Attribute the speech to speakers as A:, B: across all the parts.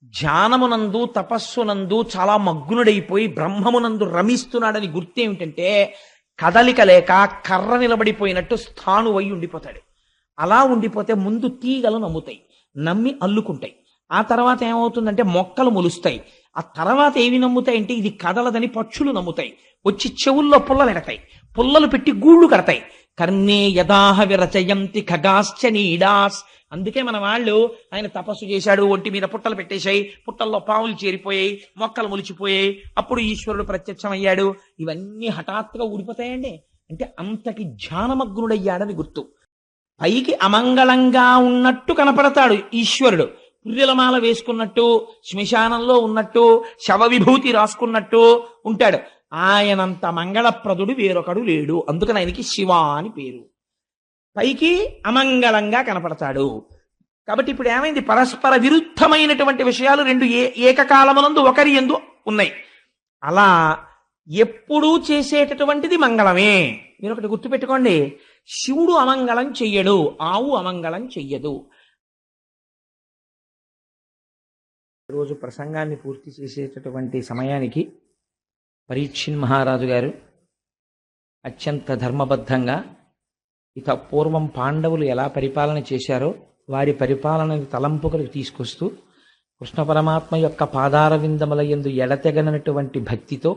A: ధ్యానమునందు తపస్సునందు చాలా మగ్నుడైపోయి బ్రహ్మమునందు రమిస్తున్నాడని గుర్తేమిటంటే కదలిక లేక కర్ర నిలబడిపోయినట్టు స్థాణువై ఉండిపోతాడు. అలా ఉండిపోతే ముందు తీగలు నమ్ముతాయి, నమ్మి అల్లుకుంటాయి. ఆ తర్వాత ఏమవుతుందంటే మొక్కలు మొలుస్తాయి. ఆ తర్వాత ఏవి నమ్ముతాయంటే ఇది కదలదని పక్షులు నమ్ముతాయి. వచ్చి చెవుల్లో పుల్లలు ఎడతాయి, పుల్లలు పెట్టి గూళ్ళు కడతాయి. కర్ణే యదాహ విరచయంతి ఖగాశ్చ నీడాస్. అందుకే మన వాళ్ళు ఆయన తపస్సు చేశాడు, ఒంటి మీద పుట్టలు పెట్టేశాయి, పుట్టల్లో పావులు చేరిపోయాయి, మొక్కలు మొలిచిపోయాయి, అప్పుడు ఈశ్వరుడు ప్రత్యక్షమయ్యాడు. ఇవన్నీ హఠాత్తుగా ఊడిపోతాయండి. అంటే అంతటి ధ్యానమగ్నుడయ్యాడని గుర్తు. పైకి అమంగళంగా ఉన్నట్టు కనపడతాడు ఈశ్వరుడు. పుర్రెలమాల వేసుకున్నట్టు, శ్మశానంలో ఉన్నట్టు, శవ విభూతి రాసుకున్నట్టు ఉంటాడు. ఆయనంత మంగళప్రదుడు వేరొకడు లేడు. అందుకని ఆయనకి శివ అని పేరు. పైకి అమంగళంగా కనపడతాడు. కాబట్టి ఇప్పుడు ఏమైంది? పరస్పర విరుద్ధమైనటువంటి విషయాలు రెండు ఏకకాలమునందు ఒకరి యందు ఉన్నాయి. అలా ఎప్పుడూ చేసేటటువంటిది మంగళమే. మీరు ఒకటి గుర్తుపెట్టుకోండి, శివుడు అమంగళం చెయ్యడు, ఆవు అమంగళం చెయ్యదు. రోజు ప్రసంగాన్ని పూర్తి చేసేటటువంటి సమయానికి పరీక్షిన్ మహారాజు గారు అత్యంత ధర్మబద్ధంగా ఇక పూర్వం పాండవులు ఎలా పరిపాలన చేశారో వారి పరిపాలనని తలంపుకలకు తీసుకొస్తూ కృష్ణ పరమాత్మ యొక్క పాదార విందముల యందు ఎడతెగనటువంటి భక్తితో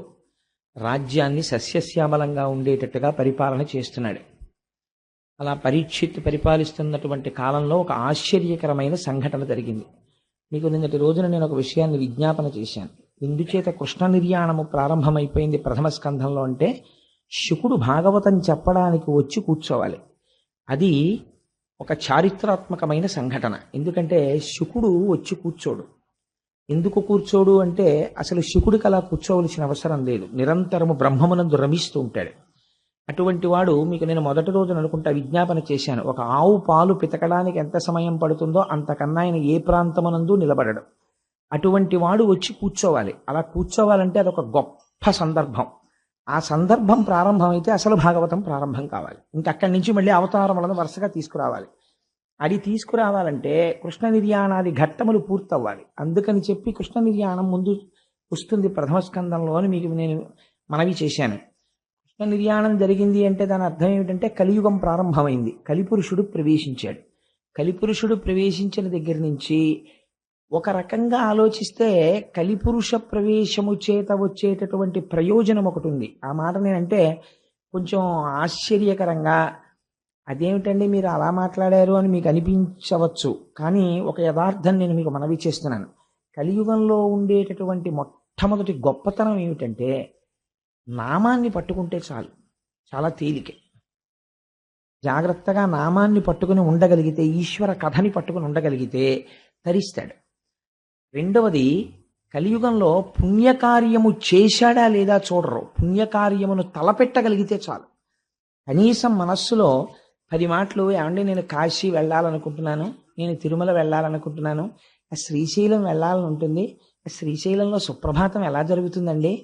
A: రాజ్యాన్ని సస్యశ్యామలంగా ఉండేటట్టుగా పరిపాలన చేస్తున్నాడు. అలా పరీక్షిత్ పరిపాలిస్తున్నటువంటి కాలంలో ఒక ఆశ్చర్యకరమైన సంఘటన జరిగింది. మీకు నిన్నటి రోజున నేను ఒక విషయాన్ని విజ్ఞాపన చేశాను. ఇందుచేత కృష్ణ నిర్యాణము ప్రారంభమైపోయింది ప్రథమ స్కంధంలో అంటే శుకుడు భాగవతం చెప్పడానికి వచ్చి కూర్చోవాలి. అది ఒక చారిత్రాత్మకమైన సంఘటన. ఎందుకంటే శుకుడు వచ్చి కూర్చోడు. ఎందుకు కూర్చోడు అంటే అసలు శుకుడికి అలా కూర్చోవలసిన అవసరం లేదు. నిరంతరము బ్రహ్మమునందు రమిస్తూ ఉంటాడు. అటువంటి వాడు మీకు నేను మొదటి రోజున అనుకుంటా విజ్ఞాపన చేశాను. ఒక ఆవు పాలు పితకడానికి ఎంత సమయం పడుతుందో అంతకన్నా ఆయన ఏ ప్రాంతమునందు నిలబడడు. అటువంటి వాడు వచ్చి కూర్చోవాలి. అలా కూర్చోవాలంటే అదొక గొప్ప సందర్భం. ఆ సందర్భం ప్రారంభమైతే అసలు భాగవతం ప్రారంభం కావాలి. ఇంకక్కడి నుంచి మళ్ళీ అవతారములను వరుసగా తీసుకురావాలి. అది తీసుకురావాలంటే కృష్ణ నిర్యాణాది ఘట్టములు పూర్తవ్వాలి. అందుకని చెప్పి కృష్ణ నిర్యాణం ముందు వస్తుంది ప్రథమ స్కందంలో అని మీకు నేను మనవి చేశాను. కృష్ణ నిర్యాణం జరిగింది అంటే దాని అర్థం ఏమిటంటే కలియుగం ప్రారంభమైంది. కలిపురుషుడు ప్రవేశించాడు. కలిపురుషుడు ప్రవేశించిన దగ్గర నుంచి ఒక రకంగా ఆలోచిస్తే కలిపురుష ప్రవేశము చేత వచ్చేటటువంటి ప్రయోజనం ఒకటి ఉంది. ఆ మాట నేనంటే కొంచెం ఆశ్చర్యకరంగా అదేమిటండి మీరు అలా మాట్లాడారు అని మీకు అనిపించవచ్చు. కానీ ఒక యథార్థం నేను మీకు మనవి చేస్తున్నాను. కలియుగంలో ఉండేటటువంటి మొట్టమొదటి గొప్పతనం ఏమిటంటే నామాన్ని పట్టుకుంటే చాలు, చాలా తేలికే. జాగ్రత్తగా నామాన్ని పట్టుకుని ఉండగలిగితే, ఈశ్వర కథని పట్టుకుని ఉండగలిగితే తరిస్తాడు. రెండవది, కలియుగంలో పుణ్యకార్యము చేశాడా లేదా చూడరు. పుణ్యకార్యమును తలపెట్టగలిగితే చాలు. కనీసం మనస్సులో 10 మాటలు, ఏమండి నేను కాశీ వెళ్ళాలనుకుంటున్నాను, నేను తిరుమల వెళ్ళాలనుకుంటున్నాను, శ్రీశైలం వెళ్ళాలని ఉంటుంది, శ్రీశైలంలో సుప్రభాతం ఎలా జరుగుతుందండి,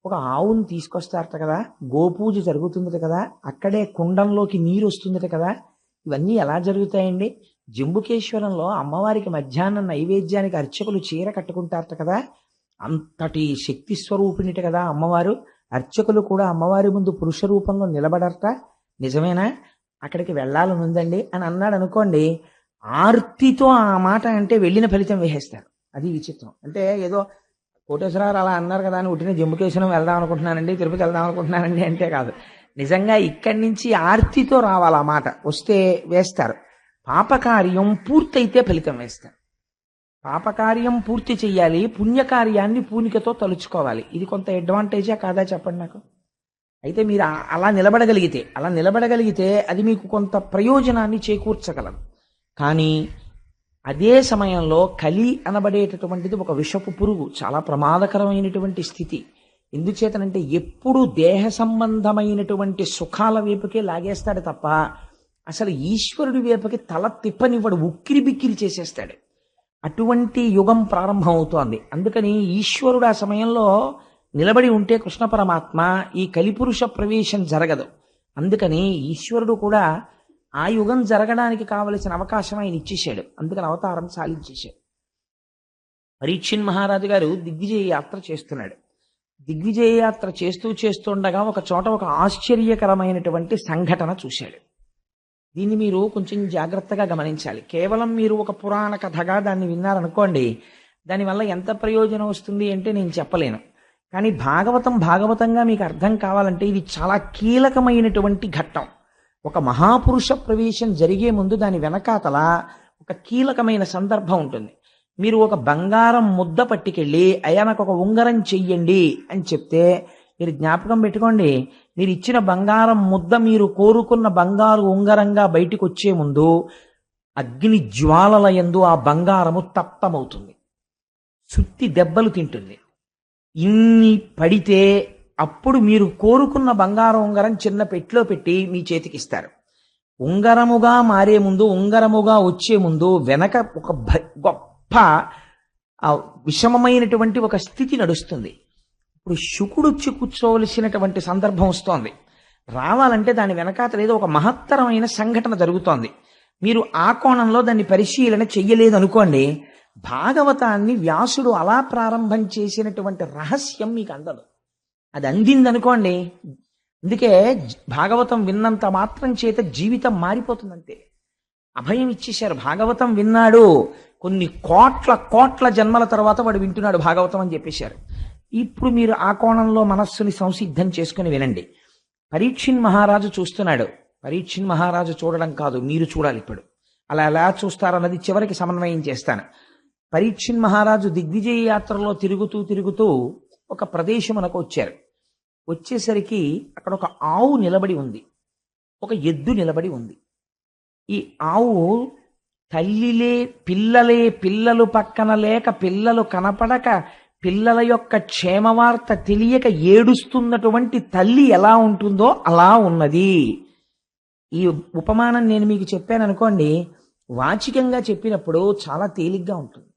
A: ఒక ఆవును తీసుకొస్తారట కదా, గోపూజ జరుగుతుందట కదా, అక్కడే కుండంలోకి నీరు వస్తుందట కదా, ఇవన్నీ ఎలా జరుగుతాయండి, జంబుకేశ్వరంలో అమ్మవారికి మధ్యాహ్నం నైవేద్యానికి అర్చకులు చీర కట్టుకుంటారట కదా, అంతటి శక్తి స్వరూపిణిట కదా అమ్మవారు, అర్చకులు కూడా అమ్మవారి ముందు పురుష రూపంలో నిలబడరట, నిజమేనా, అక్కడికి వెళ్ళాలని ఉందండి అని అన్నాడు అనుకోండి, ఆర్తితో ఆ మాట అంటే వెళ్ళిన ఫలితం వేసేస్తారు. అది విచిత్రం. అంటే ఏదో కోటేశ్వరరావు అలా అన్నారు కదా అని ఉట్టిన జంబుకేశ్వరం వెళ్దాం అనుకుంటున్నానండి, తిరుపతి వెళ్దాం అనుకుంటున్నానండి అంటే కాదు. నిజంగా ఇక్కడి నుంచి ఆర్తితో రావాలి. ఆ మాట వస్తే వేస్తారు. పాపకార్యం పూర్తయితే ఫలితం వేస్తారు. పాపకార్యం పూర్తి చెయ్యాలి, పుణ్యకార్యాన్ని పూనికతో తలుచుకోవాలి. ఇది కొంత అడ్వాంటేజా కాదా చెప్పండి నాకు. అయితే మీరు అలా నిలబడగలిగితే అది మీకు కొంత ప్రయోజనాన్ని చేకూర్చగలదు. కానీ అదే సమయంలో కలి అనబడేటటువంటిది ఒక విషపు పురుగు, చాలా ప్రమాదకరమైనటువంటి స్థితి. ఎందుచేతనంటే ఎప్పుడు దేహ సంబంధమైనటువంటి సుఖాల వైపుకే లాగేస్తాడు తప్ప అసలు ఈశ్వరుడి వైపుకి తల తిప్పనివ్వడు, ఉక్కిరి బిక్కిరి చేసేస్తాడు. అటువంటి యుగం ప్రారంభం అవుతోంది. అందుకని ఈశ్వరుడు ఆ సమయంలో నిలబడి ఉంటే కృష్ణ పరమాత్మ ఈ కలిపురుష ప్రవేశం జరగదు. అందుకని ఈశ్వరుడు కూడా ఆ యుగం జరగడానికి కావలసిన అవకాశం ఆయన ఇచ్చేశాడు. అందుకని అవతారం సాధించేశాడు. పరీక్షిన్ మహారాజు గారు దిగ్విజయ యాత్ర చేస్తున్నాడు. దిగ్విజయ యాత్ర చేస్తుండగా ఒక చోట ఒక ఆశ్చర్యకరమైనటువంటి సంఘటన చూశాడు. దీన్ని మీరు కొంచెం జాగ్రత్తగా గమనించాలి. కేవలం మీరు ఒక పురాణ కథగా దాన్ని విన్నారనుకోండి, దానివల్ల ఎంత ప్రయోజనం వస్తుంది అంటే నేను చెప్పలేను. కానీ భాగవతంగా మీకు అర్థం కావాలంటే ఇది చాలా కీలకమైనటువంటి ఘట్టం. ఒక మహాపురుష ప్రవేశం జరిగే ముందు దాని వెనకాతల ఒక కీలకమైన సందర్భం ఉంటుంది. మీరు ఒక బంగారం ముద్ద పట్టుకెళ్ళి అయ్యా నాకు ఒక ఉంగరం చెయ్యండి అని చెప్తే మీరు జ్ఞాపకం పెట్టుకోండి, మీరు ఇచ్చిన బంగారం ముద్ద మీరు కోరుకున్న బంగారు ఉంగరంగా బయటికి వచ్చే ముందు అగ్ని జ్వాలల యందు ఆ బంగారము తప్తమవుతుంది, సుత్తి దెబ్బలు తింటుంది. ఇన్ని పడితే అప్పుడు మీరు కోరుకున్న బంగారం ఉంగరం చిన్న పెట్టిలో పెట్టి మీ చేతికిస్తారు. ఉంగరముగా మారే ముందు, ఉంగరముగా వచ్చే ముందు వెనక ఒక గొప్ప విషమమైనటువంటి ఒక స్థితి నడుస్తుంది. ఇప్పుడు శుకుడు వచ్చి కూర్చోవలసినటువంటి సందర్భం వస్తోంది. రావాలంటే దాని వెనకాతల ఏదో ఒక మహత్తరమైన సంఘటన జరుగుతోంది. మీరు ఆ కోణంలో దాన్ని పరిశీలన చెయ్యలేదు అనుకోండి, భాగవతాన్ని వ్యాసుడు అలా ప్రారంభం చేసినటువంటి రహస్యం మీకు అందదు. అది అందిందనుకోండి, అందుకే భాగవతం విన్నంత మాత్రం చేత జీవితం మారిపోతుందంతే. అభయం ఇచ్చేశారు. భాగవతం విన్నాడు, కొన్ని కోట్ల జన్మల తర్వాత వాడు వింటున్నాడు భాగవతం అని చెప్పేశారు. ఇప్పుడు మీరు ఆ కోణంలో మనస్సుని సంసిద్ధం చేసుకుని వినండి. పరీక్షిన్ మహారాజు చూస్తున్నాడు. పరీక్షిన్ మహారాజు చూడడం కాదు, మీరు చూడాలి. ఇప్పుడు అలా ఎలా చూస్తారన్నది చివరికి సమన్వయం చేస్తాను. పరీక్షిన్ మహారాజు దిగ్విజయ యాత్రలో తిరుగుతూ ఒక ప్రదేశమునకు వచ్చారు. వచ్చేసరికి అక్కడ ఒక ఆవు నిలబడి ఉంది, ఒక ఎద్దు నిలబడి ఉంది. ఈ ఆవు పిల్లలు పక్కన లేక, పిల్లలు కనపడక, పిల్లల యొక్క క్షేమవార్త తెలియక ఏడుస్తున్నటువంటి తల్లి ఎలా ఉంటుందో అలా ఉన్నది. ఈ ఉపమానం నేను మీకు చెప్పాను అనుకోండి, వాచికంగా చెప్పినప్పుడు చాలా తేలిగ్గా ఉంటుంది.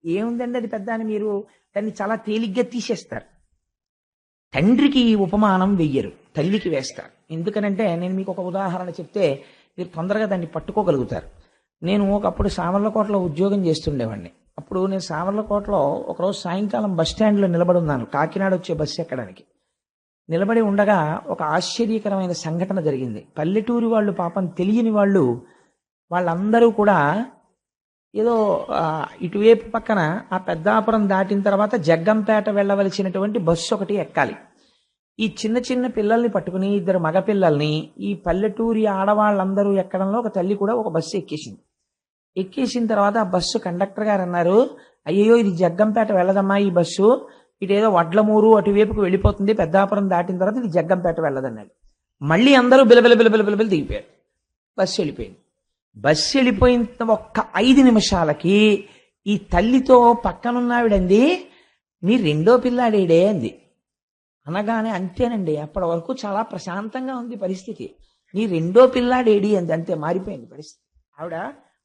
A: ఏముందండి అది పెద్ద అని మీరు దాన్ని చాలా తేలిగ్గా తీసేస్తారు. తండ్రికి ఈ ఉపమానం వెయ్యరు, తల్లికి వేస్తారు. ఎందుకనంటే నేను మీకు ఒక ఉదాహరణ చెప్తే మీరు తొందరగా దాన్ని పట్టుకోగలుగుతారు. నేను ఒకప్పుడు సామర్లకోటలో ఉద్యోగం చేస్తుండేవాడిని. అప్పుడు నేను సామర్లకోటలో ఒకరోజు సాయంకాలం బస్ స్టాండ్లో నిలబడి ఉన్నాను, కాకినాడ వచ్చే బస్సు ఎక్కడానికి. నిలబడి ఉండగా ఒక ఆశ్చర్యకరమైన సంఘటన జరిగింది. పల్లెటూరి వాళ్ళు, పాపం తెలియని వాళ్ళు, వాళ్ళందరూ కూడా ఏదో ఇటువైపు పక్కన ఆ పెద్దాపురం దాటిన తర్వాత జగ్గంపేట వెళ్ళవలసినటువంటి బస్సు ఒకటి ఎక్కాలి. ఈ చిన్న పిల్లల్ని పట్టుకుని, ఇద్దరు మగపిల్లల్ని ఈ పల్లెటూరి ఆడవాళ్ళందరూ ఎక్కడంలో ఒక తల్లి కూడా ఒక బస్సు ఎక్కేసింది. ఎక్కేసిన తర్వాత ఆ బస్సు కండక్టర్ గారు అన్నారు, అయ్యో ఇది జగ్గంపేట వెళ్ళదమ్మా ఈ బస్సు, ఇటేదో వడ్లమూరు అటువైపుకు వెళ్ళిపోతుంది, పెద్దాపురం దాటిన తర్వాత ఇది జగ్గంపేట వెళ్ళదన్నాడు. మళ్ళీ అందరూ బిలబిల దిగిపోయారు. బస్సు వెళ్ళిపోయింది. బస్సు వెళ్ళిపోయిన ఒక్క 5 నిమిషాలకి ఈ తల్లితో పక్కనున్నావిడంది, మీ రెండో పిల్లాడేడే అంది. అనగానే అంతేనండి, అప్పటి వరకు చాలా ప్రశాంతంగా ఉంది పరిస్థితి. నీ రెండో పిల్లాడేడి అంది, అంతే మారిపోయింది పరిస్థితి. ఆవిడ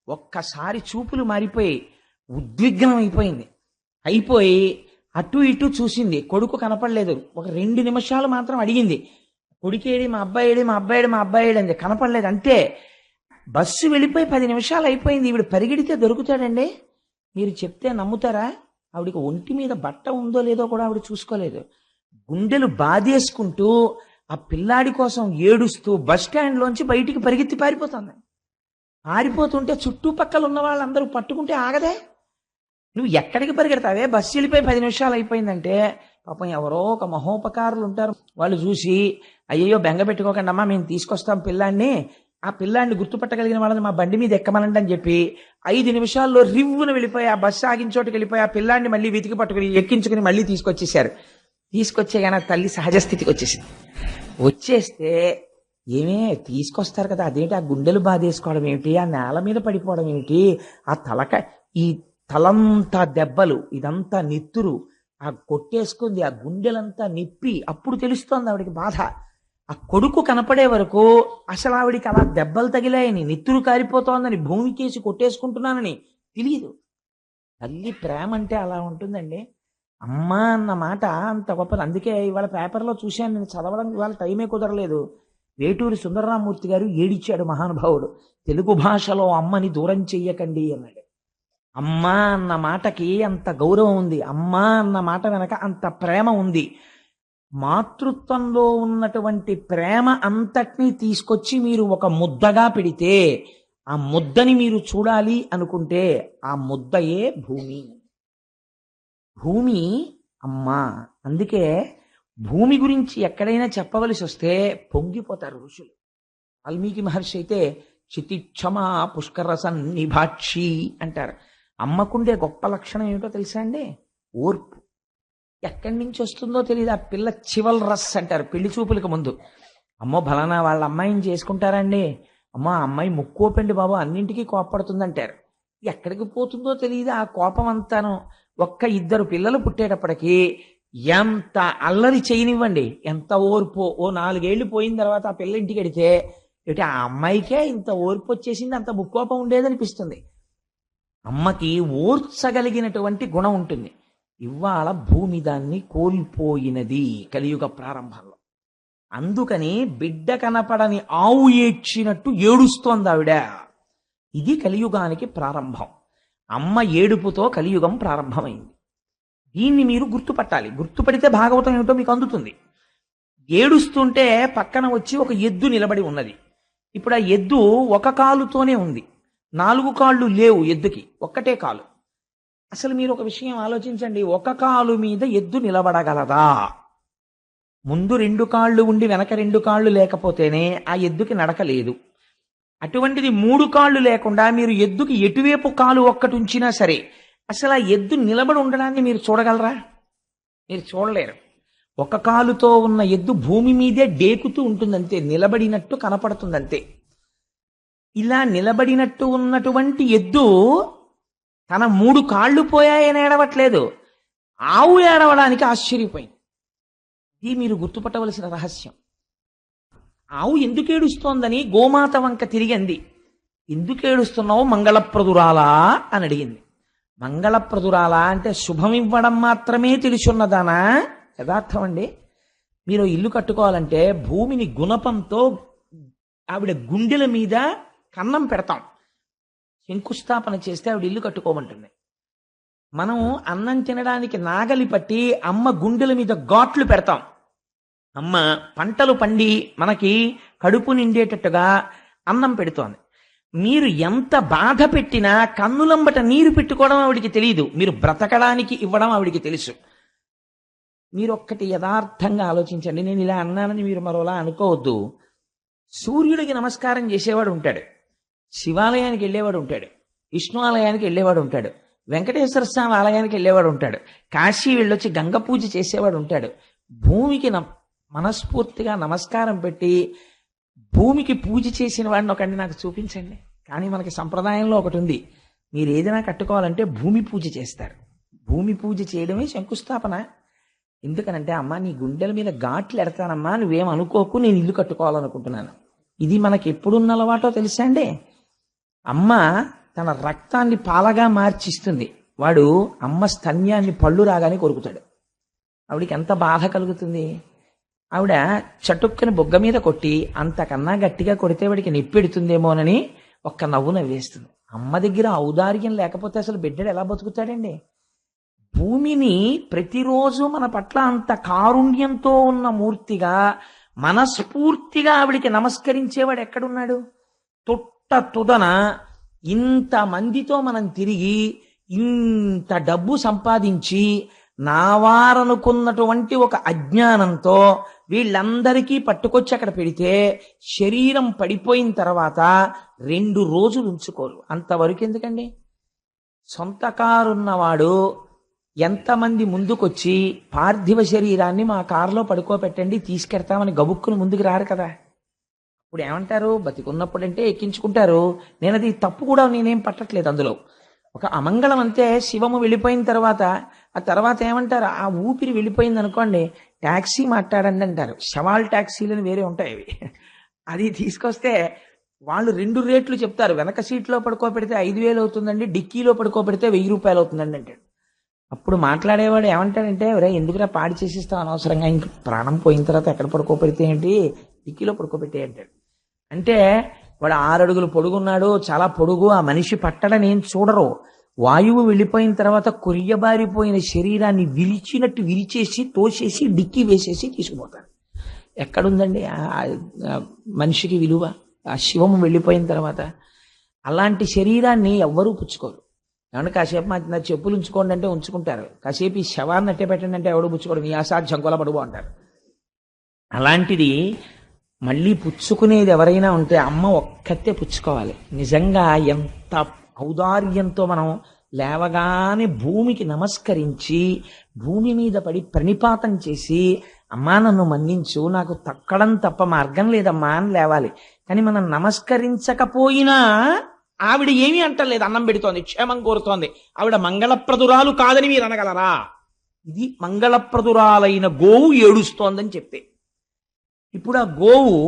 A: ఒక్కసారి చూపులు మారిపోయి ఉద్విగ్నం అయిపోయి అటు ఇటు చూసింది. కొడుకు కనపడలేదు. ఒక 2 నిమిషాలు మాత్రం అడిగింది, కొడుకేడి, మా అబ్బాయిడు అంది. కనపడలేదు. అంతే. బస్సు వెళ్ళిపోయి 10 నిమిషాలు అయిపోయింది. ఈవిడ పరిగెడితే దొరుకుతాడండి? మీరు చెప్తే నమ్ముతారా? ఆవిడికి ఒంటి మీద బట్ట ఉందో లేదో కూడా ఆవిడ చూసుకోలేదు. గుండెలు బాధేసుకుంటూ ఆ పిల్లాడి కోసం ఏడుస్తూ బస్ స్టాండ్లోంచి బయటికి పరిగెత్తి పారిపోతుంది. పారిపోతుంటే చుట్టుపక్కల ఉన్న వాళ్ళందరూ పట్టుకుంటే ఆగదే. నువ్వు ఎక్కడికి పరిగెడతావే? బస్సు వెళ్ళిపోయి 10 నిమిషాలు అయిపోయిందంటే పాపం ఎవరో ఒక మహోపకారులు ఉంటారు, వాళ్ళు చూసి అయ్యో బెంగ పెట్టుకోకండి అమ్మా, మేము తీసుకొస్తాం పిల్లాడిని, ఆ పిల్లాడిని గుర్తుపట్టగలిగిన వాళ్ళని మా బండి మీద ఎక్కమనండి అని చెప్పి 5 నిమిషాల్లో రివ్వును వెళ్ళిపోయి ఆ బస్సు ఆగిన చోటుకి వెళ్ళిపోయి ఆ పిల్లాడిని మళ్ళీ వెతికి పట్టుకుని ఎక్కించుకుని మళ్ళీ తీసుకొచ్చేసారు. తీసుకొచ్చే కానీ తల్లి సహజస్థితికి వచ్చేసింది. వచ్చేస్తే ఏమే తీసుకొస్తారు కదా, అదేంటి ఆ గుండెలు బాధేసుకోవడం ఏమిటి, ఆ నేల మీద పడిపోవడం ఏమిటి, ఆ ఈ తలంతా దెబ్బలు, ఇదంతా నెత్తురు, ఆ కొట్టేసుకుంది, ఆ గుండెలంతా నిప్పి. అప్పుడు తెలుస్తోంది ఆవిడికి బాధ. ఆ కొడుకు కనపడే వరకు అసలు ఆవిడికి అలా దెబ్బలు తగిలాయని, నెత్తురు కారిపోతోందని, భూమికేసి కొట్టేసుకుంటున్నానని తెలియదు. తల్లి ప్రేమ అంటే అలా ఉంటుందండి. అమ్మ అన్న మాట అంత గొప్పది. అందుకే ఇవాళ పేపర్లో చూశాను, నేను చదవడం ఇవాళ టైమే కుదరలేదు. వేటూరి సుందరరామూర్తి గారు ఏడిచాడు మహానుభావుడు, తెలుగు భాషలో అమ్మని దూరం చెయ్యకండి అన్నాడు. అమ్మ అన్న మాటకి అంత గౌరవం ఉంది, అమ్మ అన్న మాట వెనక అంత ప్రేమ ఉంది. మాతృత్వంలో ఉన్నటువంటి ప్రేమ అంతటినీ తీసుకొచ్చి మీరు ఒక ముద్దగా పెడితే, ఆ ముద్దని మీరు చూడాలి అనుకుంటే ఆ ముద్దయే భూమి. భూమి అమ్మ. అందుకే భూమి గురించి ఎక్కడైనా చెప్పవలసి వస్తే పొంగిపోతారు ఋషులు. వాల్మీకి మహర్షి అయితే చితిక్షమా పుష్కర సన్నిభాక్షి అంటారు. అమ్మకుండే గొప్ప లక్షణం ఏమిటో తెలుసా అండి? ఓర్పు. ఎక్కడి నుంచి వస్తుందో తెలియదు. ఆ పిల్ల చివల్ రస్ అంటారు పెళ్లి చూపులకు ముందు. అమ్మో ఫలానా వాళ్ళ అమ్మాయిని చేసుకుంటారండి, అమ్మో ఆ అమ్మాయి ముక్కోపండి బాబు, అన్నింటికీ కోపడుతుంది అంటారు. ఎక్కడికి పోతుందో తెలియదు ఆ కోపం అంతాను. ఒక్క ఇద్దరు పిల్లలు పుట్టేటప్పటికీ ఎంత అల్లరి చేయనివ్వండి, ఎంత ఓర్పు. ఓ 4 ఏళ్ళు పోయిన తర్వాత ఆ పిల్ల ఇంటికి వెడితే ఏమిటి ఆ అమ్మాయికే ఇంత ఓర్పు వచ్చేసింది, అంత ముక్కోపం ఉండేదనిపిస్తుంది. అమ్మకి ఓర్చగలిగినటువంటి గుణం ఉంటుంది. ఇవాళ భూమి దాన్ని కోల్పోయినది కలియుగ ప్రారంభంలో. అందుకని బిడ్డ కనపడని ఆవు ఏడ్చినట్టు ఏడుస్తోంది ఆవిడ. ఇది కలియుగానికి ప్రారంభం. అమ్మ ఏడుపుతో కలియుగం ప్రారంభమైంది. దీన్ని మీరు గుర్తుపట్టాలి. గుర్తుపడితే భాగవతం ఏమిటో మీకు అందుతుంది. ఏడుస్తుంటే పక్కన వచ్చి ఒక ఎద్దు నిలబడి ఉన్నది. ఇప్పుడు ఆ ఎద్దు ఒక కాలుతోనే ఉంది, 4 కాళ్ళు లేవు ఎద్దుకి, ఒక్కటే కాలు. అసలు మీరు ఒక విషయం ఆలోచించండి, ఒక కాలు మీద ఎద్దు నిలబడగలదా? ముందు 2 కాళ్ళు ఉండి వెనక 2 కాళ్ళు లేకపోతేనే ఆ ఎద్దుకి నడక లేదు. అటువంటిది 3 కాళ్ళు లేకుండా మీరు ఎద్దుకి ఎటువైపు కాలు ఒక్కటి ఉంచినా సరే అసలు ఆ ఎద్దు నిలబడి ఉండడాన్ని మీరు చూడగలరా? మీరు చూడలేరు. ఒక కాలుతో ఉన్న ఎద్దు భూమి మీదే డేకుతూ ఉంటుందంతే, నిలబడినట్టు కనపడుతుందంతే. ఇలా నిలబడినట్టు ఉన్నటువంటి ఎద్దు తన 3 కాళ్ళు పోయాయని ఏడవట్లేదు, ఆవు ఏడవడానికి ఆశ్చర్యపోయింది. ఇది మీరు గుర్తుపట్టవలసిన రహస్యం. ఆవు ఎందుకు ఏడుస్తోందని గోమాత వంక తిరిగి అంది. ఎందుకు ఏడుస్తున్నావు మంగళప్రదురాలా అని అడిగింది. మంగళప్రదురాలా అంటే శుభం ఇవ్వడం మాత్రమే తెలుసున్నదానా? యథార్థం అండి. మీరు ఇల్లు కట్టుకోవాలంటే భూమిని గుణపంతో ఆవిడ గుండెల మీద కన్నం పెడతాం. శంకుస్థాపన చేస్తే ఆవిడ ఇల్లు కట్టుకోమంటుంది. మనం అన్నం తినడానికి నాగలి పట్టి అమ్మ గుండెల మీద ఘాట్లు పెడతాం. అమ్మ పంటలు పండి మనకి కడుపు నిండేటట్టుగా అన్నం పెడుతోంది. మీరు ఎంత బాధ పెట్టినా కన్నులంబట నీరు పెట్టుకోవడం ఆవిడికి తెలియదు, మీరు బ్రతకడానికి ఇవ్వడం ఆవిడికి తెలుసు. మీరు ఒక్కటి యథార్థంగా ఆలోచించండి. నేను ఇలా అన్నానని మీరు మరోలా అనుకోవద్దు. సూర్యుడికి నమస్కారం చేసేవాడు ఉంటాడు, శివాలయానికి వెళ్ళేవాడు ఉంటాడు, విష్ణు ఆలయానికి వెళ్ళేవాడు ఉంటాడు, వెంకటేశ్వర స్వామి ఆలయానికి వెళ్ళేవాడు ఉంటాడు, కాశీ వెళ్ళొచ్చి గంగ పూజ చేసేవాడు ఉంటాడు. భూమికి మనస్ఫూర్తిగా నమస్కారం పెట్టి భూమికి పూజ చేసిన వాడిని ఒకటి నాకు చూపించండి. కానీ మనకి సంప్రదాయంలో ఒకటి ఉంది, మీరు ఏదైనా కట్టుకోవాలంటే భూమి పూజ చేస్తారు. భూమి పూజ చేయడమే శంకుస్థాపన. ఎందుకనంటే అమ్మ నీ గుండెల మీద ఘాట్లు ఎడతానమ్మా, నువ్వేం అనుకోకు, నేను ఇల్లు కట్టుకోవాలనుకుంటున్నాను. ఇది మనకి ఎప్పుడున్న అలవాటో తెలుసా అండి? అమ్మ తన రక్తాన్ని పాలగా మార్చిస్తుంది, వాడు అమ్మ స్తన్యాన్ని పళ్ళు రాగానే కొరుకుతాడు. ఆవిడికి ఎంత బాధ కలుగుతుంది. ఆవిడ చటుక్కని బొగ్గ మీద కొట్టి అంతకన్నా గట్టిగా కొడితే వాడికి నొప్పెడుతుందేమోనని ఒక్క నవ్వు నవ్వేస్తుంది. అమ్మ దగ్గర ఔదార్యం లేకపోతే అసలు బిడ్డడు ఎలా బతుకుతాడండి? భూమిని ప్రతిరోజు మన పట్ల అంత కారుణ్యంతో ఉన్న మూర్తిగా మనస్ఫూర్తిగా ఆవిడికి నమస్కరించేవాడు ఎక్కడున్నాడు? తుదన ఇంతమందితో మనం తిరిగి ఇంత డబ్బు సంపాదించి నావారనుకున్నటువంటి ఒక అజ్ఞానంతో వీళ్ళందరికీ పట్టుకొచ్చి అక్కడ పెడితే శరీరం పడిపోయిన తర్వాత 2 రోజులు ఉంచుకోరు. అంతవరకు ఎందుకండి? సొంత కారున్నవాడు ఎంతమంది ముందుకొచ్చి పార్థివ శరీరాన్ని మా కారులో పడుకోబెట్టండి తీసుకెడతామని గబుక్కును ముందుకు రారు కదా. ఇప్పుడు ఏమంటారు? బతికున్నప్పుడంటే ఎక్కించుకుంటారు. నేను అది తప్పు కూడా నేనేం పట్టట్లేదు అందులో. ఒక అమంగళం అంతే. శివము వెళ్ళిపోయిన తర్వాత ఆ తర్వాత ఏమంటారు? ఆ ఊపిరి వెళ్ళిపోయింది అనుకోండి, ట్యాక్సీ మాట్లాడండి అంటారు. శవాల్ ట్యాక్సీలని వేరే ఉంటాయి అవి. అది తీసుకొస్తే వాళ్ళు 2 రేట్లు చెప్తారు. వెనక సీట్లో పడుకోబెడితే 5,000 అవుతుందండి, డిక్కీలో పడుకోబెడితే 1,000 రూపాయలు అవుతుందండి అంటాడు. అప్పుడు మాట్లాడేవాడు ఏమంటాడంటే, ఒరే ఎందుకురా పాడి చేసిస్తావు అనవసరంగా, ఇంక ప్రాణం పోయిన తర్వాత ఎక్కడ పడుకోబెడితే ఏంటి, డిక్కీలో పడుకోబెట్టే అంటాడు. అంటే వాడు 6 అడుగులు పొడుగున్నాడు, చాలా పొడుగు, ఆ మనిషి పట్టడని ఏం చూడరు. వాయువు వెళ్ళిపోయిన తర్వాత కొరియబారిపోయిన శరీరాన్ని విరిచినట్టు విరిచేసి తోసేసి డిక్కి వేసేసి తీసుకుపోతారు. ఎక్కడుందండి మనిషికి విలువ? ఆ శివము వెళ్ళిపోయిన తర్వాత అలాంటి శరీరాన్ని ఎవ్వరూ పుచ్చుకోరు. ఏమన్నా కాసేపు నా చెప్పులు ఉంచుకోండి అంటే ఉంచుకుంటారు, కాసేపు ఈ శవాన్ని అట్టే పెట్టండి అంటే ఎవడు పుచ్చుకోడు, నీ అసాధ్యం కొలబడువు అంటారు. అలాంటిది మళ్ళీ పుచ్చుకునేది ఎవరైనా ఉంటే అమ్మ ఒక్కతే పుచ్చుకోవాలి. నిజంగా ఎంత ఔదార్యంతో మనం లేవగానే భూమికి నమస్కరించి భూమి మీద పడి ప్రణిపాతం చేసి అమ్మా నన్ను మన్నించు, నాకు తక్కడం తప్ప మార్గం లేదమ్మా అని లేవాలి. కానీ మనం నమస్కరించకపోయినా ఆవిడ ఏమీ అంటలేదు, అన్నం పెడుతోంది, క్షేమం కోరుతోంది. ఆవిడ మంగళప్రదురాలు కాదని మీరు అనగలరా? ఇది మంగళప్రదురాలైన గోవు ఏడుస్తోందని చెప్తే. ఇప్పుడు ఆ గోవు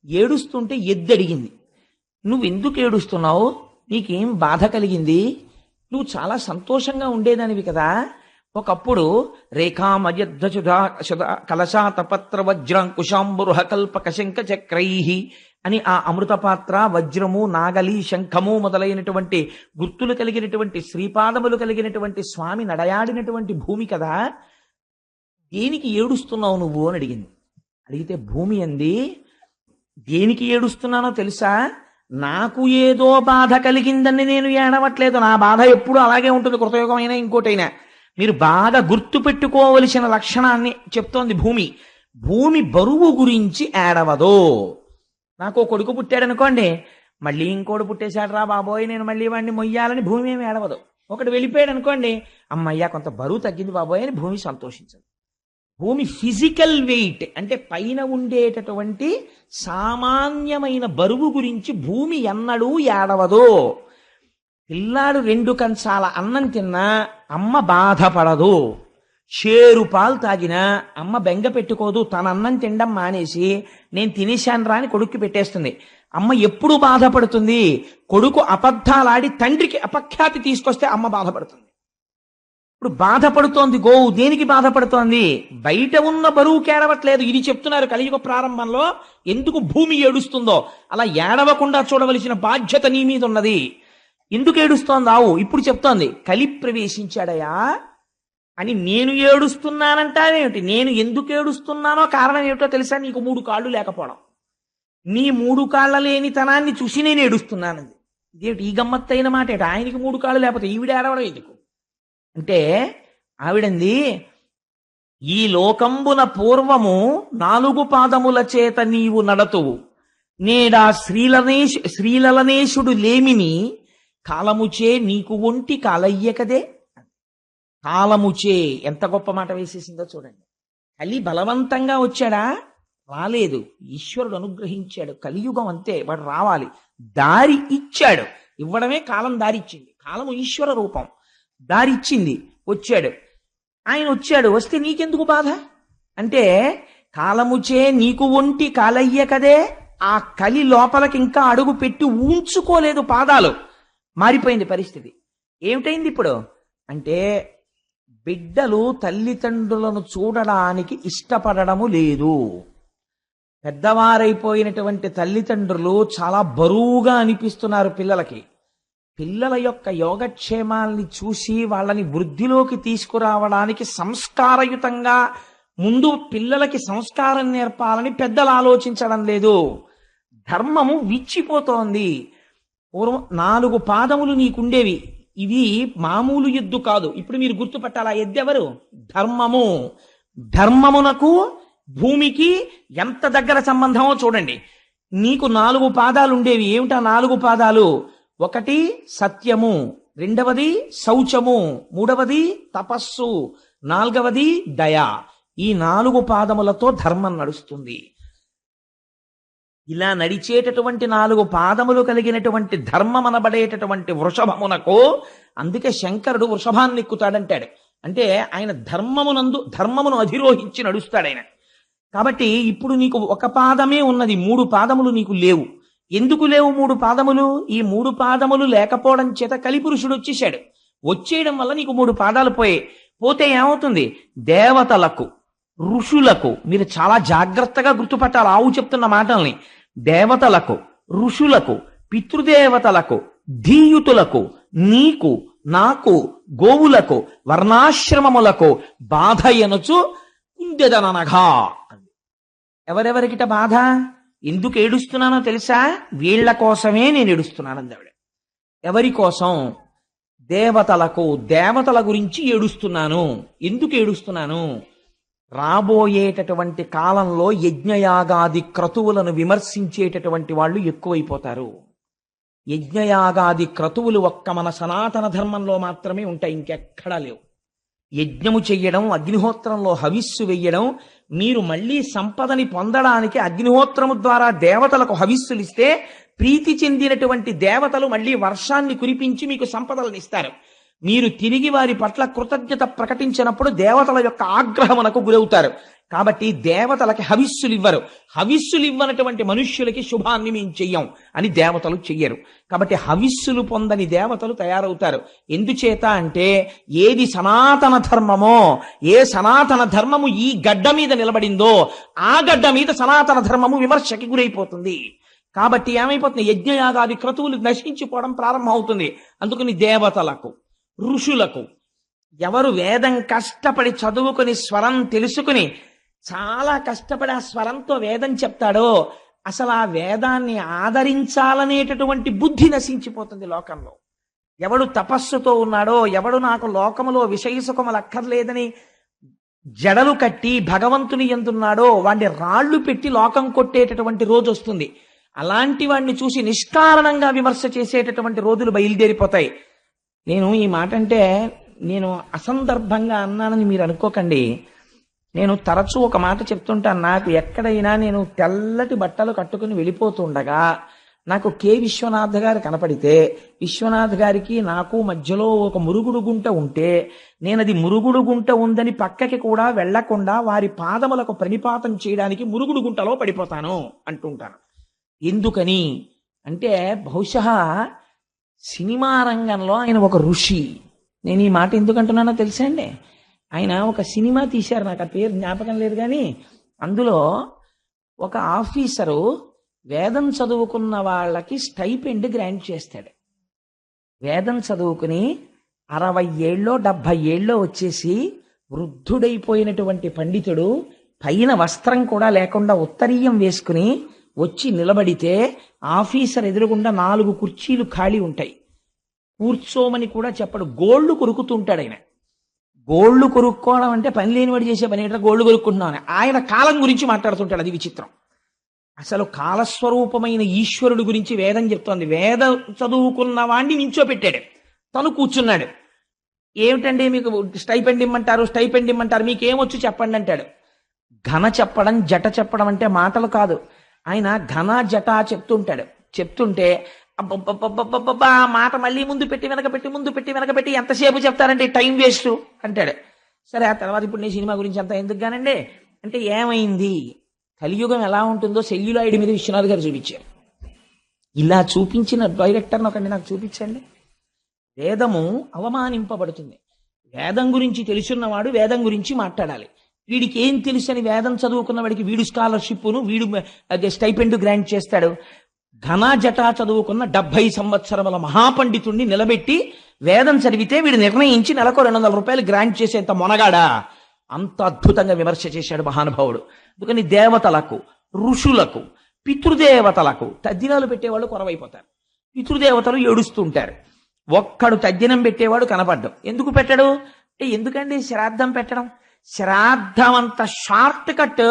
A: ఏడుస్తుంటే ఎద్దడిగింది, నువ్వెందుకు ఏడుస్తున్నావు, నీకేం బాధ కలిగింది, నువ్వు చాలా సంతోషంగా ఉండేదానివి కదా. ఒకప్పుడు రేఖామయద్ధుధా కలశాతపత్ర వజ్రాంకుశాంబురుహ కల్పక శంఖ చక్రై అని ఆ అమృతపాత్ర, వజ్రము, నాగలి, శంఖము మొదలైనటువంటి గుర్తులు కలిగినటువంటి శ్రీపాదములు కలిగినటువంటి స్వామి నడయాడినటువంటి భూమి కదా, దేనికి ఏడుస్తున్నావు నువ్వు అని అడిగింది. అడిగితే భూమి అంది, దేనికి ఏడుస్తున్నానో తెలుసా, నాకు ఏదో బాధ కలిగిందని నేను ఏడవట్లేదు, నా బాధ ఎప్పుడు అలాగే ఉంటుంది, కృతయుగమైనా ఇంకోటైనా. మీరు బాగా గుర్తు పెట్టుకోవలసిన లక్షణాన్ని చెప్తోంది భూమి. భూమి బరువు గురించి ఏడవదో. నాకు కొడుకు పుట్టాడనుకోండి, మళ్ళీ ఇంకోటి పుట్టేశాడు రా బాబోయ్ నేను మళ్ళీ వాడిని మొయ్యాలని భూమి ఏమి ఏడవదు. ఒకటి వెళ్ళిపోయాడు అనుకోండి, అమ్మయ్యా కొంత బరువు తగ్గింది బాబోయ్ అని భూమి సంతోషించదు. భూమి ఫిజికల్ వెయిట్ అంటే పైన ఉండేటటువంటి సామాన్యమైన బరువు గురించి భూమి ఎన్నడూ ఏడవదు. పిల్లాడు 2 కంచాల అన్నం తిన్నా అమ్మ బాధపడదు, షేరు పాలు తాగినా అమ్మ బెంగ పెట్టుకోదు, తన అన్నం తినడం మానేసి నేను తినేశాను రా అని కొడుక్కి పెట్టేస్తుంది. అమ్మ ఎప్పుడు బాధపడుతుంది, కొడుకు అబద్ధాలాడి తండ్రికి అపఖ్యాతి తీసుకొస్తే అమ్మ బాధపడుతుంది. ఇప్పుడు బాధపడుతోంది గోవు, దేనికి బాధపడుతోంది, బయట ఉన్న బరువు కేడవట్లేదు. ఇది చెప్తున్నారు కలియుగ ప్రారంభంలో ఎందుకు భూమి ఏడుస్తుందో. అలా ఏడవకుండా చూడవలసిన బాధ్యత నీ మీద ఉన్నది. ఎందుకు ఏడుస్తోంది ఆవు? ఇప్పుడు చెప్తోంది కలి ప్రవేశించాడయా అని. నేను ఏడుస్తున్నానంటావేమిటి? నేను ఎందుకు ఏడుస్తున్నానో కారణం ఏమిటో తెలుసా? నీకు 3 కాళ్ళు లేకపోవడం. నీ 3 కాళ్ళ లేనితనాన్ని చూసి నేను ఏడుస్తున్నానంది. ఇదేమిటి ఈ గమ్మత్తైన మాట ఏమిటి? ఆయనకి 3 కాళ్ళు లేకపోతే ఈవిడ ఏడవడం ఎందుకు అంటే, ఆవిడంది, ఈ లోకంబున పూర్వము 4 పాదముల చేత నీవు నడతువు, నేడా శ్రీలలనేశుడు లేమిని కాలముచే నీకు ఒంటి కాలయ్యకదే. కాలముచే ఎంత గొప్ప మాట వేసేసిందో చూడండి. కలి బలవంతంగా వచ్చాడా? రాలేదు, ఈశ్వరుడు అనుగ్రహించాడు. కలియుగం అంతే, వాడు రావాలి, దారి ఇచ్చాడు. ఇవ్వడమే కాలం దారి ఇచ్చింది. కాలము ఈశ్వర రూపం, దారి ఇచ్చింది, వచ్చాడు. ఆయన వచ్చాడు, వస్తే నీకెందుకు బాధ అంటే, కాలముచే నీకు ఒంటి కాలయ్య కదే. ఆ కలి లోపలికి ఇంకా అడుగు పెట్టి ఉంచుకోలేదు, పాదాలు మారిపోయింది పరిస్థితి. ఏమిటైంది ఇప్పుడు అంటే, బిడ్డలు తల్లిదండ్రులను చూడడానికి ఇష్టపడము లేదు. పెద్దవారైపోయినటువంటి తల్లిదండ్రులు చాలా బరువుగా అనిపిస్తున్నారు పిల్లలకి. పిల్లల యొక్క యోగక్షేమాల్ని చూసి వాళ్ళని వృద్ధిలోకి తీసుకురావడానికి సంస్కారయుతంగా ముందు పిల్లలకి సంస్కారం నేర్పాలని పెద్దలు ఆలోచించడం లేదు. ధర్మము విచ్చిపోతోంది. పూర్వం 4 పాదములు నీకుండేవి, ఇవి మామూలు ఎద్దు కాదు. ఇప్పుడు మీరు గుర్తుపట్టాలి, ఆ ఎద్దెవరు? ధర్మము. ధర్మమునకు భూమికి ఎంత దగ్గర సంబంధమో చూడండి. నీకు 4 పాదాలు ఉండేవి. ఏమిటా 4 పాదాలు? 1 సత్యము, 2వది శౌచము, 3వది తపస్సు, 4వది దయ. ఈ 4 పాదములతో ధర్మం నడుస్తుంది. ఇలా నడిచేటటువంటి 4 పాదములు కలిగినటువంటి ధర్మం అనబడేటటువంటి వృషభమునకు, అందుకే శంకరుడు వృషభాన్ని ఎక్కుతాడంటాడు. అంటే ఆయన ధర్మమును అధిరోహించి నడుస్తాడు ఆయన. కాబట్టి ఇప్పుడు నీకు 1 పాదమే ఉన్నది, 3 పాదములు నీకు లేవు. ఎందుకు లేవు 3 పాదములు? ఈ 3 పాదములు లేకపోవడం చేత కలిపురుషుడు వచ్చేసాడు. వచ్చేయడం వల్ల నీకు 3 పాదాలు పోతే ఏమవుతుంది? దేవతలకు, ఋషులకు, మీరు చాలా జాగ్రత్తగా గుర్తుపట్టాలి ఆవు చెప్తున్న మాటల్ని. దేవతలకు, ఋషులకు, పితృదేవతలకు, ధీయుతులకు, నీకు నాకు గోవులకు వర్ణాశ్రమములకు బాధ ఎనుచు కుందెదననగా. ఎవరెవరికిట బాధ? ఎందుకు ఏడుస్తున్నానో తెలుసా? వీళ్ల కోసమే నేను ఏడుస్తున్నానంది ఆవిడ. ఎవరి కోసం? దేవతలకు, దేవతల గురించి ఏడుస్తున్నాను. ఎందుకు ఏడుస్తున్నాను? రాబోయేటటువంటి కాలంలో యజ్ఞయాగాది క్రతువులను విమర్శించేటటువంటి వాళ్ళు ఎక్కువైపోతారు. యజ్ఞయాగాది క్రతువులు ఒక్క మన సనాతన ధర్మంలో మాత్రమే ఉంటాయి, ఇంకెక్కడా లేవు. యజ్ఞము చెయ్యడం, అగ్నిహోత్రంలో హవిస్సు వెయ్యడం, మీరు మళ్ళీ సంపదని పొందడానికి అగ్నిహోత్రము ద్వారా దేవతలకు హవిస్సులిస్తే ప్రీతి చెందినటువంటి దేవతలు మళ్ళీ వర్షాన్ని కురిపించి మీకు సంపదలను ఇస్తారు. మీరు తిరిగి వారి పట్ల కృతజ్ఞత ప్రకటించినప్పుడు దేవతల యొక్క ఆగ్రహమునకు గురవుతారు. కాబట్టి దేవతలకి హవిస్సులు ఇవ్వరు. హవిస్సులు ఇవ్వనటువంటి మనుష్యులకి శుభాన్ని మేము చెయ్యం అని దేవతలు చెయ్యరు. కాబట్టి హవిస్సులు పొందని దేవతలు తయారవుతారు. ఎందుచేత అంటే ఏది సనాతన ధర్మమో, ఏ సనాతన ధర్మము ఈ గడ్డ మీద నిలబడిందో ఆ గడ్డ మీద సనాతన ధర్మము విమర్శకి గురైపోతుంది. కాబట్టి ఏమైపోతుంది? యజ్ఞయాగాది క్రతువులు నశించిపోవడం ప్రారంభం అవుతుంది. అందుకని దేవతలకు, ఋషులకు, ఎవరు వేదం కష్టపడి చదువుకుని స్వరం తెలుసుకుని చాలా కష్టపడి ఆ స్వరంతో వేదం చెప్తాడో అసలు ఆ వేదాన్ని ఆదరించాలనేటటువంటి బుద్ధి నశించిపోతుంది లోకంలో. ఎవడు తపస్సుతో ఉన్నాడో, ఎవడు నాకు లోకములో విషయసుఖములు అక్కర్లేదని జడలు కట్టి భగవంతుని ఎందున్నాడో వాడిని రాళ్లు పెట్టి లోకం కొట్టేటటువంటి రోజు వస్తుంది. అలాంటి వాడిని చూసి నిష్కారణంగా విమర్శ చేసేటటువంటి రోజులు బయలుదేరిపోతాయి. నేను ఈ మాట అంటే నేను అసందర్భంగా అన్నానని మీరు అనుకోకండి. నేను తరచూ ఒక మాట చెప్తుంటాను. నాకు ఎక్కడైనా నేను తెల్లటి బట్టలు కట్టుకుని వెళ్ళిపోతుండగా నాకు కె విశ్వనాథ్ గారు కనపడితే, విశ్వనాథ్ గారికి నాకు మధ్యలో ఒక మురుగుడు గుంట ఉంటే నేను అది మురుగుడు గుంట ఉందని పక్కకి కూడా వెళ్లకుండా వారి పాదములకు ప్రణిపాతం చేయడానికి మురుగుడు గుంటలో పడిపోతాను అంటుంటాను. ఎందుకని అంటే బహుశా సినిమా రంగంలో ఆయన ఒక ఋషి. నేను ఈ మాట ఎందుకంటున్నానో తెలుసా అండి? ఆయన ఒక సినిమా తీశారు, నాకు ఆ పేరు జ్ఞాపకం లేదు, కానీ అందులో ఒక ఆఫీసరు వేదం చదువుకున్న వాళ్ళకి స్టైపెండ్ గ్రాంట్ చేస్తాడు. వేదం చదువుకుని 60 ఏళ్ళో 70 ఏళ్ళో వచ్చేసి వృద్ధుడైపోయినటువంటి పండితుడు పైన వస్త్రం కూడా లేకుండా ఉత్తరీయం వేసుకుని వచ్చి నిలబడితే ఆఫీసర్ ఎదురుగుండా 4 కుర్చీలు ఖాళీ ఉంటాయి. కూర్చోమని కూడా చెప్పడు. గోళ్లు కొరుకుతుంటాడు ఆయన. గోళ్లు కొరుక్కోవడం అంటే పని లేనివాడు చేసే పని ఏంటంటే గోళ్లు కొరుక్కుంటున్నామని. ఆయన కాలం గురించి మాట్లాడుతుంటాడు. అది విచిత్రం. అసలు కాలస్వరూపమైన ఈశ్వరుడు గురించి వేదం చెప్తోంది. వేద చదువుకున్న వాణ్ణి నించోపెట్టాడు, తను కూర్చున్నాడు. ఏమిటండి మీకు స్టైపెండ్ ఇమ్మంటారు, స్టైపెండ్ ఇమ్మంటారు, మీకేమొచ్చు చెప్పండి అంటాడు. ఘన చెప్పడం, జట చెప్పడం అంటే మాటలు కాదు. ఆయన ఘన జట చెప్తుంటాడు. చెప్తుంటే అబ్బబ్బబ్బబ్బబ్బా మాట మళ్ళీ ముందు పెట్టి వెనకబెట్టి, ముందు పెట్టి వెనకబెట్టి ఎంతసేపు చెప్తారంటే టైం వేస్ట్ అంటాడు. సరే, ఆ తర్వాత ఇప్పుడు నేను సినిమా గురించి అంత ఎందుకు గానండి అంటే ఏమైంది? కలియుగం ఎలా ఉంటుందో సెల్యులాయిడ్ మీద విశ్వనాథ్ గారు చూపించారు. ఇలా చూపించిన డైరెక్టర్ని ఒకటి నాకు చూపించండి. వేదము అవమానింపబడుతుంది. వేదం గురించి తెలుసున్నవాడు వేదం గురించి మాట్లాడాలి. వీడికి ఏం తెలుసని వేదం చదువుకున్న వాడికి వీడు స్కాలర్షిప్ను, వీడు స్టైపెండ్ గ్రాంట్ చేస్తాడు. ఘన జటా చదువుకున్న 70 సంవత్సరముల మహాపండితుణ్ణి నిలబెట్టి వేదం చదివితే వీడు నిర్ణయించి నెలకు 200 రూపాయలు గ్రాంట్ చేసేంత మొనగాడా? అంత అద్భుతంగా విమర్శ చేశాడు మహానుభావుడు. అందుకని దేవతలకు, ఋషులకు, పితృదేవతలకు తద్దినాలు పెట్టేవాళ్ళు కొరవైపోతారు. పితృదేవతలు ఏడుస్తుంటారు. ఒక్కడు తద్దినం పెట్టేవాడు కనపడ్డం. ఎందుకు పెట్టడు అంటే, ఎందుకండి శ్రాద్ధం పెట్టడం? శ్రాద్ధం అంత షార్ట్ కట్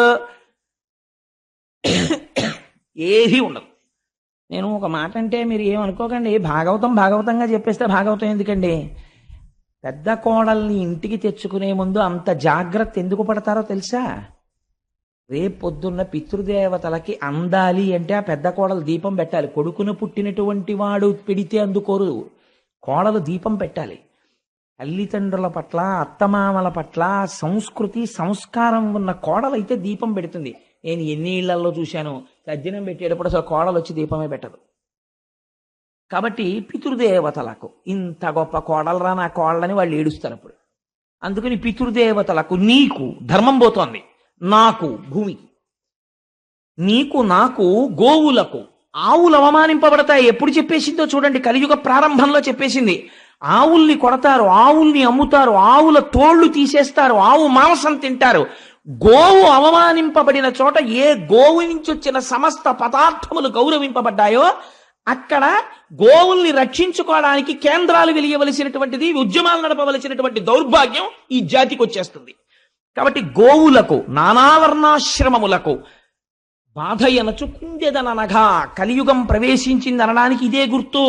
A: ఏది ఉండదు. నేను ఒక మాట అంటే మీరు ఏమనుకోకండి, భాగవతంగా చెప్పేస్తే భాగవతం ఎందుకండి? పెద్ద కోడల్ని ఇంటికి తెచ్చుకునే ముందు అంత జాగ్రత్త ఎందుకు పడతారో తెలుసా? రేపొద్దున్న పితృదేవతలకి అందాలి అంటే ఆ పెద్ద కోడలు దీపం పెట్టాలి. కొడుకును పుట్టినటువంటి వాడు పెడితే అందుకోరు. కోడలు దీపం పెట్టాలి. తల్లిదండ్రుల పట్ల, అత్తమామల పట్ల సంస్కృతి సంస్కారం ఉన్న కోడలైతే దీపం పెడుతుంది. నేను ఎన్ని ఇళ్లలో చూశాను, తద్దినం పెట్టేటప్పుడు అసలు కోడలు వచ్చి దీపమే పెట్టదు. కాబట్టి పితృదేవతలకు ఇంత గొప్ప కోడలరా నా కోడలని వాళ్ళు ఏడుస్తారు అప్పుడు. అందుకని పితృదేవతలకు నీకు ధర్మం పోతోంది, నాకు భూమికి, నీకు నాకు గోవులకు ఆవులు అవమానింపబడతాయి. ఎప్పుడు చెప్పేసిందో చూడండి, కలియుగ ప్రారంభంలో చెప్పేసింది. ఆవుల్ని కొడతారు, ఆవుల్ని అమ్ముతారు, ఆవుల తోళ్లు తీసేస్తారు, ఆవు మాంసం తింటారు. గోవు అవమానింపబడిన చోట ఏ గోవు నుంచి వచ్చిన సమస్త పదార్థములు గౌరవింపబడ్డాయో అక్కడ గోవుల్ని రక్షించుకోవడానికి కేంద్రాలు వెలియవలసినటువంటిది, ఉద్యమాలు నడపవలసినటువంటి దౌర్భాగ్యం ఈ జాతికి వచ్చేస్తుంది. కాబట్టి గోవులకు, నానావర్ణాశ్రమములకు బాధయనచు కుందెదననగా కలియుగం ప్రవేశించింది అనడానికి ఇదే గుర్తు.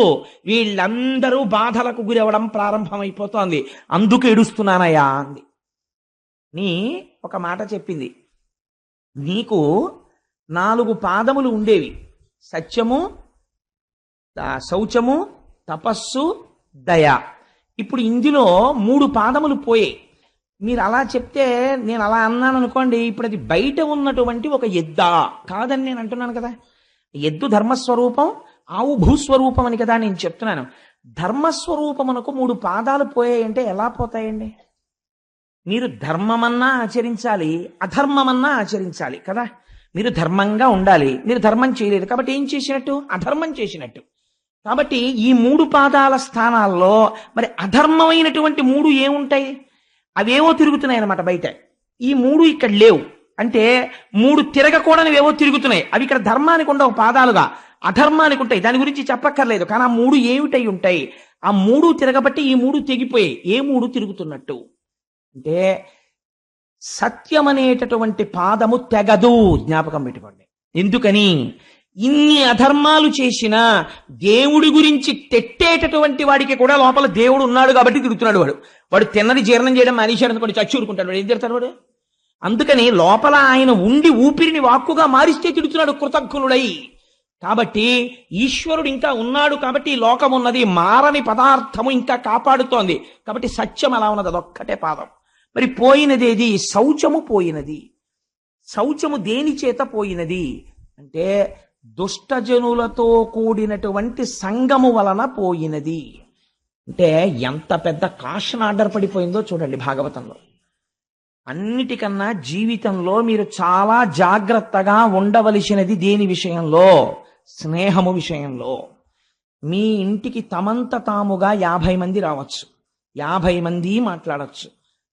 A: వీళ్ళందరూ బాధలకు గురవడం ప్రారంభమైపోతోంది. అందుకు ఏడుస్తున్నానయ్యా అంది. నీ ఒక మాట చెప్పింది, నీకు 4 పాదములు ఉండేవి, సత్యము, శౌచము, తపస్సు, దయ. ఇప్పుడు ఇందులో 3 పాదములు పోయాయి. మీరు అలా చెప్తే నేను అలా అన్నాను అనుకోండి, ఇప్పుడు అది బయట ఉన్నటువంటి ఒక ఎద్దా కాదని నేను అంటున్నాను కదా. ఎద్దు ధర్మస్వరూపం, ఆవు భూస్వరూపం అని కదా నేను చెప్తున్నాను. ధర్మస్వరూపమునకు 3 పాదాలు పోయాయంటే ఎలా పోతాయండి? మీరు ధర్మమన్నా ఆచరించాలి, అధర్మమన్నా ఆచరించాలి కదా. మీరు ధర్మంగా ఉండాలి, మీరు ధర్మం చేయలేదు కాబట్టి ఏం చేసినట్టు? అధర్మం చేసినట్టు. కాబట్టి ఈ 3 పాదాల స్థానాల్లో మరి అధర్మమైనటువంటి 3 ఏముంటాయి? అవేవో తిరుగుతున్నాయి అన్నమాట బయట. ఈ 3 ఇక్కడ లేవు అంటే 3 తిరగకూడనివేవో తిరుగుతున్నాయి. అవి ఇక్కడ ధర్మానికి ఉండవు పాదాలుగా, అధర్మానికి ఉంటాయి. దాని గురించి చెప్పక్కర్లేదు. కానీ ఆ 3 ఏమిటై ఉంటాయి? ఆ 3 తిరగబట్టి ఈ 3 తెగిపోయాయి. ఏ 3 తిరుగుతున్నట్టు అంటే సత్యం అనేటటువంటి పాదము తెగదు. జ్ఞాపకం పెట్టుకోండి. ఎందుకని? ఇన్ని అధర్మాలు చేసినా దేవుడి గురించి తెట్టేటటువంటి వాడికి కూడా లోపల దేవుడు ఉన్నాడు కాబట్టి తిరుగుతున్నాడు. వాడు తిన్నది జీర్ణం చేయడం మానేశాడు అనుకోండి, చచ్చి ఊరుకుంటాడు. వాడు ఏం తిడతాడు వాడు? అందుకని లోపల ఆయన ఉండి ఊపిరిని వాక్కుగా మారిస్తే తిడుతున్నాడు కృతజ్ఞుడై. కాబట్టి ఈశ్వరుడు ఇంకా ఉన్నాడు కాబట్టి ఈ లోకం ఉన్నది, మారని పదార్థము ఇంకా కాపాడుతోంది. కాబట్టి సత్యం అలా ఉన్నది, అదొక్కటే పాదం. మరి పోయినది ఏది? శౌచము పోయినది. శౌచము దేని చేత పోయినది అంటే దుష్టజనులతో కూడినటువంటి సంగము వలన పోయినది. అంటే ఎంత పెద్ద కాషన్ ఆర్డర్ పడిపోయిందో చూడండి భాగవతంలో. అన్నిటికన్నా జీవితంలో మీరు చాలా జాగ్రత్తగా ఉండవలసినది దేని విషయంలో? స్నేహము విషయంలో. మీ ఇంటికి తమంత తాముగా 50 మంది రావచ్చు, 50 మంది మాట్లాడచ్చు.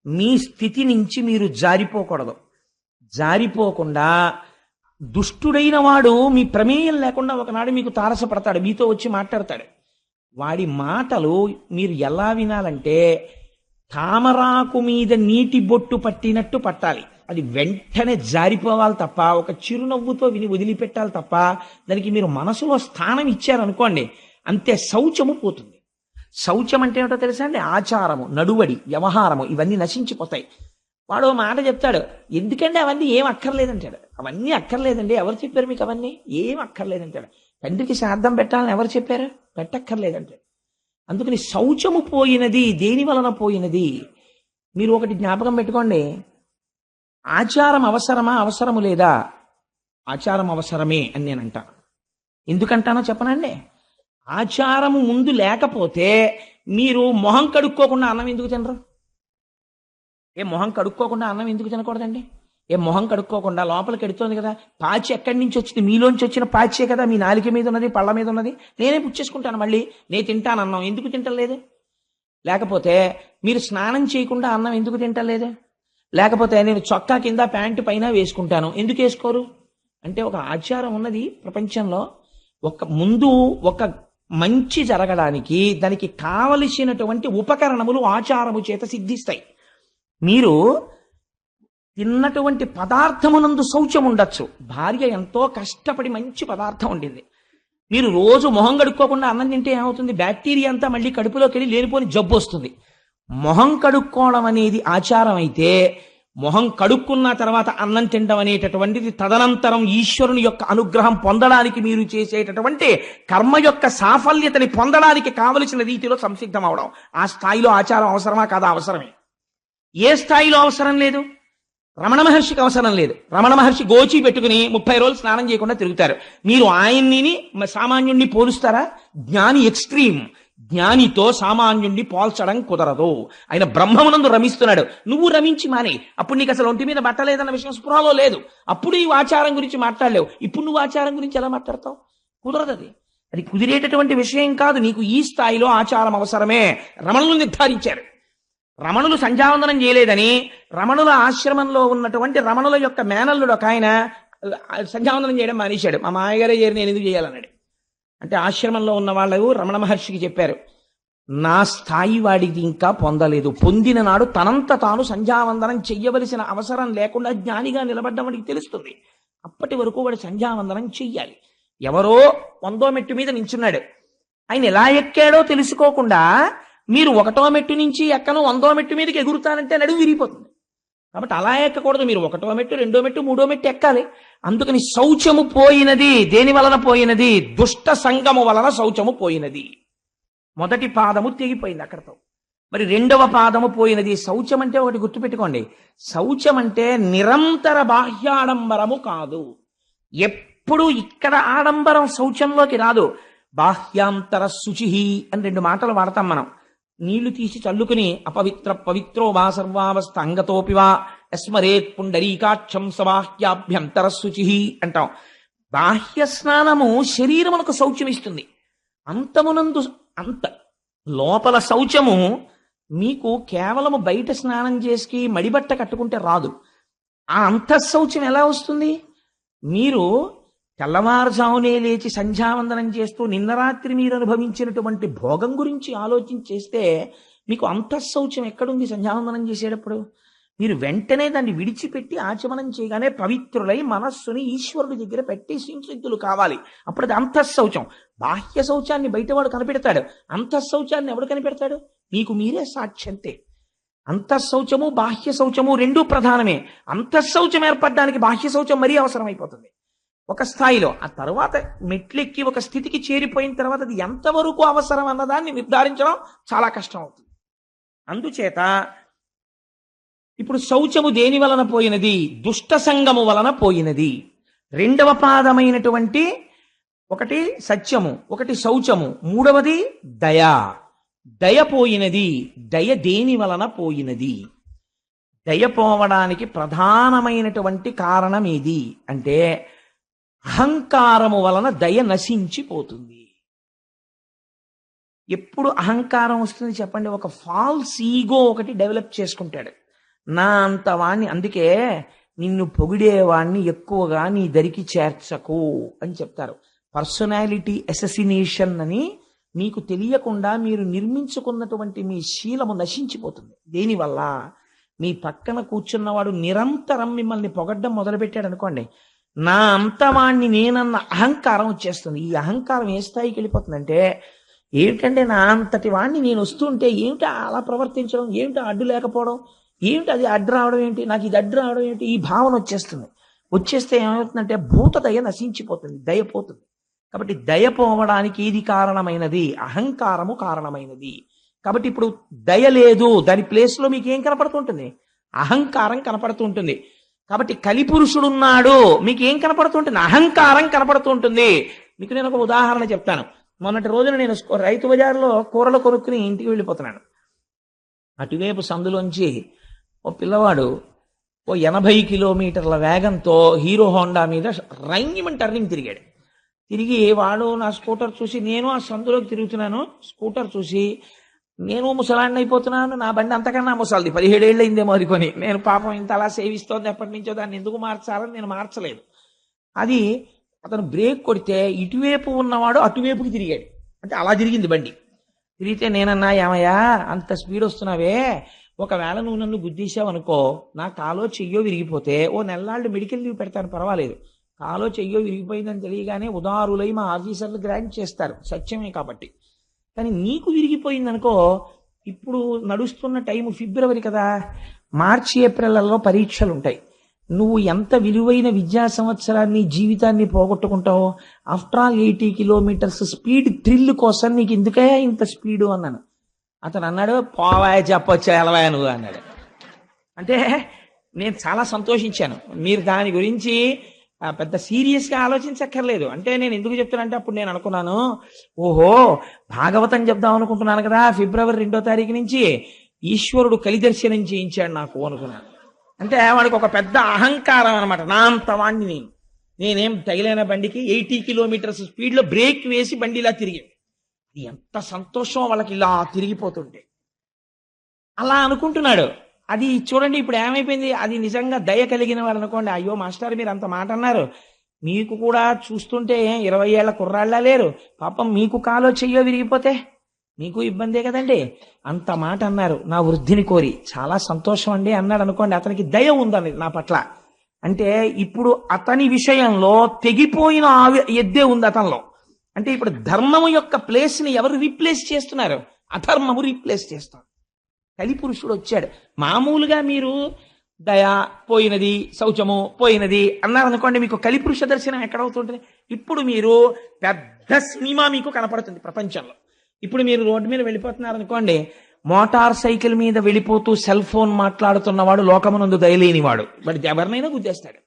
A: మీ స్థితి నుంచి మీరు జారిపోకూడదు. జారిపోకుండా దుష్టుడైన వాడు మీ ప్రమేయం లేకుండా ఒకనాడు మీకు తారసపడతాడు, మీతో వచ్చి మాట్లాడతాడు. వాడి మాటలు మీరు ఎలా వినాలంటే తామరాకు మీద నీటి బొట్టు పట్టినట్టు పట్టాలి. అది వెంటనే జారిపోవాలి తప్ప, ఒక చిరునవ్వుతో విని వదిలిపెట్టాలి తప్ప దానికి మీరు మనసులో స్థానం ఇచ్చారనుకోండి అంతే, శౌచము పోతుంది. శౌచం అంటే ఏమిటో తెలుసా అండి? ఆచారము, నడువడి, వ్యవహారము ఇవన్నీ నశించిపోతాయి. వాడు మాట చెప్తాడు, ఎందుకంటే అవన్నీ ఏం అక్కర్లేదంటాడు. అవన్నీ అక్కర్లేదండి, ఎవరు చెప్పారు మీకు? అవన్నీ ఏం అక్కర్లేదంటాడు. తండ్రికి శ్రాద్ధం పెట్టాలని ఎవరు చెప్పారు? పెట్టక్కర్లేదంటాడు. అందుకని శౌచము పోయినది. దేని వలన పోయినది? మీరు ఒకటి జ్ఞాపకం పెట్టుకోండి, ఆచారం అవసరమా అవసరము లేదా? ఆచారం అవసరమే అని నేను అంటాను. ఎందుకంటానో చెప్పనండి. ఆచారము ముందు లేకపోతే మీరు మొహం కడుక్కోకుండా అన్నం ఎందుకు తినరు? మొహం కడుక్కోకుండా అన్నం ఎందుకు తినకూడదండి? మొహం కడుక్కోకుండా లోపలికి ఎడుతోంది కదా, పాచి ఎక్కడి నుంచి వచ్చింది? మీలోంచి వచ్చిన పాచే కదా మీ నాలిక మీద ఉన్నది, పళ్ళ మీద ఉన్నది. నేనే పుచ్చేసుకుంటాను, మళ్ళీ నేను తింటాను అన్నం. ఎందుకు తింటలేదు? లేకపోతే మీరు స్నానం చేయకుండా అన్నం ఎందుకు తింటలేదు? లేకపోతే నేను చొక్కా కింద ప్యాంటు పైన వేసుకుంటాను, ఎందుకు వేసుకోరు? అంటే ఒక ఆచారం ఉన్నది ప్రపంచంలో. ముందు ఒక మంచి జరగడానికి దానికి కావలసినటువంటి ఉపకరణములు ఆచారము చేత సిద్ధిస్తాయి. మీరు తిన్నటువంటి పదార్థమునందు శౌచం ఉండొచ్చు. భార్య ఎంతో కష్టపడి మంచి పదార్థం వండింది, మీరు రోజు మొహం కడుక్కోకుండా అన్నం తింటే ఏమవుతుంది? బ్యాక్టీరియా అంతా మళ్ళీ కడుపులోకి వెళ్ళి లేనిపోని జబ్బు వస్తుంది. మొహం కడుక్కోవడం అనేది ఆచారం అయితే, మొహం కడుక్కున్న తర్వాత అన్నం తినడం అనేటటువంటిది తదనంతరం ఈశ్వరుని యొక్క అనుగ్రహం పొందడానికి మీరు చేసేటటువంటి కర్మ యొక్క సాఫల్యతని పొందడానికి కావలసిన రీతిలో సంసిద్ధం అవడం. ఆ స్థాయిలో ఆచారం అవసరమా కాదా? అవసరమే. ఏ స్థాయిలో అవసరం లేదు? రమణ మహర్షికి అవసరం లేదు. రమణ మహర్షి గోచి పెట్టుకుని 30 రోజులు స్నానం చేయకుండా తిరుగుతారు. మీరు ఆయన్ని సామాన్యుణ్ణి పోలుస్తారా? జ్ఞాని ఎక్స్ట్రీమ్. జ్ఞానితో సామాన్యుణ్ణి పోల్చడం కుదరదు. ఆయన బ్రహ్మమునందు రమిస్తున్నాడు, నువ్వు రమించి మానే. అప్పుడు నీకు అసలు ఒంటి మీద బట్టలేదన్న విషయం స్పృహలో లేదు. అప్పుడు ఈ ఆచారం గురించి మాట్లాడలేవు. ఇప్పుడు నువ్వు ఆచారం గురించి ఎలా మాట్లాడతావు? కుదరదు అది. అది కుదిరేటటువంటి విషయం కాదు. నీకు ఈ స్థాయిలో ఆచారం అవసరమే. రమణులు నిర్ధారించారు. రమణులు సంధ్యావందనం చేయలేదని రమణుల ఆశ్రమంలో ఉన్నటువంటి రమణుల యొక్క మేనల్లుడు ఒక ఆయన సంధ్యావందనం చేయడం మానేశాడు. మా మాయగారే చేరి నేను ఎందుకు చేయాలన్నాడు. అంటే ఆశ్రమంలో ఉన్న వాళ్ళు రమణ మహర్షికి చెప్పారు, నా స్థాయి వాడికి ఇంకా పొందలేదు. పొందిన నాడు తనంత తాను సంధ్యావందనం చెయ్యవలసిన అవసరం లేకుండా జ్ఞానిగా నిలబడ్డం వాడికి తెలుస్తుంది. అప్పటి వరకు వాడు సంధ్యావందనం చెయ్యాలి. ఎవరో 100వ మెట్టు మీద నించున్నాడు. ఆయన ఎలా ఎక్కాడో తెలుసుకోకుండా మీరు 1వ మెట్టు నుంచి ఎక్కను 100వ మెట్టు మీదకి ఎగురుతానంటే నడుము విరిగిపోతుంది. కాబట్టి అలా ఎక్కకూడదు. మీరు 1వ మెట్టు, 2వ మెట్టు, 3వ మెట్టు ఎక్కాలి. అందుకని శౌచము పోయినది. దేని వలన పోయినది? దుష్ట సంగము వలన శౌచము పోయినది. మొదటి పాదము తెగిపోయింది అక్కడతో. మరి 2వ పాదము పోయినది. శౌచం అంటే ఒకటి గుర్తుపెట్టుకోండి. శౌచం అంటే నిరంతర బాహ్యాడంబరము కాదు. ఎప్పుడు ఇక్కడ ఆడంబరం శౌచంలోకి రాదు. బాహ్యాంతర శుచి అని 2 మాటలు వాడతాం మనం. నీళ్లు తీసి చల్లుకుని అపవిత్ర పవిత్రో వా సర్వావస్థ అంగతోపివా యస్మరేత్ పుండరీకాక్షం సబాహ్యాభ్యంతర శుచి అంటాం. బాహ్య స్నానము శరీరమునకు శౌచమిస్తుంది. అంతమునందు అంత లోపల శౌచము మీకు కేవలము బయట స్నానం చేసి మడిబట్ట కట్టుకుంటే రాదు. ఆ అంతఃశౌచం ఎలా వస్తుంది? మీరు తెల్లవారుజామునే లేచి సంధ్యావందనం చేస్తూ నిన్న రాత్రి మీరు అనుభవించినటువంటి భోగం గురించి ఆలోచించేస్తే మీకు అంతఃశౌచం ఎక్కడుంది? సంధ్యావందనం చేసేటప్పుడు మీరు వెంటనే దాన్ని విడిచిపెట్టి ఆచమనం చేయగానే పవిత్రులై మనస్సుని ఈశ్వరుడి దగ్గర పెట్టి సంసిద్ధులు కావాలి. అప్పుడు అది అంతఃశౌచం. బాహ్య శౌచాన్ని బయటవాడు కనిపెడతాడు. అంతఃశౌచాన్ని ఎవడు కనిపెడతాడు? మీకు మీరే సాక్ష్యంతే. అంతఃశౌచము బాహ్య శౌచము 2 ప్రధానమే. అంతఃశౌచం ఏర్పడడానికి బాహ్య శౌచం మరీ అవసరమైపోతుంది ఒక స్థాయిలో. ఆ తర్వాత మెట్లెక్కి ఒక స్థితికి చేరిపోయిన తర్వాత అది ఎంతవరకు అవసరం అన్నదాన్ని నిర్ధారించడం చాలా కష్టం అవుతుంది. అందుచేత ఇప్పుడు శౌచము దేని వలన పోయినది? దుష్ట సంగము వలన పోయినది. 2వ పాదమైనటువంటి ఒకటి సత్యము, ఒకటి శౌచము, 3వది దయ. దయ పోయినది. దయ దేని వలన పోయినది? దయ పోవడానికి ప్రధానమైనటువంటి కారణం ఏది అంటే అహంకారము వలన దయ నశించిపోతుంది. ఎప్పుడు అహంకారం వస్తుంది చెప్పండి? ఒక ఫాల్స్ ఈగో ఒకటి డెవలప్ చేసుకుంటాడు. నా అంత వాణ్ణి, అందుకే నిన్ను పొగిడేవాణ్ణి ఎక్కువగా నీ దరికి చేర్చకు అని చెప్తారు. పర్సనాలిటీ అసెసినేషన్ అని మీకు తెలియకుండా మీరు నిర్మించుకున్నటువంటి మీ శీలము నశించిపోతుంది. దేనివల్ల? మీ పక్కన కూర్చున్నవాడు నిరంతరం మిమ్మల్ని పొగడ్డం మొదలుపెట్టాడు అనుకోండి, నా అంతవాణ్ణి నేనన్న అహంకారం వచ్చేస్తుంది. ఈ అహంకారం ఏ స్థాయికి వెళ్ళిపోతుందంటే, ఏమిటంటే నా అంతటి వాణ్ణి నేను వస్తుంటే ఏమిటా అలా ప్రవర్తించడం, ఏమిటా అడ్డు లేకపోవడం, ఏమిటి అది అడ్డు రావడం ఏంటి, నాకు ఇది అడ్డు రావడం ఏంటి, ఈ భావన వచ్చేస్తుంది. వచ్చేస్తే ఏమవుతుందంటే భూత దయ నశించిపోతుంది, దయ పోతుంది. కాబట్టి దయ పోవడానికి ఏది కారణమైనది? అహంకారము కారణమైనది. కాబట్టి ఇప్పుడు దయ లేదు, దాని ప్లేస్లో మీకు ఏం కనపడుతుంటుంది? అహంకారం కనపడుతూ ఉంటుంది. కాబట్టి కలిపురుషుడున్నాడు, మీకు ఏం కనపడుతుంటుంది? అహంకారం కనపడుతూ ఉంటుంది. మీకు నేను ఒక ఉదాహరణ చెప్తాను. మొన్నటి రోజున నేను రైతు బజార్లో కూరలు కొనుక్కుని ఇంటికి వెళ్ళిపోతున్నాను. అటువైపు సందులోంచి ఓ పిల్లవాడు ఓ 80 కిలోమీటర్ల వేగంతో హీరో హోండా మీద రంగిమని టర్నింగ్ తిరిగాడు. తిరిగి వాడు నా స్కూటర్ చూసి, నేను ఆ సందులోకి తిరుగుతున్నాను, స్కూటర్ చూసి నేను ముసలాడిని అయిపోతున్నాను, నా బండి అంతకన్నా ముసలిది, 17 ఏళ్ళు అయిందేమో అది కొని, నేను పాపం ఇంత అలా సేవిస్తోంది ఎప్పటి నుంచో, దాన్ని ఎందుకు మార్చాలని నేను మార్చలేదు. అది అతను బ్రేక్ కొడితే ఇటువైపు ఉన్నవాడు అటువైపుకి తిరిగాడు. అంటే అలా తిరిగింది బండి. తిరిగితే నేనన్నా, ఏమయ్యా అంత స్పీడ్ వస్తున్నావే, ఒకవేళ నువ్వు నన్ను గుద్దీసావు అనుకో, నా కాలో చెయ్యో విరిగిపోతే ఓ నెలలాళ్ళు మెడికల్ లీవ్ పెడతాను, పర్వాలేదు. కాలో చెయ్యో విరిగిపోయిందని తెలియగానే ఉదారులై మా ఆఫీసర్లు గ్రాంట్ చేస్తారు, సత్యమే కాబట్టి. కానీ నీకు విరిగిపోయిందనుకో, ఇప్పుడు నడుస్తున్న టైము ఫిబ్రవరి కదా, మార్చి ఏప్రిల్లో పరీక్షలు ఉంటాయి. నువ్వు ఎంత విలువైన విద్యా సంవత్సరాన్ని జీవితాన్ని పోగొట్టుకుంటావు. After all 80 kilometres speed thrill కోసం నీకు ఎందుకయ్యా ఇంత స్పీడు అన్నాను. అతను అన్నాడు, పోవాయ చెప్పొచ్చా ఎలవాయ నువ్వు అన్నాడు. అంటే నేను చాలా సంతోషించాను. మీరు దాని గురించి పెద్ద సీరియస్గా ఆలోచించక్కర్లేదు. అంటే నేను ఎందుకు చెప్తానంటే, అప్పుడు నేను అనుకున్నాను, ఓహో భాగవతం చెప్దాం అనుకుంటున్నాను కదా ఫిబ్రవరి 2వ తారీఖు నుంచి, ఈశ్వరుడు కలిదర్శనం చేయించాడు నాకు అనుకున్నాను. అంటే వాడికి ఒక పెద్ద అహంకారం అనమాట, నా అంత వాణ్ణి నేను. నేనేం తగిలిన బండికి 80 కిలోమీటర్స్ స్పీడ్లో బ్రేక్ వేసి బండి ఇలా తిరిగింది. ఎంత సంతోషం వాళ్ళకి ఇలా తిరిగిపోతుంటే. అలా అనుకుంటున్నాడు. అది చూడండి ఇప్పుడు ఏమైపోయింది, అది నిజంగా దయ కలిగిన వాడు అనుకోండి, అయ్యో మాస్టర్ మీరు అంత మాట అన్నారు, మీకు కూడా చూస్తుంటే 20 ఏళ్ల కుర్రాళ్ళ లేరు, పాపం మీకు కాలో చెయ్యో విరిగిపోతే మీకు ఇబ్బందే కదండి, అంత మాట అన్నారు నా వృద్ధిని కోరి, చాలా సంతోషం అండి అన్నాడు అనుకోండి, అతనికి దయ ఉందని నా పట్ల. అంటే ఇప్పుడు అతని విషయంలో తెగిపోయిన ఎద్దే ఉంది అతనిలో. అంటే ఇప్పుడు ధర్మము యొక్క ప్లేస్ ని ఎవరు రీప్లేస్ చేస్తున్నారు? అధర్మము రీప్లేస్ చేస్తారు. కలిపురుషుడు వచ్చాడు. మామూలుగా మీరు దయ పోయినది, శౌచము పోయినది అన్నారనుకోండి, మీకు కలిపురుష దర్శనం ఎక్కడవుతుంటుంది? ఇప్పుడు మీరు పెద్ద సినిమా మీకు కనపడుతుంది ప్రపంచంలో. ఇప్పుడు మీరు రోడ్డు మీద వెళ్ళిపోతున్నారనుకోండి, మోటార్ సైకిల్ మీద వెళ్ళిపోతూ సెల్ ఫోన్ మాట్లాడుతున్నవాడు లోకమునందు దయలేనివాడు, వాడు ఎవరినైనా గుద్దేస్తాడు.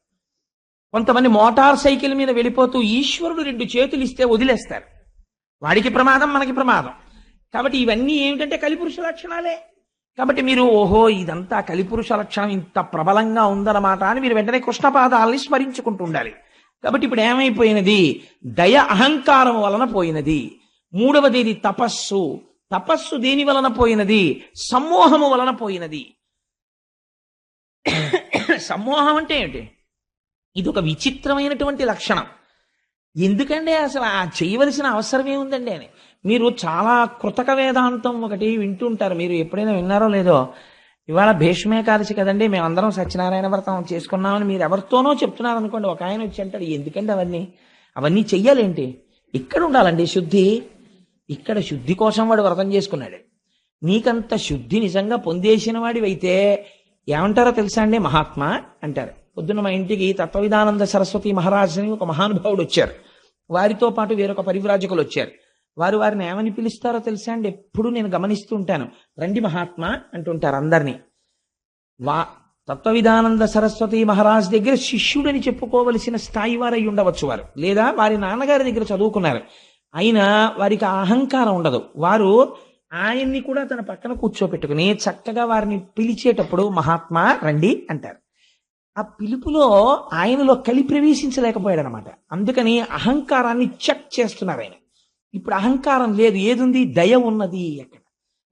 A: కొంతమంది మోటార్ సైకిల్ మీద వెళ్ళిపోతూ ఈశ్వరుడు 2 చేతులు ఇస్తే వదిలేస్తారు, వాడికి ప్రమాదం మనకి ప్రమాదం. కాబట్టి ఇవన్నీ ఏమిటంటే కలిపురుష లక్షణాలే. కాబట్టి మీరు ఓహో ఇదంతా కలిపురుష లక్షణం ఇంత ప్రబలంగా ఉందన్నమాట అని మీరు వెంటనే కృష్ణపాదాలని స్మరించుకుంటూ ఉండాలి. కాబట్టి ఇప్పుడు ఏమైపోయినది? దయ అహంకారం వలన పోయినది. మూడవది ఇది తపస్సు. తపస్సు దేని వలన పోయినది? సమ్మోహము వలన పోయినది. సమ్మోహం అంటే ఏమిటి? ఇది ఒక విచిత్రమైనటువంటి లక్షణం. ఎందుకంటే అసలు ఆ చేయవలసిన అవసరం ఏముందండి అని. మీరు చాలా కృతక వేదాంతం ఒకటి వింటుంటారు, మీరు ఎప్పుడైనా విన్నారో లేదో. ఇవాళ భీష్మేకాదశి కదండి, మేమందరం సత్యనారాయణ వ్రతం చేసుకున్నామని మీరు ఎవరితోనో చెప్తున్నారు అనుకోండి, ఒక ఆయన వచ్చి అంటాడు ఎందుకండి అవన్నీ చెయ్యాలేంటి? ఇక్కడ ఉండాలండి శుద్ధి, ఇక్కడ శుద్ధి కోసం వాడు వ్రతం చేసుకున్నాడు. నీకంత శుద్ధి నిజంగా పొందేసిన వాడివైతే ఏమంటారో తెలుసా అండి? మహాత్మా అంటారు. పొద్దున్న మా ఇంటికి తత్వవిధానంద సరస్వతి మహారాజ్ అని ఒక మహానుభావుడు వచ్చారు, వారితో పాటు వేరొక పరివ్రాజకులు వచ్చారు. వారిని ఏమని పిలుస్తారో తెలుసా అండి? ఎప్పుడు నేను గమనిస్తూ ఉంటాను, రండి మహాత్మా అంటుంటారు అందరినీ. తత్వవిధానంద సరస్వతి మహారాజ్ దగ్గర శిష్యుడని చెప్పుకోవలసిన స్థాయి వారై ఉండవచ్చు వారు, లేదా వారి నాన్నగారి దగ్గర చదువుకున్నారు, అయినా వారికి అహంకారం ఉండదు. వారు ఆయన్ని కూడా తన పక్కన కూర్చోపెట్టుకుని చక్కగా వారిని పిలిచేటప్పుడు మహాత్మా రండి అంటారు. ఆ పిలుపులో ఆయనలో కలి ప్రవేశించలేకపోయాడు అనమాట. అందుకని అహంకారాన్ని చెక్ చేస్తున్నారు ఆయన. ఇప్పుడు అహంకారం లేదు, ఏదుంది? దయ ఉన్నది. అక్కడ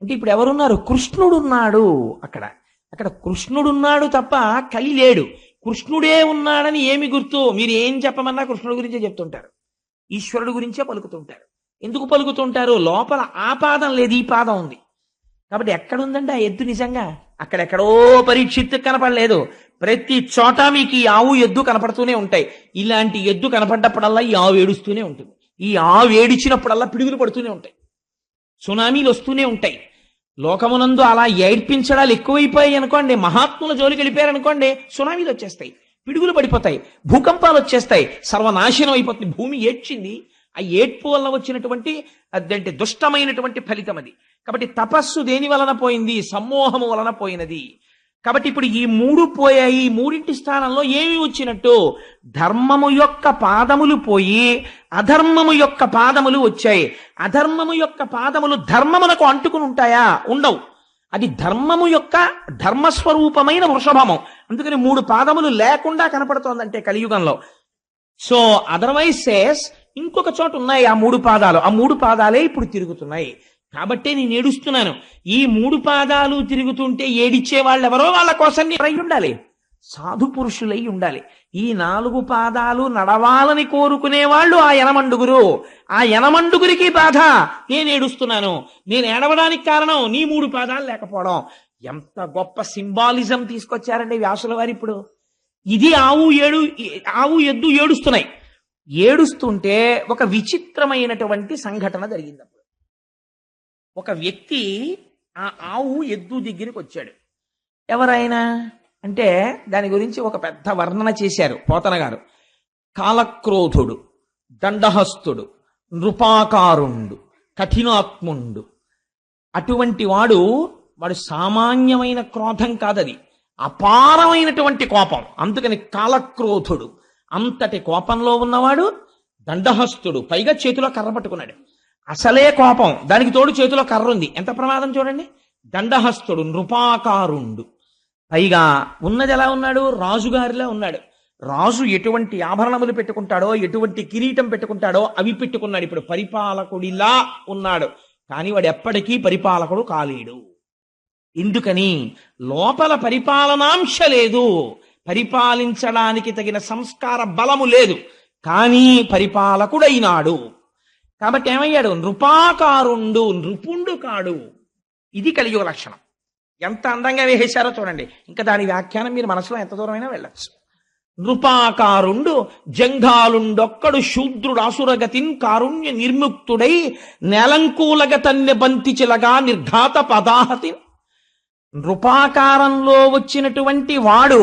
A: అంటే ఇప్పుడు ఎవరున్నారు? కృష్ణుడున్నాడు. అక్కడ కృష్ణుడున్నాడు తప్ప కలి లేడు. కృష్ణుడే ఉన్నాడని ఏమి గుర్తు? మీరు ఏం చెప్పమన్నా కృష్ణుడి గురించే చెప్తుంటారు, ఈశ్వరుడు గురించే పలుకుతుంటారు. ఎందుకు పలుకుతుంటారు? లోపల ఆ పాదం లేదు, ఈ పాదం ఉంది. కాబట్టి ఎక్కడుందండి ఆ ఎద్దు? నిజంగా అక్కడెక్కడో పరీక్షిత్తు కనపడలేదు, ప్రతి చోట మీకు ఈ ఆవు ఎద్దు కనపడుతూనే ఉంటాయి. ఇలాంటి ఎద్దు కనపడ్డప్పుడల్లా ఈ ఆవు ఏడుస్తూనే ఉంటుంది. ఈ ఆవు ఏడిచినప్పుడల్లా పిడుగులు పడుతూనే ఉంటాయి, సునామీలు వస్తూనే ఉంటాయి. లోకమునందు అలా ఏడ్పించడాలు ఎక్కువైపోయాయి అనుకోండి, మహాత్ముల జోలికి వెళ్ళిపోయారనుకోండి, సునామీలు వచ్చేస్తాయి, పిడుగులు పడిపోతాయి, భూకంపాలు వచ్చేస్తాయి, సర్వనాశనం అయిపోతుంది. భూమి ఏడ్చింది, ఆ ఏడ్పు వల్ల వచ్చినటువంటి అదంటే దుష్టమైనటువంటి ఫలితం అది. కాబట్టి తపస్సు దేని వలన పోయింది? సమ్మోహము వలన పోయినది. కాబట్టి ఇప్పుడు ఈ 3 పోయాయి. ఈ 3 స్థానంలో ఏమి వచ్చినట్టు? ధర్మము యొక్క పాదములు పోయి అధర్మము యొక్క పాదములు వచ్చాయి. అధర్మము యొక్క పాదములు ధర్మమునకు అంటుకుని ఉంటాయా? ఉండవు. అది ధర్మము యొక్క ధర్మస్వరూపమైన వృషభము. అందుకని 3 పాదములు లేకుండా కనపడుతోందంటే కలియుగంలో. సో అదర్వైజ్ సేస్ ఇంకొక చోట ఉన్నాయి ఆ 3 పాదాలు. ఆ 3 పాదాలే ఇప్పుడు తిరుగుతున్నాయి. కాబట్టే నేను ఏడుస్తున్నాను. ఈ 3 పాదాలు తిరుగుతుంటే ఏడిచ్చే వాళ్ళు ఎవరో వాళ్ళ కోసం అయి ఉండాలి, సాధు పురుషులై ఉండాలి. ఈ 4 పాదాలు నడవాలని కోరుకునే వాళ్ళు ఆ యనమండుగురు. ఆ యనమండుగురికి బాధ, నేను ఏడుస్తున్నాను. నేను ఏడవడానికి కారణం నీ 3 పాదాలు లేకపోవడం. ఎంత గొప్ప సింబాలిజం తీసుకొచ్చారండి వ్యాసుల వారు. ఇప్పుడు ఇది ఆవు ఎద్దు ఏడుస్తున్నాయి. ఏడుస్తుంటే ఒక విచిత్రమైనటువంటి సంఘటన జరిగింది. ఒక వ్యక్తి ఆ ఆవు ఎద్దు దగ్గరికి వచ్చాడు. ఎవరైనా అంటే దాని గురించి ఒక పెద్ద వర్ణన చేశారు పోతన గారు. కాలక్రోధుడు, దండహస్తుడు, నృపాకారుండు, కఠినాత్ముండు. అటువంటి వాడు సామాన్యమైన క్రోధం కాదది, అపారమైనటువంటి కోపం. అందుకని కాలక్రోధుడు, అంతటి కోపంలో ఉన్నవాడు. దండహస్తుడు, పైగా చేతిలో కర్ర పట్టుకున్నాడు, అసలే కోపం, దానికి తోడు చేతిలో కర్ర ఉంది, ఎంత ప్రమాదం చూడండి. దండహస్తుడు, నృపాకారుండు, పైగా ఉన్నది ఎలా ఉన్నాడు? రాజుగారిలా ఉన్నాడు. రాజు ఎటువంటి ఆభరణములు పెట్టుకుంటాడో, ఎటువంటి కిరీటం పెట్టుకుంటాడో అవి పెట్టుకున్నాడు. ఇప్పుడు పరిపాలకుడిలా ఉన్నాడు, కానీ వాడు ఎప్పటికీ పరిపాలకుడు కాలేడు. ఎందుకని? లోపల పరిపాలనాంశ లేదు, పరిపాలించడానికి తగిన సంస్కార బలము లేదు, కానీ పరిపాలకుడైనాడు. కాబట్టి ఏమయ్యాడు? నృపాకారుండు, నృపుండు కాడు. ఇది కలియుగ లక్షణం. ఎంత అందంగా వేసేశారో చూడండి. ఇంకా దాని వ్యాఖ్యానం మీరు మనసులో ఎంత దూరమైనా వెళ్ళచ్చు. నృపాకారుండు జంఘాలుండొక్కడు శూద్రుడు అసురగతిన్ కారుణ్య నిర్ముక్తుడై నెలంకూలగ తన్నె బంతిచిలగా నిర్ఘాత పదాహతి. నృపాకారంలో వచ్చినటువంటి వాడు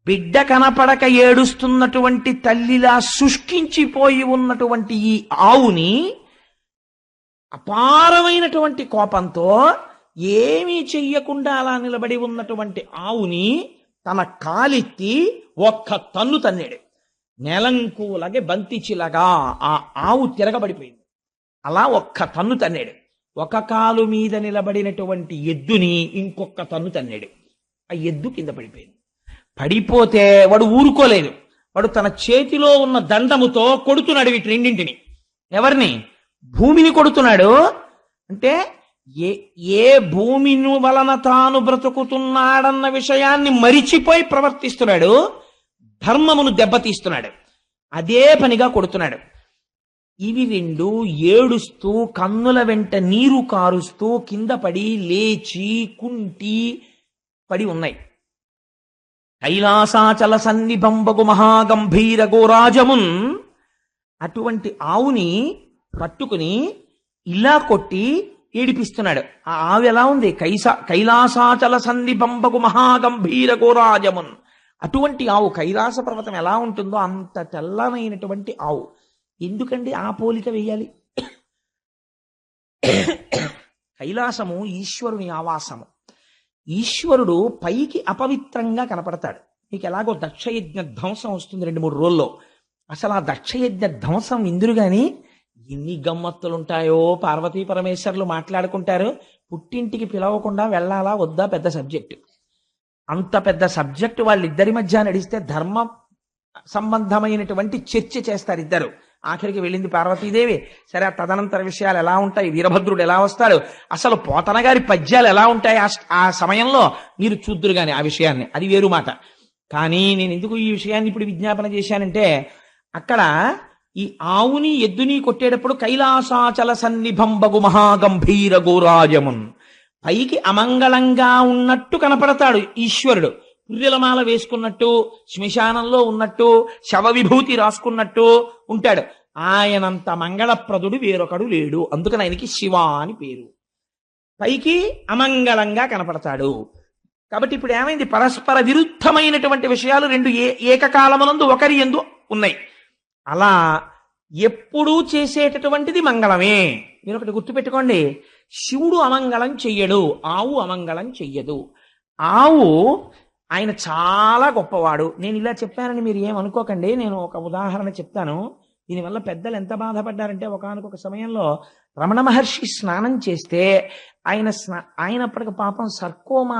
A: బిడ్డ కనపడక ఏడుస్తున్నటువంటి తల్లిలా శుష్కించిపోయి ఉన్నటువంటి ఈ ఆవుని అపారమైనటువంటి కోపంతో ఏమీ చెయ్యకుండా అలా నిలబడి ఉన్నటువంటి ఆవుని తన కాలెత్తి ఒక్క తన్ను తన్నాడు. నెలంకూలగే బంతిచిలగా ఆ ఆవు తిరగబడిపోయింది. అలా ఒక్క తన్ను తన్నాడు. ఒక కాలు మీద నిలబడినటువంటి ఎద్దుని ఇంకొక తన్ను తన్నాడు. ఆ ఎద్దు కింద పడిపోయింది. పడిపోతే వాడు ఊరుకోలేదు. వాడు తన చేతిలో ఉన్న దండముతో కొడుతున్నాడు వీటి రెండింటిని. ఎవరిని? భూమిని కొడుతున్నాడు. అంటే ఏ భూమిని వలన తాను బ్రతుకుతున్నాడన్న విషయాన్ని మరిచిపోయి ప్రవర్తిస్తున్నాడు, ధర్మమును దెబ్బతీస్తున్నాడు. అదే పనిగా కొడుతున్నాడు. ఇవి రెండు ఏడుస్తూ కన్నుల వెంట నీరు కారుస్తూ కింద పడి లేచి కుంటి పడి ఉన్నాయి. కైలాసాచల సన్నిభంబగు మహాగంభీర గోరాజమున్ అటువంటి ఆవుని పట్టుకుని ఇలా కొట్టి ఏడిపిస్తున్నాడు. ఆ ఆవు ఎలా ఉంది? కైలాసాచల సన్నిభంబగు మహాగంభీర గోరాజమున్. అటువంటి ఆవు కైలాస పర్వతం ఎలా ఉంటుందో అంత తెల్లనైనటువంటి ఆవు. ఎందుకండి ఆ పోలిక వేయాలి? కైలాసము ఈశ్వరుని ఆవాసము. ఈశ్వరుడు పైకి అపవిత్రంగా కనపడతాడు. మీకు ఎలాగో దక్షయజ్ఞ ధ్వంసం వస్తుంది 2-3 రోజుల్లో. అసలు ఆ దక్షయజ్ఞ ధ్వంసం ఇందురు గాని ఎన్ని గమ్మత్తులుంటాయో. పార్వతీ పరమేశ్వరులు మాట్లాడుకుంటారు. పుట్టింటికి పిలవకుండా వెళ్ళాలా వద్దా పెద్ద సబ్జెక్టు. అంత పెద్ద సబ్జెక్టు వాళ్ళిద్దరి మధ్య నడిస్తే ధర్మ సంబంధమైనటువంటి చర్చ చేస్తారు ఇద్దరు. ఆఖరికి వెళ్ళింది పార్వతీదేవి. సరే, తదనంతర విషయాలు ఎలా ఉంటాయి, వీరభద్రుడు ఎలా వస్తాడు, అసలు పోతన గారి పద్యాలు ఎలా ఉంటాయి ఆ సమయంలో మీరు చూద్దురు గాని ఆ విషయాన్ని. అది వేరు మాట. కానీ నేను ఎందుకు ఈ విషయాన్ని ఇప్పుడు విజ్ఞాపన చేశానంటే, అక్కడ ఈ ఆవుని ఎద్దుని కొట్టేటప్పుడు కైలాసాచల సన్నిభంబగు మహాగంభీర గోరాజమున్, పైకి అమంగళంగా ఉన్నట్టు కనపడతాడు ఈశ్వరుడు. పుర్రెలమాల వేసుకున్నట్టు, శ్మశానంలో ఉన్నట్టు, శవ విభూతి రాసుకున్నట్టు ఉంటాడు. ఆయనంత మంగళప్రదుడు వేరొకడు లేడు. అందుకని ఆయనకి శివ అని పేరు. పైకి అమంగళంగా కనపడతాడు. కాబట్టి ఇప్పుడు ఏమైంది? పరస్పర విరుద్ధమైనటువంటి విషయాలు రెండు ఏకకాలమునందు ఒకరి యందు ఉన్నాయి. అలా ఎప్పుడూ చేసేటటువంటిది మంగళమే. మీరు ఒకటి గుర్తుపెట్టుకోండి, శివుడు అమంగళం చెయ్యడు, ఆవు అమంగళం చెయ్యదు. ఆవు ఆయన చాలా గొప్పవాడు. నేను ఇలా చెప్పానని మీరు ఏమనుకోకండి. నేను ఒక ఉదాహరణ చెప్తాను. దీనివల్ల పెద్దలు ఎంత బాధపడ్డారంటే, ఒకానొక సమయంలో రమణ మహర్షి స్నానం చేస్తే ఆయనప్పటికి పాపం సర్కోమా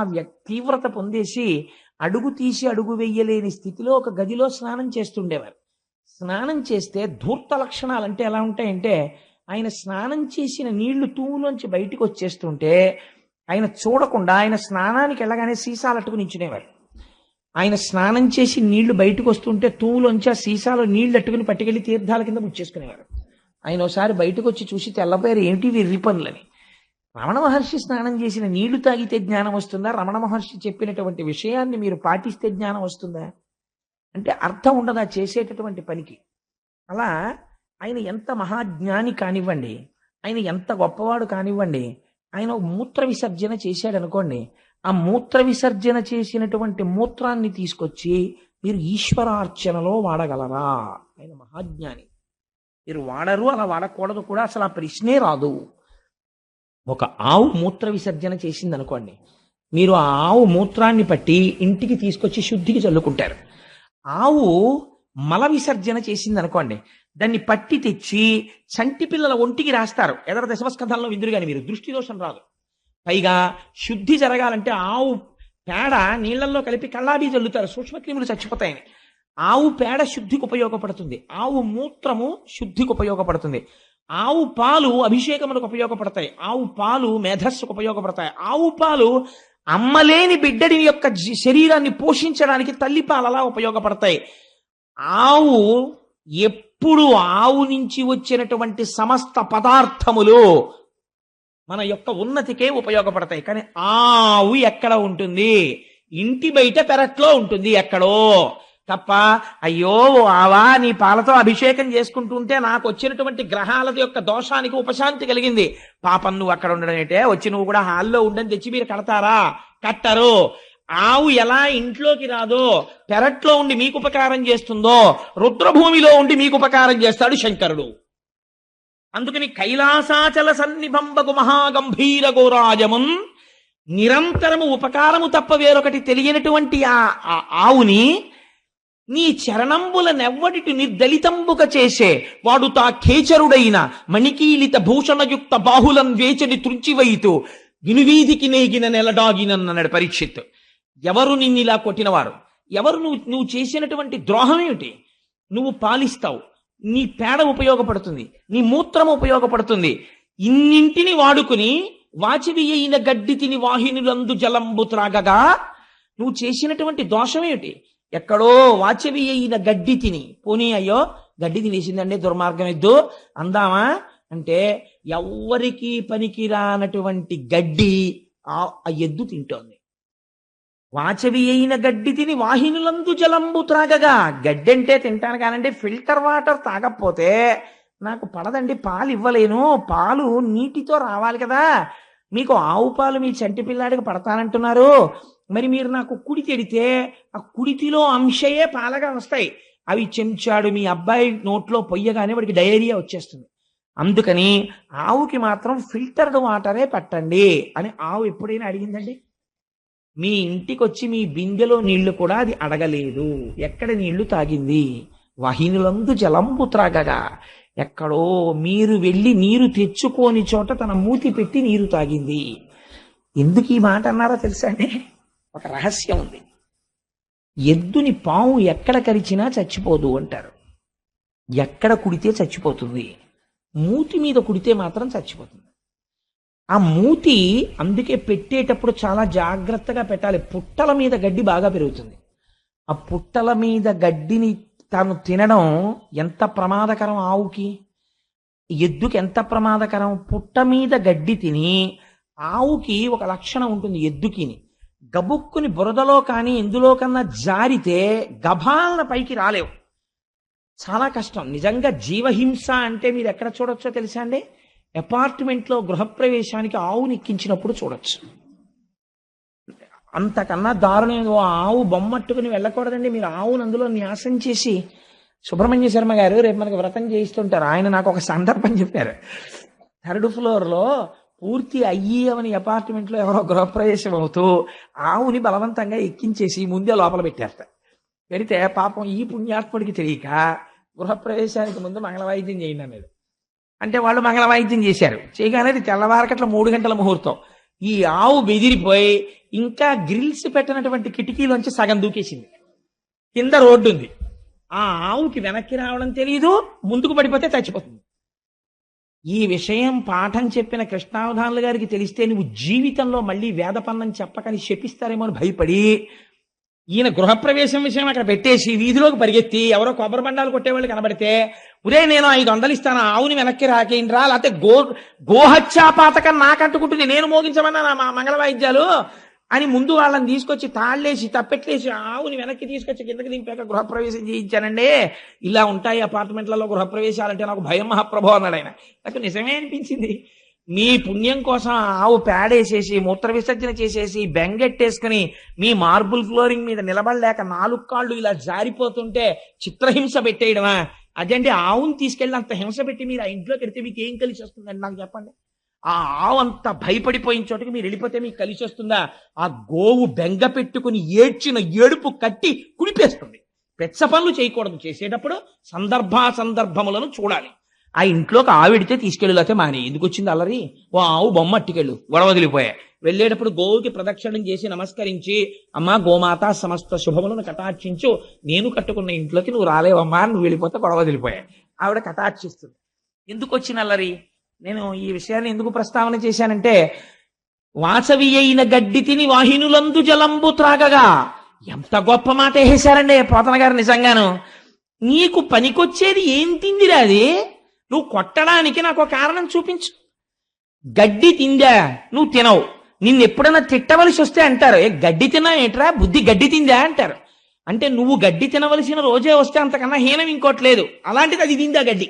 A: తీవ్రత పొందేసి అడుగు తీసి అడుగు వెయ్యలేని స్థితిలో ఒక గదిలో స్నానం చేస్తుండేవారు. స్నానం చేస్తే ధూర్త లక్షణాలు అంటే ఎలా ఉంటాయంటే, ఆయన స్నానం చేసిన నీళ్లు తూములోంచి బయటికి వచ్చేస్తుంటే ఆయన చూడకుండా ఆయన స్నానానికి వెళ్ళగానే సీసాలు అట్టుకు నించునేవారు. ఆయన స్నానం చేసి నీళ్లు బయటకు వస్తుంటే తూములోంచి ఆ సీసాలో నీళ్లు అట్టుకుని పట్టుకెళ్లి తీర్థాల కింద ముచ్చేసుకునేవారు. ఆయన ఒకసారి బయటకు వచ్చి చూసి తెల్లపోయారు, ఏమిటి వెర్రి పనులని. రమణ మహర్షి స్నానం చేసిన నీళ్లు తాగితే జ్ఞానం వస్తుందా? రమణ మహర్షి చెప్పినటువంటి విషయాన్ని మీరు పాటిస్తే జ్ఞానం వస్తుందా? అంటే అర్థం ఉండదా చేసేటటువంటి పనికి. అలా ఆయన ఎంత మహాజ్ఞాని కానివ్వండి, ఆయన ఎంత గొప్పవాడు కానివ్వండి, ఆయన మూత్ర విసర్జన చేశాడు అనుకోండి, ఆ మూత్ర విసర్జన చేసినటువంటి మూత్రాన్ని తీసుకొచ్చి మీరు ఈశ్వరార్చనలో వాడగలరా? ఆయన మహాజ్ఞాని. మీరు వాడరు, అలా వాడకూడదు కూడా, అసలు ఆ ప్రశ్నే రాదు. ఒక ఆవు మూత్ర విసర్జన చేసింది అనుకోండి, మీరు ఆ ఆవు మూత్రాన్ని పట్టి ఇంటికి తీసుకొచ్చి శుద్ధికి చల్లుకుంటారు. ఆవు మల విసర్జన చేసింది అనుకోండి, దాన్ని పట్టి తెచ్చి చంటి పిల్లల ఒంటికి రాస్తారు. ఎదర దశమస్కంధంలో విందురు కానీ మీరు దృష్టి దోషం రాదు. పైగా శుద్ధి జరగాలంటే ఆవు పేడ నీళ్లలో కలిపి కల్లాబీ చల్లుతారు సూక్ష్మక్రిములు చచ్చిపోతాయని. ఆవు పేడ శుద్ధికి ఉపయోగపడుతుంది, ఆవు మూత్రము శుద్ధికి ఉపయోగపడుతుంది, ఆవు పాలు అభిషేకములకు ఉపయోగపడతాయి, ఆవు పాలు మేధస్సుకు ఉపయోగపడతాయి, ఆవు పాలు అమ్మలేని బిడ్డడి యొక్క శరీరాన్ని పోషించడానికి తల్లిపాలలా ఉపయోగపడతాయి. ఆవు ఎప్పుడు ఆవు నుంచి వచ్చినటువంటి సమస్త పదార్థములు మన యొక్క ఉన్నతికే ఉపయోగపడతాయి. కానీ ఆవు ఎక్కడ ఉంటుంది? ఇంటి బయట పెరట్లో ఉంటుంది ఎక్కడో తప్ప. అయ్యో ఆవా, నీ పాలతో అభిషేకం చేసుకుంటుంటే నాకు వచ్చినటువంటి గ్రహాల యొక్క దోషానికి ఉపశాంతి కలిగింది. పాపం నువ్వు అక్కడ ఉండడం ఏంటే, వచ్చి నువ్వు కూడా హాల్లో ఉండని తెచ్చి మీరు కడతారా? కట్టరు. ఆవు ఎలా ఇంట్లోకి రాదో, పెరట్లో ఉండి మీకు ఉపకారం చేస్తుందో, రుద్రభూమిలో ఉండి మీకు ఉపకారం చేస్తాడు శంకరుడు. అందుకని కైలాసాచల సన్నిభంబగు మహాగంభీర గోరాజమున్ నిరంతరము ఉపకారము తప్ప వేరొకటి తెలియనటువంటి ఆ ఆవుని నీ చరణంబుల నెవ్వడిటి నిర్దలితంబుక చేసే వాడు తా ఖేచరుడైన మణికీలిత భూషణయుక్త బాహులం వేచడి త్రుంచివైతూ వినువీధికి నేగిన నెలడాగినన్నాడు పరీక్షిత్. ఎవరు నిన్నిలా కొట్టినవారు? ఎవరు? నువ్వు చేసినటువంటి ద్రోహం ఏమిటి? నువ్వు పాలిస్తావు, నీ పేడ ఉపయోగపడుతుంది, నీ మూత్రం ఉపయోగపడుతుంది, ఇన్నింటిని వాడుకుని వాచివి అయిన గడ్డి తిని వాహినులందు జలంబు త్రాగగా నువ్వు చేసినటువంటి దోషం ఏమిటి? ఎక్కడో వాచవి అయిన గడ్డి తిని, పోనీ అయ్యో గడ్డి తినేసిందండి దుర్మార్గం ఎద్దు అందామా అంటే, ఎవ్వరికీ పనికిరానటువంటి గడ్డి ఆ ఎద్దు తింటోంది. వాచవి అయిన గడ్డి తిని వాహినులందు జలంబు త్రాగగా, గడ్డి అంటే తింటాను కానండి, ఫిల్టర్ వాటర్ తాగకపోతే నాకు పడదండి, పాలు ఇవ్వలేను, పాలు నీటితో రావాలి కదా. మీకు ఆవు పాలు మీ చంటి పిల్లాడికి పడతానంటున్నారు, మరి మీరు నాకు కుడి తెడితే ఆ కుడితిలో అంశయే పాలగా వస్తాయి, అవి చెంచాడు మీ అబ్బాయి నోట్లో పొయ్యగానే వాడికి డయేరియా వచ్చేస్తుంది. అందుకని ఆవుకి మాత్రం ఫిల్టర్డ్ వాటరే పట్టండి అని ఆవు ఎప్పుడైనా అడిగిందండి? మీ ఇంటికి వచ్చి మీ బిందెలో నీళ్లు కూడా అది అడగలేదు. ఎక్కడ నీళ్లు తాగింది? వాహినులందు జలంబు త్రాగగా, ఎక్కడో మీరు వెళ్ళి నీరు తెచ్చుకోని చోట తన మూతి పెట్టి నీరు తాగింది. ఎందుకు ఈ మాట అన్నారో తెలుసా అండి? ఒక రహస్యం ఉంది. ఎద్దుని పాము ఎక్కడ కరిచినా చచ్చిపోదు అంటారు. ఎక్కడ కుడితే చచ్చిపోతుంది, మూతి మీద కుడితే మాత్రం చచ్చిపోతుంది. ఆ మూతి అందుకే పెట్టేటప్పుడు చాలా జాగ్రత్తగా పెట్టాలి. పుట్టల మీద గడ్డి బాగా పెరుగుతుంది. ఆ పుట్టల మీద గడ్డిని తాను తినడం ఎంత ప్రమాదకరం ఆవుకి, ఎద్దుకి ఎంత ప్రమాదకరం. పుట్ట మీద గడ్డి తిని ఆవుకి ఒక లక్షణం ఉంటుంది, ఎద్దుకిని గబుక్కుని బురదలో కానీ ఎందులో కన్నా జారితే గభాలన పైకి రాలేవు, చాలా కష్టం. నిజంగా జీవహింస అంటే మీరు ఎక్కడ చూడొచ్చో తెలుసా అండి? అపార్ట్మెంట్లో గృహప్రవేశానికి ఆవుని ఎక్కించినప్పుడు చూడొచ్చు. అంతకన్నా దారుణం. ఆవు బొమ్మట్టుకుని వెళ్ళకూడదండి. మీరు ఆవును అందులో న్యాసం చేసి, సుబ్రహ్మణ్య శర్మ గారు రేపు మనకు వ్రతం చేయిస్తుంటారు, ఆయన నాకు ఒక సందర్భం చెప్పారు. 3rd ఫ్లోర్లో పూర్తి అయ్యవని అపార్ట్మెంట్లో ఎవరో గృహప్రవేశం అవుతూ ఆవుని బలవంతంగా ఎక్కించేసి ముందే లోపల పెట్టేస్తారు. పెడితే పాపం ఈ పుణ్యాత్ముడికి తెలియక గృహప్రవేశానికి ముందు మంగళవాయిద్యం చేయండి అనేది. అంటే వాళ్ళు మంగళవాయిద్యం చేశారు. చేయగానే తెల్లవారకట్ల 3 గంటల ముహూర్తం. ఈ ఆవు బెదిరిపోయి ఇంకా గ్రిల్స్ పెట్టినటువంటి కిటికీలోంచి సగం దూకేసింది. కింద రోడ్డు ఉంది. ఆ ఆవుకి వెనక్కి రావడం తెలియదు, ముందుకు పడిపోతే చచ్చిపోతుంది. ఈ విషయం పాఠం చెప్పిన కృష్ణావధానులు గారికి తెలిస్తే నువ్వు జీవితంలో మళ్ళీ వేదపన్నం చెప్పకని శపిస్తారేమో అని భయపడి ఈయన గృహప్రవేశం విషయం అక్కడ పెట్టేసి వీధిలోకి పరిగెత్తి ఎవరో కొబ్బరి బండాలు కొట్టేవాళ్ళు కనబడితే, ఉరే నేను 500 ఇస్తాను, ఆవుని వెనక్కి రాకేంట్రా, లేకపోతే గోహత్యాపాతకం నాకంటుకుంటుంది, నేను మోగించమన్నా నా మంగళ వాయిద్యాలు అని ముందు వాళ్ళని తీసుకొచ్చి తాళ్ళేసి తప్పెట్లేసి ఆవుని వెనక్కి తీసుకొచ్చి కిందకి దింపాక గృహప్రవేశం చేయించానండి. ఇలా ఉంటాయి అపార్ట్మెంట్లలో గృహప్రవేశాలంటే నాకు భయం మహాప్రభు అన్నాడు ఆయన. నాకు నిజమే అనిపించింది. మీ పుణ్యం కోసం ఆవు పేడేసేసి మూత్ర విసర్జన చేసేసి బెంగెట్టేసుకుని మీ మార్బుల్ ఫ్లోరింగ్ మీద నిలబడలేక 4 కాళ్ళు ఇలా జారిపోతుంటే చిత్రహింస పెట్టేయడమా? అదండి ఆవుని తీసుకెళ్ళి అంత హింస పెట్టి మీరు ఆ ఇంట్లోకి వెడితే మీకు ఏం కలిసి వస్తుందండి నాకు చెప్పండి. ఆ ఆవు అంత భయపడిపోయిన చోటకి మీరు వెళ్ళిపోతే మీకు కలిసి వస్తుందా? ఆ గోవు బెంగ పెట్టుకుని ఏడ్చిన ఏడుపు కట్టి కుడిపేస్తుంది. పెచ్చ పనులు చేయకూడదు. చేసేటప్పుడు సందర్భాసందర్భములను చూడాలి. ఆ ఇంట్లోకి ఆవిడితే తీసుకెళ్ళితే మాని ఎందుకు వచ్చింది అల్లరి, ఓ ఆవు బొమ్మ అట్టుకెళ్ళు, గొడవ వదిలిపోయాయి. వెళ్ళేటప్పుడు గోవుకి ప్రదక్షిణం చేసి నమస్కరించి, అమ్మా గోమాత సమస్త శుభములను కటాక్షించు, నేను కట్టుకున్న ఇంట్లోకి నువ్వు రాలేవమ్మా, నువ్వు వెళ్ళిపోతే గొడవ వదిలిపోయాయి. ఆవిడ కటాక్షిస్తుంది. ఎందుకు వచ్చిన అల్లరి? నేను ఈ విషయాన్ని ఎందుకు ప్రస్తావన చేశానంటే, వాసవి అయిన గడ్డి తిని వాహినులందు జలంబు త్రాగగా, ఎంత గొప్ప మాట వేసేశారండి పోతన గారు. నిజంగాను నీకు పనికొచ్చేది ఏం తిందిరా అది? నువ్వు కొట్టడానికి నాకు ఒక కారణం చూపించు. గడ్డి తిందా? నువ్వు తినవు. నిన్ను ఎప్పుడైనా తిట్టవలసి వస్తే అంటారు, ఏ గడ్డి తిన్నా ఏట్రా, బుద్ధి గడ్డి తిందా అంటారు. అంటే నువ్వు గడ్డి తినవలసిన రోజే వస్తే అంతకన్నా హీనం ఇంకోట్లేదు. అలాంటిది అది తిందా గడ్డి.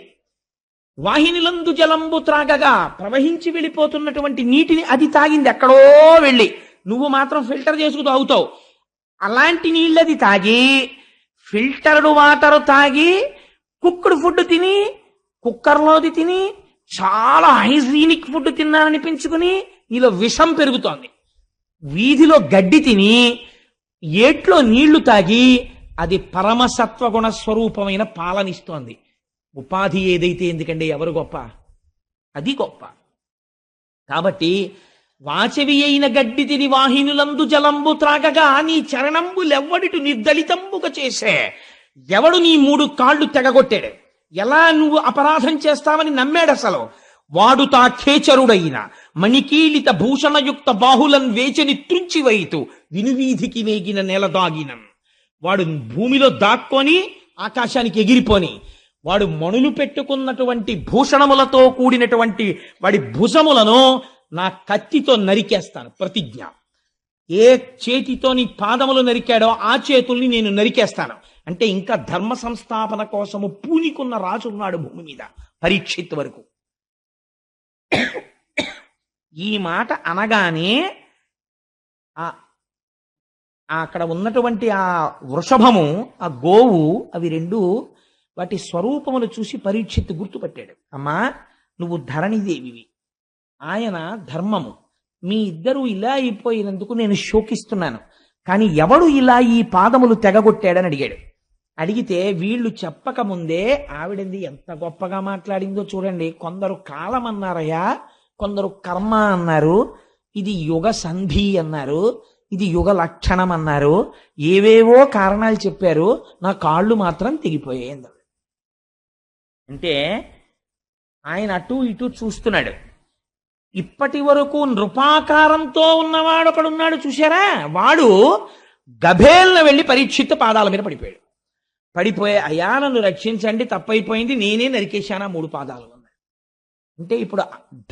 A: వాహినిలందు జలంబు త్రాగగా, ప్రవహించి వెళ్ళిపోతున్నటువంటి నీటిని అది తాగింది ఎక్కడో వెళ్ళి. నువ్వు మాత్రం ఫిల్టర్ చేసుకు తాగుతావు. అలాంటి నీళ్ళది తాగి, ఫిల్టర్డ్ వాటర్ తాగి, కుక్కుడు ఫుడ్ తిని, కుక్కర్లోది తిని, చాలా హైజీనిక్ ఫుడ్ తిన్నాననిపించుకుని నీలో విషం పెరుగుతోంది. వీధిలో గడ్డి తిని, ఏట్లో నీళ్లు తాగి, అది పరమసత్వగుణ స్వరూపమైన పాలనిస్తోంది. ఉపాధి ఏదైతే ఎందుకండి, ఎవరు గొప్ప? అది గొప్ప. కాబట్టి వాచవి అయిన గడ్డి తిని వాహినులందు జలంబు త్రాగగా, నీ చరణంబులెవ్వడిటు నిర్దళితంబుగా చేసే, ఎవడు నీ 3 కాళ్ళు తెగగొట్టాడు, ఎలా నువ్వు అపరాధం చేస్తావని నమ్మాడు అసలు వాడు. తా ఖేచరుడైన మణికీలిత భూషణయుక్త బాహులన్ వేచని త్రుంచివైతు వినువీధికి వేగిన నెల దాగినం. వాడు భూమిలో దాక్కొని ఆకాశానికి ఎగిరిపోని, వాడు మణులు పెట్టుకున్నటువంటి భూషణములతో కూడినటువంటి వాడి భుజములను నా కత్తితో నరికేస్తాను, ప్రతిజ్ఞ. ఏ చేతితో నీ పాదములు నరికాడో ఆ చేతుల్ని నేను నరికేస్తాను. అంటే ఇంకా ధర్మ సంస్థాపన కోసము పూనికున్న రాజు ఉన్నాడు భూమి మీద, పరీక్షిత్ వరకు. ఈ మాట అనగానే అక్కడ ఉన్నటువంటి ఆ వృషభము, ఆ గోవు, అవి రెండు వాటి స్వరూపములు చూసి పరీక్షిత్ గుర్తుపట్టాడు. అమ్మా, నువ్వు ధరణిదేవివి, ఆయన ధర్మము. మీ ఇద్దరు ఇలా అయిపోయినందుకు నేను శోకిస్తున్నాను. కానీ ఎవడు ఇలా ఈ పాదములు తెగగొట్టాడని అడిగాడు. అడిగితే వీళ్ళు చెప్పకముందే ఆవిడంది ఎంత గొప్పగా మాట్లాడిందో చూడండి. కొందరు కాలం అన్నారయ్యా, కొందరు కర్మ అన్నారు, ఇది యుగ సంధి అన్నారు, ఇది యుగ లక్షణం అన్నారు, ఏవేవో కారణాలు చెప్పారు. నా కాళ్ళు మాత్రం తెగిపోయాయి. అంటే ఆయన అటు ఇటు చూస్తున్నాడు. ఇప్పటి వరకు నృపాకారంతో ఉన్నవాడు ఒకడున్నాడు చూశారా, వాడు గభేల్న వెళ్ళి పరీక్షిత్ పాదాల మీద పడిపోయాడు. పడిపోయే, అయ్యా నన్ను రక్షించండి, తప్పైపోయింది, నేనే నరికేశానా 3 పాదాలు అన్నాడు. అంటే ఇప్పుడు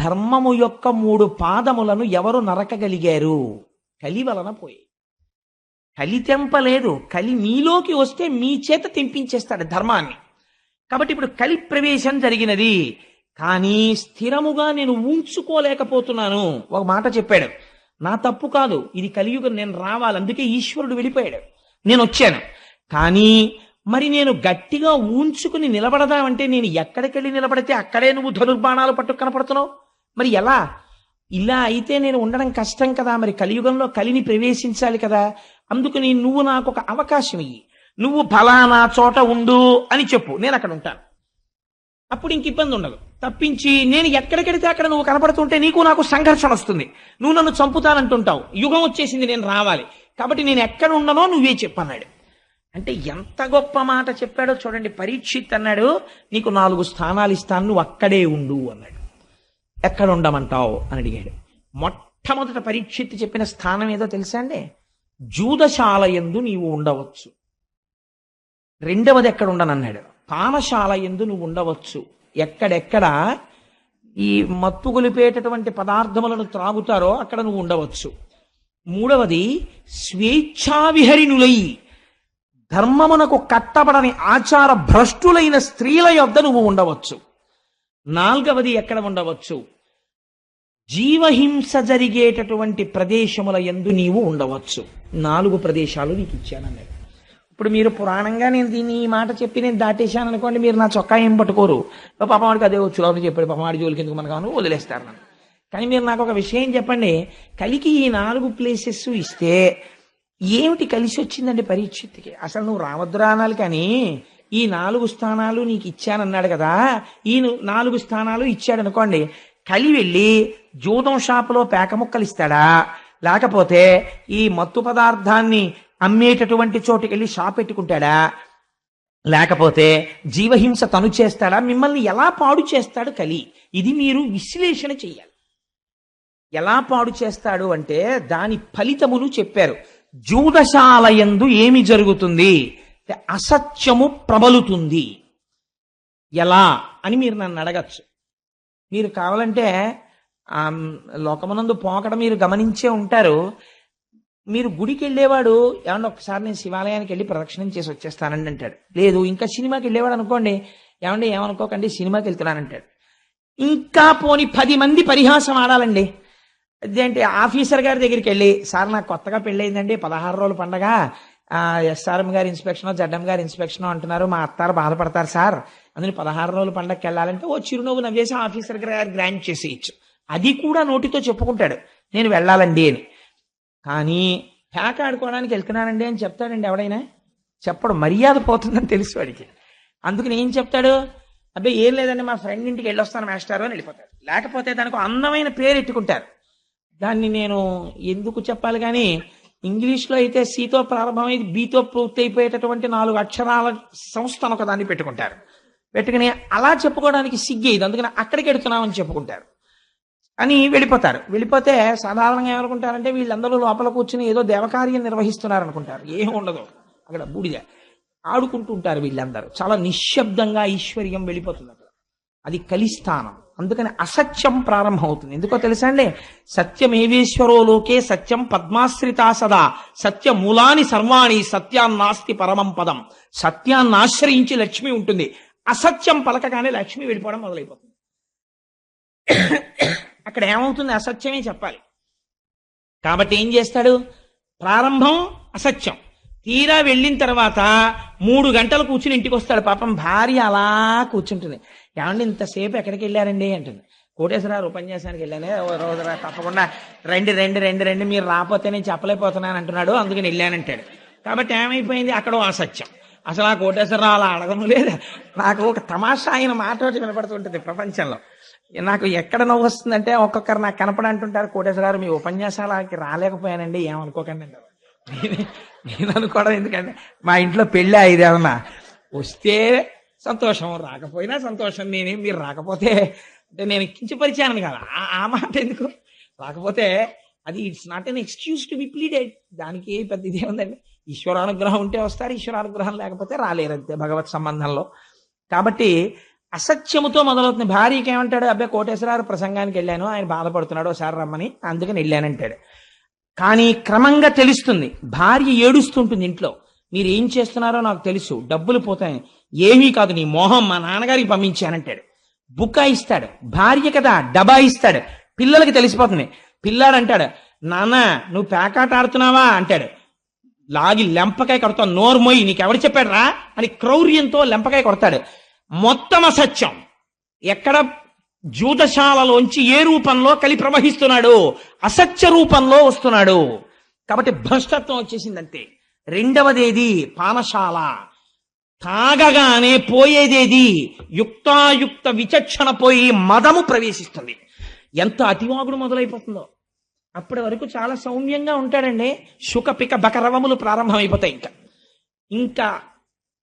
A: ధర్మము యొక్క 3 పాదములను ఎవరు నరకగలిగారు? కలి వలన పోయి. కలి తెంపలేదు, కలి మీలోకి వస్తే మీ చేత తెంపించేస్తాడు ధర్మాన్ని. కాబట్టి ఇప్పుడు కలి ప్రవేశం జరిగినది, కానీ స్థిరముగా నేను ఉంచుకోలేకపోతున్నాను. ఒక మాట చెప్పాడు, నా తప్పు కాదు, ఇది కలియుగం, నేను రావాలి, అందుకే ఈశ్వరుడు వెళ్ళిపోయాడు, నేను వచ్చాను. కానీ మరి నేను గట్టిగా ఉంచుకుని నిలబడదామంటే నేను ఎక్కడికెళ్ళి నిలబడితే అక్కడే నువ్వు ధనుర్బాణాలు పట్టు కనపడుతున్నావు. మరి ఎలా? ఇలా అయితే నేను ఉండడం కష్టం కదా. మరి కలియుగంలో కలిని ప్రవేశించాలి కదా. అందుకని నువ్వు నాకు ఒక అవకాశం ఇయ్యి, నువ్వు ఫలానా చోట ఉండు అని చెప్పు, నేను అక్కడ ఉంటాను. అప్పుడు ఇంక ఇబ్బంది ఉండదు. తప్పించి నేను ఎక్కడికెడితే అక్కడ నువ్వు కనపడుతుంటే నీకు నాకు సంఘర్షణ వస్తుంది, నువ్వు నన్ను చంపుతానంటుంటావు, యుగం వచ్చేసింది, నేను రావాలి, కాబట్టి నేను ఎక్కడ ఉండనో నువ్వే చెప్పన్నాడు. అంటే ఎంత గొప్ప మాట చెప్పాడో చూడండి. పరీక్షిత్ అన్నాడు, నీకు 4 స్థానాలు ఇస్తాను, నువ్వు అక్కడే ఉండు అన్నాడు. ఎక్కడ ఉండమంటావు అని అడిగాడు. మొట్టమొదట పరీక్షిత్ చెప్పిన స్థానం ఏదో తెలుసా అండి? జూదశాల యందు నీవు ఉండవచ్చు. రెండవది ఎక్కడ ఉండనన్నాడు, పానశాల యందు నువ్వు ఉండవచ్చు. ఎక్కడెక్కడ ఈ మత్తు గొలిపేటటువంటి పదార్థములను త్రాగుతారో అక్కడ నువ్వు ఉండవచ్చు. మూడవది స్వేచ్ఛావిహరిణులై, ధర్మమునకు కట్టబడని ఆచార భ్రష్టులైన స్త్రీల యొద్ద నువ్వు ఉండవచ్చు. నాలుగవది ఎక్కడ ఉండవచ్చు, జీవహింస జరిగేటటువంటి ప్రదేశముల యందు నీవు ఉండవచ్చు. 4 ప్రదేశాలు నీకు ఇచ్చానన్నాడు. ఇప్పుడు మీరు పురాణంగా నేను దీన్ని ఈ మాట చెప్పి నేను దాటేశాను అనుకోండి, మీరు నా చొక్కా ఏం పట్టుకోరు, పాపవాడికి అదే వచ్చు లోపల చెప్పాడు, పాపవాడి జోలికి ఎందుకు మనకు వదిలేస్తారు నన్ను. కానీ మీరు నాకు ఒక విషయం చెప్పండి, కలికి ఈ 4 ప్లేసెస్ ఇస్తే ఏమిటి కలిసి వచ్చిందండి పరీక్షిత్కి? అసలు నువ్వు రావద్దురా అనాలి, కానీ ఈ 4 స్థానాలు నీకు ఇచ్చానన్నాడు కదా, ఈ 4 స్థానాలు ఇచ్చాడు అనుకోండి, కలి వెళ్ళి జూదం షాపులో పేక ముక్కలు ఇస్తాడా, లేకపోతే ఈ మత్తు పదార్థాన్ని అమ్మేటటువంటి చోటుకి వెళ్ళి షాప్ పెట్టుకుంటాడా, లేకపోతే జీవహింస తను చేస్తాడా, మిమ్మల్ని ఎలా పాడు చేస్తాడు కలి? ఇది మీరు విశ్లేషణ చెయ్యాలి. ఎలా పాడు చేస్తాడు అంటే దాని ఫలితములు చెప్పారు. జూదశాలయందు ఏమి జరుగుతుంది? అసత్యము ప్రబలుతుంది. ఎలా అని మీరు నన్ను అడగచ్చు. మీరు కావాలంటే లోకమునందు పోకడ మీరు గమనించే ఉంటారు. మీరు గుడికి వెళ్ళేవాడు ఏమన్నా ఒకసారి నేను శివాలయానికి వెళ్ళి ప్రదక్షిణం చేసి వచ్చేస్తానండి అంటాడు. లేదు ఇంకా సినిమాకి వెళ్ళేవాడు అనుకోండి, ఏమండి ఏమనుకోకండి సినిమాకి వెళ్తున్నానంటాడు. ఇంకా పోని 10 మంది పరిహాసం ఆడాలండి. అదేంటి ఆఫీసర్ గారి దగ్గరికి వెళ్ళి, సార్ నాకు కొత్తగా పెళ్ళయిందండి, 16 రోజుల పండగ, ఎస్ఆర్ఎం గారి ఇన్స్పెక్షన్ జడ్ఎం గారి ఇన్స్పెక్షన్ అంటున్నారు, మా అత్తారు బాధపడతారు సార్, అందుకని 16 రోజుల పండగకి వెళ్ళాలంటే ఓ చిరునవ్వు నవ్వేసి ఆఫీసర్ గారు గ్రాంట్ చేసేయచ్చు. అది కూడా నోటితో చెప్పుకుంటాడు నేను వెళ్ళాలండి అని. కానీ ప్యాక్ ఆడుకోవడానికి వెళ్తున్నానండి అని చెప్తాడండి ఎవడైనా? చెప్పడు. మర్యాద పోతుందని తెలుసు వాడికి. అందుకని ఏం చెప్తాడు? అబ్బాయి ఏం లేదండి మా ఫ్రెండ్ ఇంటికి వెళ్ళొస్తాను మాస్టారు అని వెళ్ళిపోతాడు. లేకపోతే దానికి అందమైన పేరు ఎట్టుకుంటారు. దాన్ని నేను ఎందుకు చెప్పాలి కానీ, ఇంగ్లీష్లో అయితే సితో ప్రారంభమై బితో పూర్తి అయిపోయేటటువంటి 4 అక్షరాల సంస్థను ఒక దాన్ని పెట్టుకుంటారు. పెట్టుకుని అలా చెప్పుకోవడానికి సిగ్గేది, అందుకని అక్కడికి వెడుతున్నామని చెప్పుకుంటారు అని వెళ్ళిపోతారు. వెళ్ళిపోతే సాధారణంగా ఏమనుకుంటారంటే వీళ్ళందరూ లోపల కూర్చుని ఏదో దేవకార్యం నిర్వహిస్తున్నారు అనుకుంటారు. ఏం ఉండదు, అక్కడ బూడిద ఆడుకుంటూ ఉంటారు వీళ్ళందరూ. చాలా నిశ్శబ్దంగా ఐశ్వర్యం వెళ్ళిపోతుంది అక్కడ. అది కలిస్థానం. అందుకని అసత్యం ప్రారంభం అవుతుంది. ఎందుకో తెలుసా అండి? సత్యమేవేశ్వరో లోకే సత్యం పద్మాశ్రితా సదా సత్య మూలాని సర్వాణి సత్యాన్నాస్తి పరమం పదం. సత్యాన్ని ఆశ్రయించి లక్ష్మి ఉంటుంది. అసత్యం పలకగానే లక్ష్మి వెళ్ళిపోవడం మొదలైపోతుంది. అక్కడ ఏమవుతుంది? అసత్యమే చెప్పాలి. కాబట్టి ఏం చేస్తాడు? ప్రారంభం అసత్యం, తీరా వెళ్ళిన తర్వాత 3 గంటలు కూర్చుని ఇంటికి వస్తాడు. పాపం భార్య అలా కూర్చుంటుంది. ఏమండి ఇంతసేపు ఎక్కడికి వెళ్ళారండి అంటుంది. కోటేశ్వరరావు ఉపన్యాసానికి వెళ్ళానే, రోజు తప్పకుండా రండి మీరు రాకపోతే నేను చెప్పలేకపోతున్నాను అంటున్నాడు, అందుకని వెళ్ళానంటాడు. కాబట్టి ఏమైపోయింది? అక్కడ అసత్యం. అసలు ఆ కోటేశ్వరరావు అలా అడగను లేదు. నాకు ఒక తమాషా ఆయన మాట వినపడుతుంటుంది ప్రపంచంలో. నాకు ఎక్కడ నవ్వు వస్తుందంటే, ఒక్కొక్కరు నాకు కనపడంటుంటారు, కోటేశ్వరరావు మీ ఉపన్యాసాలకి రాలేకపోయానండి ఏమనుకోకండి అంటారు. నేను అనుకోవడం ఎందుకంటే మా ఇంట్లో పెళ్ళి ఇదేమన్నా వస్తే సంతోషం, రాకపోయినా సంతోషం. నేనేం మీరు రాకపోతే అంటే నేను కించపరిచాను కదా, ఆ మాట ఎందుకు? రాకపోతే అది it's not an excuse to be pleaded. దానికి పెద్ద ఇదే ఉందండి. ఈశ్వరానుగ్రహం ఉంటే వస్తారు, ఈశ్వరానుగ్రహం లేకపోతే రాలేరంతే భగవత్ సంబంధంలో. కాబట్టి అసత్యముతో మొదలవుతుంది. భార్యకి ఏమంటాడు? అబ్బాయి కోటేశ్వరరావు ప్రసంగానికి వెళ్ళాను, ఆయన బాధపడుతున్నాడు, ఒకసారి రమ్మని, అందుకని వెళ్ళానంటాడు. కానీ క్రమంగా తెలుస్తుంది, భార్య ఏడుస్తుంటుంది ఇంట్లో. మీరు ఏం చేస్తున్నారో నాకు తెలుసు, డబ్బులు పోతాయి, ఏమీ కాదు నీ మోహం, మా నాన్నగారికి పంపించానంటాడు. బుకాయిస్తాడు. భార్య కదా డబాయిస్తాడు. పిల్లలకి తెలిసిపోతుంది. పిల్లాడు అంటాడు, నాన్న నువ్వు పేకాట ఆడుతున్నావా అంటాడు. లాగి లెంపకాయ కొడతావు, నోరు మొయ్యి, నీకెవరు చెప్పాడు రా అని క్రౌర్యంతో లెంపకాయ కొడతాడు. మొత్తం అసత్యం. ఎక్కడ? జూదశాలలోంచి ఏ రూపంలో కలి ప్రవహిస్తున్నాడు? అసత్య రూపంలో వస్తున్నాడు. కాబట్టి భ్రష్టత్వం వచ్చేసిందంతే. రెండవదేది పానశాల. తాగగానే పోయేదేది? యుక్తాయుక్త విచక్షణ పోయి మదము ప్రవేశిస్తుంది. ఎంత అతివాగుడు మొదలైపోతుందో. అప్పటి వరకు చాలా సౌమ్యంగా ఉంటాడండి. శుకపిక బకరవములు ప్రారంభమైపోతాయి. ఇంకా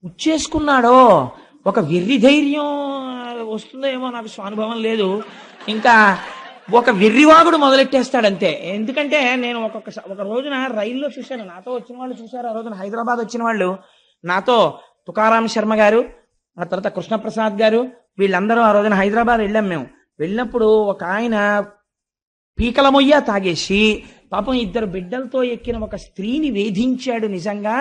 A: ఉచ్చేసుకున్నాడో ఒక వెర్రి ధైర్యం వస్తుందో ఏమో, నాకు స్వానుభవం లేదు. ఇంకా ఒక వెర్రివాగుడు మొదలెట్టేస్తాడంతే. ఎందుకంటే నేను ఒక రోజున రైల్లో చూశాను, నాతో వచ్చిన వాళ్ళు చూశారు. ఆ రోజున హైదరాబాద్ వచ్చిన వాళ్ళు నాతో, తుకారాం శర్మ గారు, ఆ తర్వాత కృష్ణప్రసాద్ గారు, వీళ్ళందరూ ఆ రోజున హైదరాబాద్ వెళ్ళాం. మేము వెళ్ళినప్పుడు ఒక ఆయన పీకల మొయ్య తాగేసి పాపం 2 బిడ్డలతో ఎక్కిన ఒక స్త్రీని వేధించాడు. నిజంగా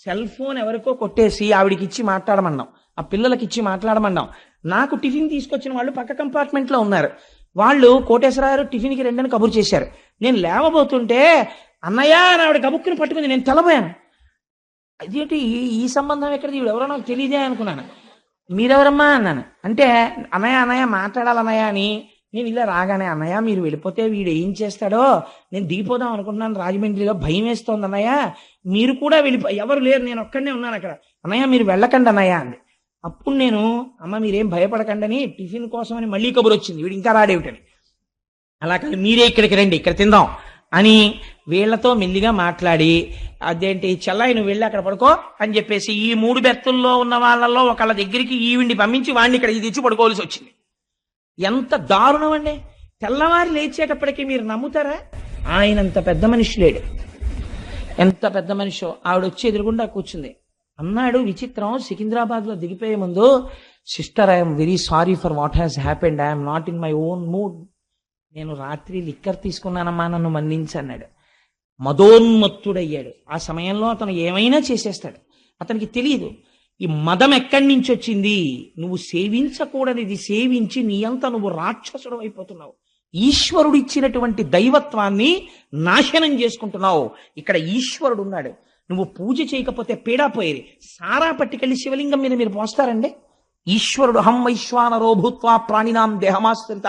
A: సెల్ ఫోన్ ఎవరికో కొట్టేసి ఆవిడికి ఇచ్చి మాట్లాడమన్నాం, ఆ పిల్లలకి ఇచ్చి మాట్లాడమన్నాం. నాకు టిఫిన్ తీసుకొచ్చిన వాళ్ళు పక్క కంపార్ట్మెంట్ లో ఉన్నారు. వాళ్ళు కోటేశ్వరరావు టిఫిన్కి రెండని కబురు చేశారు. నేను లేవబోతుంటే అన్నయ్య అని ఆవిడ గబుక్కుని పట్టుకుంది. నేను తెలబోయాను. అదేంటి ఈ సంబంధం ఎక్కడిది, ఎవరో నాకు తెలియదే అనుకున్నాను. మీరెవరమ్మా అన్నాను. అంటే అన్నయ్య మాట్లాడాలన్నయ్య అని నేను ఇలా రాగానే, అన్నయ్య మీరు వెళ్ళిపోతే వీడు ఏం చేస్తాడో నేను దిగిపోదాం అనుకుంటున్నాను రాజమండ్రిలో, భయం వేస్తోంది అన్నయ్య, మీరు కూడా ఎవరు లేరు, నేను ఒక్కడనే ఉన్నాను అక్కడ, అన్నయ్య మీరు వెళ్ళకండి అన్నయ్య అంది. అప్పుడు నేను, అమ్మ మీరేం భయపడకండి అని టిఫిన్ కోసం అని మళ్ళీ కబురు వచ్చింది, వీడు ఇంకా రాడేమిటని. అలా కాదు, మీరే ఇక్కడికి రండి, ఇక్కడ తిందాం అని వీళ్లతో మెల్లిగా మాట్లాడి, అదేంటి చెల్లాయి నువ్వు వెళ్ళి అక్కడ పడుకో అని చెప్పేసి ఈ 3 బెర్తుల్లో ఉన్న వాళ్ళల్లో ఒకళ్ళ దగ్గరికి ఈవిడ్ని పంపించి వాడిని ఇక్కడ తెచ్చి పడుకోవాల్సి వచ్చింది. ఎంత దారుణం అండి. తెల్లవారి లేచేటప్పటికీ మీరు నమ్ముతారా, ఆయనంత పెద్ద మనిషి లేడు. ఎంత పెద్ద మనిషో. ఆవిడ వచ్చి ఎదురుగుండా కూర్చుంది. అన్నాడు విచిత్రం, సికింద్రాబాద్ లో దిగిపోయే ముందు, sister I'm very sorry for what has happened, I'm not in my own mood, నేను రాత్రి లిక్కర్ తీసుకున్నానమ్మా, నన్ను మన్నించి అన్నాడు. మదోన్మత్తుడయ్యాడు. ఆ సమయంలో అతను ఏమైనా చేసేస్తాడు. అతనికి తెలియదు ఈ మదం ఎక్కడి నుంచి వచ్చింది. నువ్వు సేవించకూడనిది సేవించి నీ అంతా నువ్వు రాక్షసుడు అయిపోతున్నావు. ఈశ్వరుడిచ్చినటువంటి దైవత్వాన్ని నాశనం చేసుకుంటున్నావు. ఇక్కడ ఈశ్వరుడు ఉన్నాడు. నువ్వు పూజ చేయకపోతే పీడా పోయేది. సారా పట్టుకెళ్ళి శివలింగం మీద మీరు పోస్తారండి. ఈశ్వరుడు హం వైశ్వానరో భూత్వా ప్రాణినాం దేహమాశ్రిత,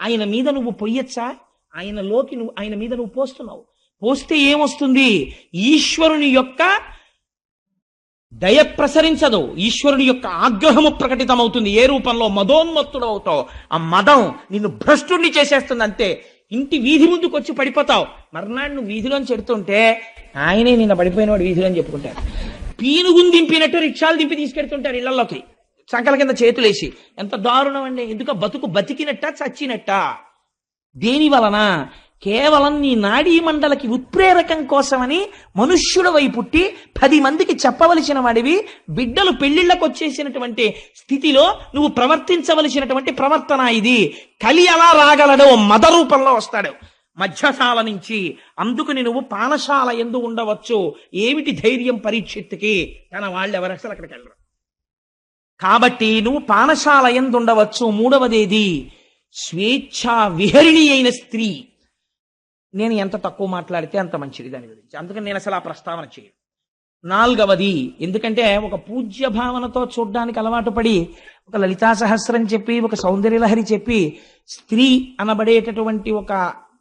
A: ఆయన మీద నువ్వు పొయ్యొచ్చా? ఆయన మీద నువ్వు పోస్తున్నావు. పోస్తే ఏమొస్తుంది? ఈశ్వరుని యొక్క దయ ప్రసరించదు, ఈశ్వరుని యొక్క ఆగ్రహము ప్రకటితమవుతుంది. ఏ రూపంలో? మదోన్మత్తుడు అవుతావు. ఆ మదం నిన్ను భ్రష్టుణ్ణి చేసేస్తుంది. అంతే. ఇంటి వీధి ముందుకు వచ్చి పడిపోతావు. మర్నాడు నువ్వు వీధిలోంచి చెడుతుంటే ఆయనే నిన్న పడిపోయినవాడు వీధిలో అని చెప్పుకుంటారు. పీనుగుని దింపినట్టు రిక్షాలు దింపి తీసుకెడుతుంటారు ఇళ్లలోకి, సంకల కింద చేతులేసి. ఎంత దారుణం అండి. ఎందుకు? బతుకు బతికినట్ట చచ్చినట్ట? దేని వలన? కేవలం నీ నాడీ మండలకి ఉత్ప్రేరకం కోసమని మనుష్యుడవై పుట్టి 10 మందికి చెప్పవలసిన వాడివి, బిడ్డలు పెళ్లిళ్లకు వచ్చేసినటువంటి స్థితిలో నువ్వు ప్రవర్తించవలసినటువంటి ప్రవర్తన ఇది. కలి అలా రాగలడు, మద రూపంలో వస్తాడు మధ్యశాల నుంచి. అందుకుని నువ్వు పానశాల ఎందు ఉండవచ్చు. ఏమిటి ధైర్యం పరీక్షిత్తుకి? తన వాళ్ళు ఎవరు అసలు అక్కడికి వెళ్ళరు. కాబట్టి నువ్వు పానశాల ఎందు ఉండవచ్చు. 3వదేది స్వేచ్ఛా విహరిణి అయిన స్త్రీ. నేను ఎంత తక్కువ మాట్లాడితే అంత మంచిది దాని గురించి, అందుకని నేను అసలు ఆ ప్రస్తావన చేయను. 4వది, ఎందుకంటే ఒక పూజ్య భావనతో చూడ్డానికి అలవాటు పడి ఒక లలితా సహస్రం చెప్పి, ఒక సౌందర్యలహరి చెప్పి, స్త్రీ అనబడేటటువంటి ఒక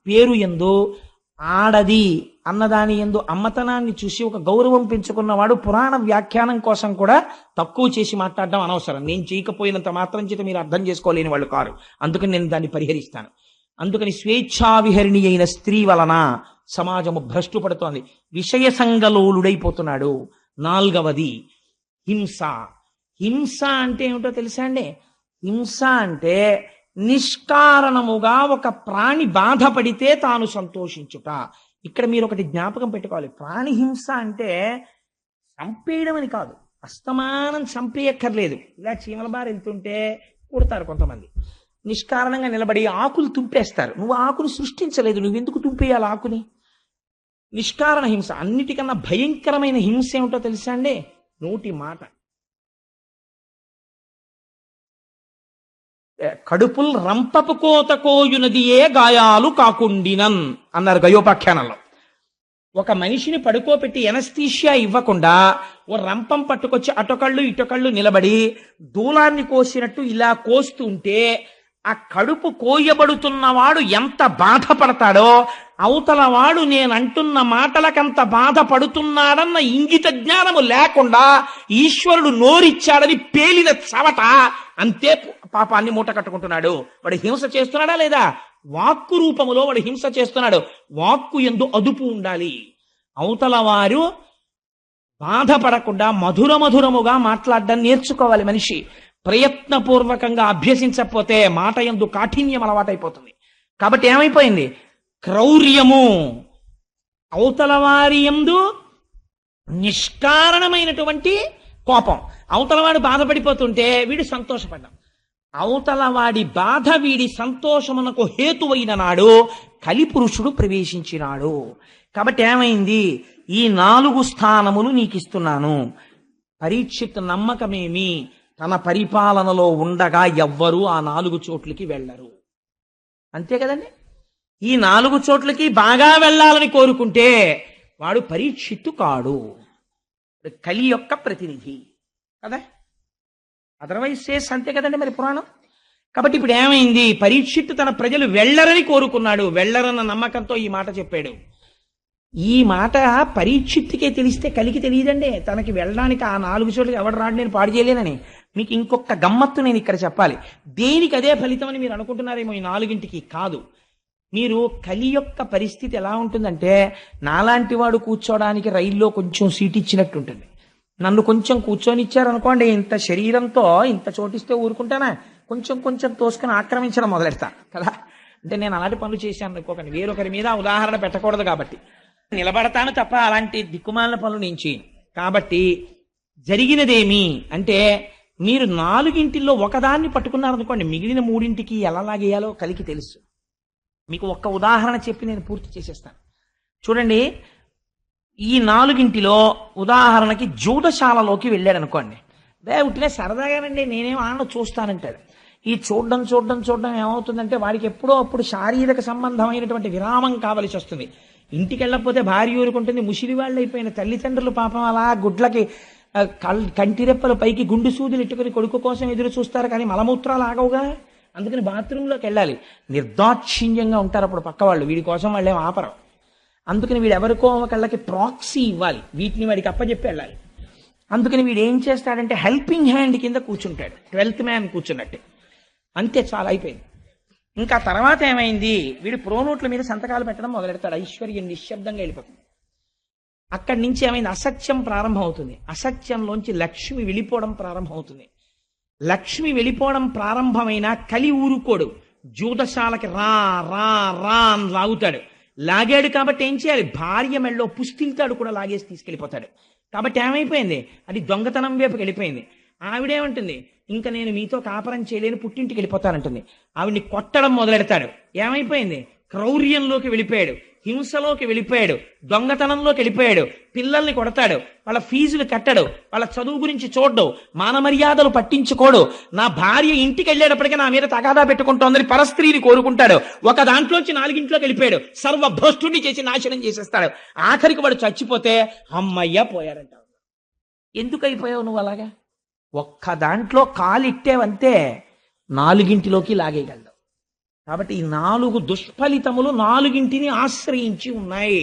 A: పేరు యందు ఆడది అన్నదాని యందు అమ్మతనాన్ని చూసి ఒక గౌరవం పెంచుకున్నవాడు పురాణ వ్యాఖ్యానం కోసం కూడా తక్కువ చేసి మాట్లాడడం అనవసరం. నేను చేయకపోయినంత మాత్రం చేత మీరు అర్థం చేసుకోలేని వాళ్ళు కారు. అందుకని నేను దాన్ని పరిహరిస్తాను. అందుకని స్వేచ్ఛా విహరిణి అయిన స్త్రీ వలన సమాజము భ్రష్టు పడుతోంది, విషయ సంగలోలుడైపోతున్నాడు. 4వది హింస. హింస అంటే ఏమిటో తెలుసా అండి? హింస అంటే నిష్కారణముగా ఒక ప్రాణి బాధపడితే తాను సంతోషించుట. ఇక్కడ మీరు ఒకటి జ్ఞాపకం పెట్టుకోవాలి. ప్రాణి హింస అంటే చంపేయడం అని కాదు. అస్తమానం చంపేయక్కర్లేదు. ఇలా చీమల బారి వెళ్తుంటే కుడతారు కొంతమంది. నిష్కారణంగా నిలబడి ఆకులు తుంపేస్తారు. నువ్వు ఆకులు సృష్టించలేదు, నువ్వెందుకు తుంపేయాలి ఆకుని? నిష్కారణ హింస. అన్నిటికన్నా భయంకరమైన హింస ఏమిటో తెలుసా అండి? నోటి మాట. కడుపుల్ రంపపు కోత కోయునది ఏ గాయాలు కాకుండినన్ అన్నారు గయోపాఖ్యానంలో. ఒక మనిషిని పడుకోబెట్టి ఎనస్థీషియా ఇవ్వకుండా ఓ రంపం పట్టుకొచ్చి అటొకళ్ళు ఇటొకళ్ళు నిలబడి దూలాన్ని కోసినట్టు ఇలా కోస్తూ ఉంటే ఆ కడుపు కోయబడుతున్నవాడు ఎంత బాధపడతాడో, అవతల వాడు నేనంటున్న మాటలకంత బాధపడుతున్నాడన్న ఇంగిత జ్ఞానము లేకుండా ఈశ్వరుడు నోరిచ్చాడని పేలిన చవట అంతే పాపాన్ని మూట కట్టుకుంటున్నాడు. వాడు హింస చేస్తున్నాడా లేదా? వాక్కు రూపములో వాడు హింస చేస్తున్నాడు. వాక్కు యందు అదుపు ఉండాలి. అవతల వారు బాధపడకుండా మధురముగా మాట్లాడడం నేర్చుకోవాలి మనిషి. ప్రయత్నపూర్వకంగా అభ్యసించకపోతే మాట యందు కాఠిన్యం అలవాటైపోతుంది. కాబట్టి ఏమైపోయింది? క్రౌర్యము. అవతల వారి యందు నిష్కారణమైనటువంటి కోపం. అవతలవాడు బాధపడిపోతుంటే వీడు సంతోషపడ్డాం. అవతల వాడి బాధ వీడి సంతోషమునకు హేతువైన నాడు కలిపురుషుడు ప్రవేశించినాడు. కాబట్టి ఏమైంది? ఈ 4 స్థానములు నీకు ఇస్తున్నాను. పరీక్షిత్ నమ్మకమేమి? తన పరిపాలనలో ఉండగా ఎవ్వరూ ఆ 4 చోట్లకి వెళ్ళరు. అంతే కదండి. ఈ 4 చోట్లకి బాగా వెళ్ళాలని కోరుకుంటే వాడు పరీక్షిత్తు కాడు, కలి యొక్క ప్రతినిధి కదా. అదర్వైజ్ సేస్ అంతే కదండి మరి పురాణం. కాబట్టి ఇప్పుడు ఏమైంది? పరీక్షిత్తు తన ప్రజలు వెళ్ళరని కోరుకున్నాడు. వెళ్ళరన్న నమ్మకంతో ఈ మాట చెప్పాడు. ఈ మాట పరీక్షిత్తుకే తెలిస్తే కలికి తెలియదండి. తనకి వెళ్ళడానికి ఆ 4 చోట్లకి ఎవడు రాడు, నేను పాడు చేయలేనని. మీకు ఇంకొక గమ్మత్తు నేను ఇక్కడ చెప్పాలి. దేనికి అదే ఫలితం అని మీరు అనుకుంటున్నారేమో, ఈ 4ంటికి కాదు. మీరు కలి యొక్క పరిస్థితి ఎలా ఉంటుందంటే, నాలాంటి వాడు కూర్చోడానికి రైల్లో కొంచెం సీట్ ఇచ్చినట్టు ఉంటుంది. నన్ను కొంచెం కూర్చొని ఇచ్చారనుకోండి, ఇంత శరీరంతో ఇంత చోటిస్తే ఊరుకుంటానా? కొంచెం కొంచెం తోసుకొని ఆక్రమించడం మొదలెడతా కదా. అంటే నేను అలాంటి పనులు చేశాను అనుకోకండి, వేరొకరి మీద ఉదాహరణ పెట్టకూడదు కాబట్టి. నిలబడతాను తప్ప అలాంటి దిక్కుమాలిన పనులు నేను చేయను. కాబట్టి జరిగినదేమి అంటే, మీరు 4ంటిల్లో ఒకదాన్ని పట్టుకున్నారనుకోండి, మిగిలిన 3ంటికి ఎలా లాగేయాలో కలికి తెలుసు. మీకు ఒక్క ఉదాహరణ చెప్పి నేను పూర్తి చేసేస్తాను. చూడండి, ఈ 4ంటిలో ఉదాహరణకి జూదశాలలోకి వెళ్ళాడు అనుకోండి. ఉట్టినే సరదాగానండి, నేనేం ఆడ చూస్తానంటాడు. ఈ చూడడం ఏమవుతుందంటే, వాడికి ఎప్పుడో అప్పుడు శారీరక సంబంధమైనటువంటి విరామం కావలసి వస్తుంది. ఇంటికి వెళ్ళకపోతే భార్య ఊరుకుంటుంది. ముసిలి వాళ్ళు అయిపోయిన తల్లిదండ్రులు పాపం అలా గుడ్లకి కంటిరెప్పల పైకి గుండు సూదులు ఇట్టుకుని కొడుకు కోసం ఎదురు చూస్తారు, కానీ మలమూత్రాలు ఆగవుగా. అందుకని బాత్రూంలోకి వెళ్ళాలి. నిర్దాక్షిణ్యంగా ఉంటారు అప్పుడు పక్క వాళ్ళు, వీడి కోసం వాళ్ళేం ఆపరం. అందుకని వీడు ఎవరికో కళ్ళకి ప్రాక్సీ ఇవ్వాలి, వీటిని వాడికి అప్పచెప్పి వెళ్ళాలి. అందుకని వీడు ఏం చేస్తాడంటే, హెల్పింగ్ హ్యాండ్ కింద కూర్చుంటాడు, 12th మ్యాన్ కూర్చున్నట్టే. అంతే, చాలా అయిపోయింది. ఇంకా తర్వాత ఏమైంది, వీడు ప్రోనోట్ల మీద సంతకాలు పెట్టడం మొదలెడతాడు. ఐశ్వర్యం నిశ్శబ్దంగా వెళ్ళిపోతుంది. అక్కడి నుంచి ఏమైంది, అసత్యం ప్రారంభం అవుతుంది. అసత్యంలోంచి లక్ష్మి వెళ్ళిపోవడం ప్రారంభం అవుతుంది. లక్ష్మి వెళ్ళిపోవడం ప్రారంభమైన కలి ఊరుకోడు. జూదశాలకి రా రా రా అని లాగుతాడు. లాగాడు కాబట్టి ఏం చేయాలి, భార్య మెళ్ళో పుస్తిల్తాడు కూడా లాగేసి తీసుకెళ్ళిపోతాడు. కాబట్టి ఏమైపోయింది, అది దొంగతనం వైపుకి వెళ్ళిపోయింది. ఆవిడేమంటుంది, ఇంకా నేను మీతో కాపరం చేయలేని, పుట్టింటికి వెళ్ళిపోతానంటుంది. ఆవిడ్ని కొట్టడం మొదలెడతాడు. ఏమైపోయింది, క్రౌర్యంలోకి వెళ్ళిపోయాడు, హింసలోకి వెళ్ళిపోయాడు, దొంగతనంలోకి వెళ్ళిపోయాడు. పిల్లల్ని కొడతాడు, వాళ్ళ ఫీజులు కట్టడు, వాళ్ళ చదువు గురించి చూడ్డు, మానమర్యాదలు పట్టించుకోడు. నా భార్య ఇంటికి వెళ్ళేటప్పటికీ నా మీద తగాదా పెట్టుకుంటోందని పరస్త్రీని కోరుకుంటాడు. ఒక దాంట్లోంచి 4ంట్లోకి వెళ్ళిపోయాడు, సర్వభ్రష్టుని చేసి నాశనం చేసేస్తాడు. ఆఖరికి వాడు చచ్చిపోతే అమ్మయ్య పోయాడంట. ఎందుకు అయిపోయావు నువ్వు అలాగా? ఒక్క దాంట్లో కాలిట్టేవంతే 4ంటిలోకి లాగేయగలడు. కాబట్టి ఈ 4 దుష్ఫలితములు 4ంటిని ఆశ్రయించి ఉన్నాయి.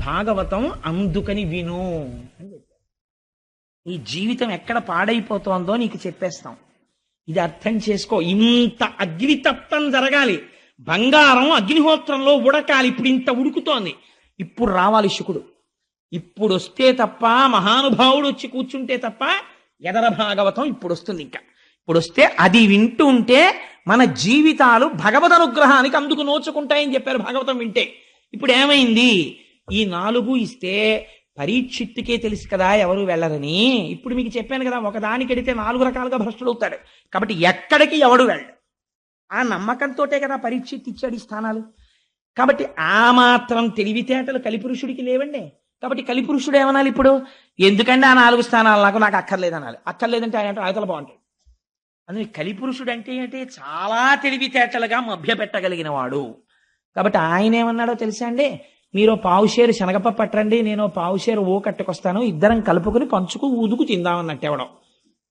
A: భాగవతం అందుకని విను అని చెప్పారు. ఈ జీవితం ఎక్కడ పాడైపోతోందో నీకు చెప్పేస్తాం, ఇది అర్థం చేసుకో. ఇంత అగ్నితప్తం జరగాలి, బంగారం అగ్నిహోత్రంలో ఉడకాలి. ఇప్పుడు ఇంత ఉడుకుతోంది, ఇప్పుడు రావాలి శుకుడు. ఇప్పుడు వస్తే తప్ప, మహానుభావుడు వచ్చి కూర్చుంటే తప్ప ఎదర భాగవతం ఇప్పుడు వస్తుంది. ఇంకా ఇప్పుడు వస్తే అది వింటూ ఉంటే మన జీవితాలు భగవద్ అనుగ్రహానికి అందుకు నోచుకుంటాయని చెప్పారు భాగవతం వింటే. ఇప్పుడు ఏమైంది, ఈ 4 ఇస్తే పరీక్షిత్తుకే తెలుసు కదా ఎవరు వెళ్ళరని. ఇప్పుడు మీకు చెప్పాను కదా, ఒకదానికి ఎడితే 4 రకాలుగా భ్రష్టుడు అవుతాడు. కాబట్టి ఎక్కడికి ఎవడు వెళ్ళడు, ఆ నమ్మకంతోటే కదా పరీక్షిత్ ఇచ్చాడు ఈ స్థానాలు. కాబట్టి ఆ మాత్రం తెలివితేటలు కలిపురుషుడికి లేవండి. కాబట్టి కలిపురుషుడు ఏమనాలి ఇప్పుడు, ఎందుకంటే ఆ 4 స్థానాలు నాకు అక్కర్లేదనాలి. అక్కర్లేదంటే ఆయన ఆయతల బాగుంటాడు. అందుకే కలిపురుషుడు అంటే ఏంటి, చాలా తెలివితేటలుగా మభ్య పెట్టగలిగిన వాడు. కాబట్టి ఆయన ఏమన్నాడో తెలుసా అండి, మీరు పావుషేరు శనగపప్పు పట్టండి, నేను పావుషేరు ఓ కట్టుకొస్తాను, ఇద్దరం కలుపుకుని పంచుకు ఊదుకు తిందామన్నట్టు. ఎవడం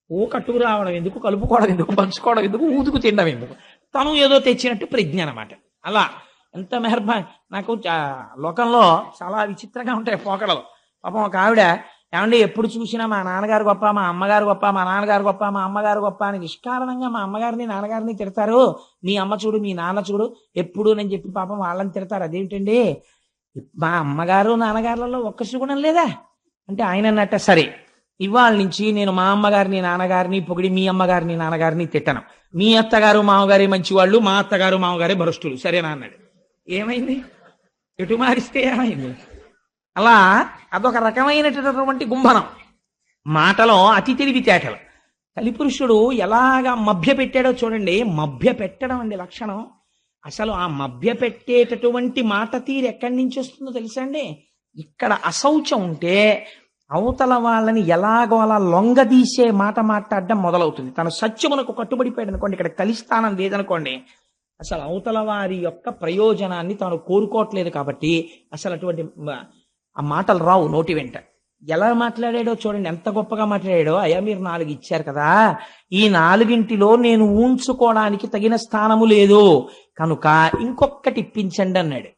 A: ఓ కట్టుకు రావడం ఎందుకు, కలుపుకోవడం ఎందుకు, పంచుకోవడం ఎందుకు, ఊదుకు తినడం ఎందుకు, తను ఏదో తెచ్చినట్టు ప్రజ్ఞ అనమాట. అలా ఎంత మెహర్బా. నాకు లోకంలో చాలా విచిత్రంగా ఉంటాయి పోకడలు. పాపం ఒక ఆవిడ, ఏమంటే ఎప్పుడు చూసినా మా నాన్నగారు గొప్ప, మా అమ్మగారు గొప్ప, మా నాన్నగారు గొప్ప, మా అమ్మగారు గొప్ప అని నిష్కారణంగా మా అమ్మగారిని నాన్నగారిని తిడతారు. మీ అమ్మ చూడు, మీ నాన్న చూడు ఎప్పుడు అని చెప్పి పాపం వాళ్ళని తిడతారు. అదేమిటండి, మా అమ్మగారు నాన్నగారులలో ఒక్క సుగుణం లేదా అంటే ఆయన అన్నట్ట, సరే ఇవాళ నుంచి నేను మా అమ్మగారిని నాన్నగారిని పొగిడి మీ అమ్మగారిని నాన్నగారిని తిట్టను. మీ అత్తగారు మామగారి మంచివాళ్ళు, మా అత్తగారు మామగారి భ్రష్టులు, సరేనా అన్నాడు. ఏమైంది, ఎటు మారిస్తే ఏమైంది? అలా అదొక రకమైనటువంటి గుంభనం. మాటలో అతి తెలివితేటలు. కలిపురుషుడు ఎలాగా మభ్య పెట్టాడో చూడండి. మభ్య పెట్టడం అండి లక్షణం. అసలు ఆ మభ్య పెట్టేటటువంటి మాట తీరు ఎక్కడి నుంచి వస్తుందో తెలుసా అండి, ఇక్కడ అశౌచం ఉంటే అవతల వాళ్ళని ఎలాగో అలా లొంగదీసే మాట మాట్లాడడం మొదలవుతుంది. తన సత్యమునకు కట్టుబడిపోయాడు అనుకోండి, ఇక్కడ కలిస్థానం లేదనుకోండి, అసలు అవతల వారి యొక్క ప్రయోజనాన్ని తాను కోరుకోవట్లేదు. కాబట్టి అసలు అటువంటి ఆ మాటలు రావు నోటి వెంట. ఎలా మాట్లాడాడో చూడండి, ఎంత గొప్పగా మాట్లాడాడో. అయ్యా మీరు 4 ఇచ్చారు కదా, ఈ 4 నేను ఊంచుకోవడానికి తగిన స్థానము లేదు కనుక ఇంకొకటి ఇప్పించండి అన్నాడు.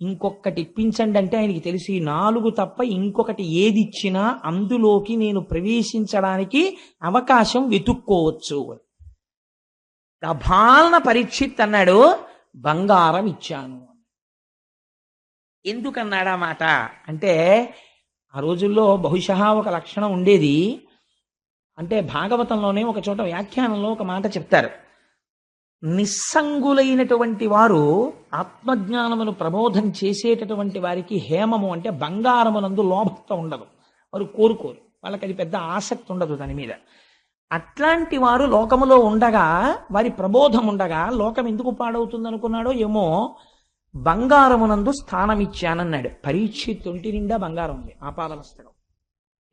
A: ఇంకొకటి ఇప్పించండి అంటే ఆయనకి తెలిసి 4 తప్ప ఇంకొకటి ఏది ఇచ్చినా అందులోకి నేను ప్రవేశించడానికి అవకాశం వెతుక్కోవచ్చు. గభాలన పరీక్షిత్ అన్నాడు, బంగారం ఇచ్చాను. ఎందుకన్నాడా మాట అంటే, ఆ రోజుల్లో బహుశా ఒక లక్షణం ఉండేది. అంటే భాగవతంలోనే ఒక చోట వ్యాఖ్యానంలో ఒక మాట చెప్తారు. నిస్సంగులైనటువంటి వారు ఆత్మజ్ఞానమును ప్రబోధం చేసేటటువంటి వారికి హేమము అంటే బంగారమునందు లోభత ఉండదు. వారు కోరుకోరు, వాళ్ళకి అది పెద్ద ఆసక్తి ఉండదు దాని మీద. అట్లాంటి వారు లోకములో ఉండగా, వారి ప్రబోధం ఉండగా లోకం ఎందుకు పాడవుతుంది అనుకున్నాడో ఏమో, బంగారమునందు స్థానం ఇచ్చానన్నాడు. పరీక్షిత్ ఒంటి నిండా బంగారం ఉంది, ఆపాదమస్తకం,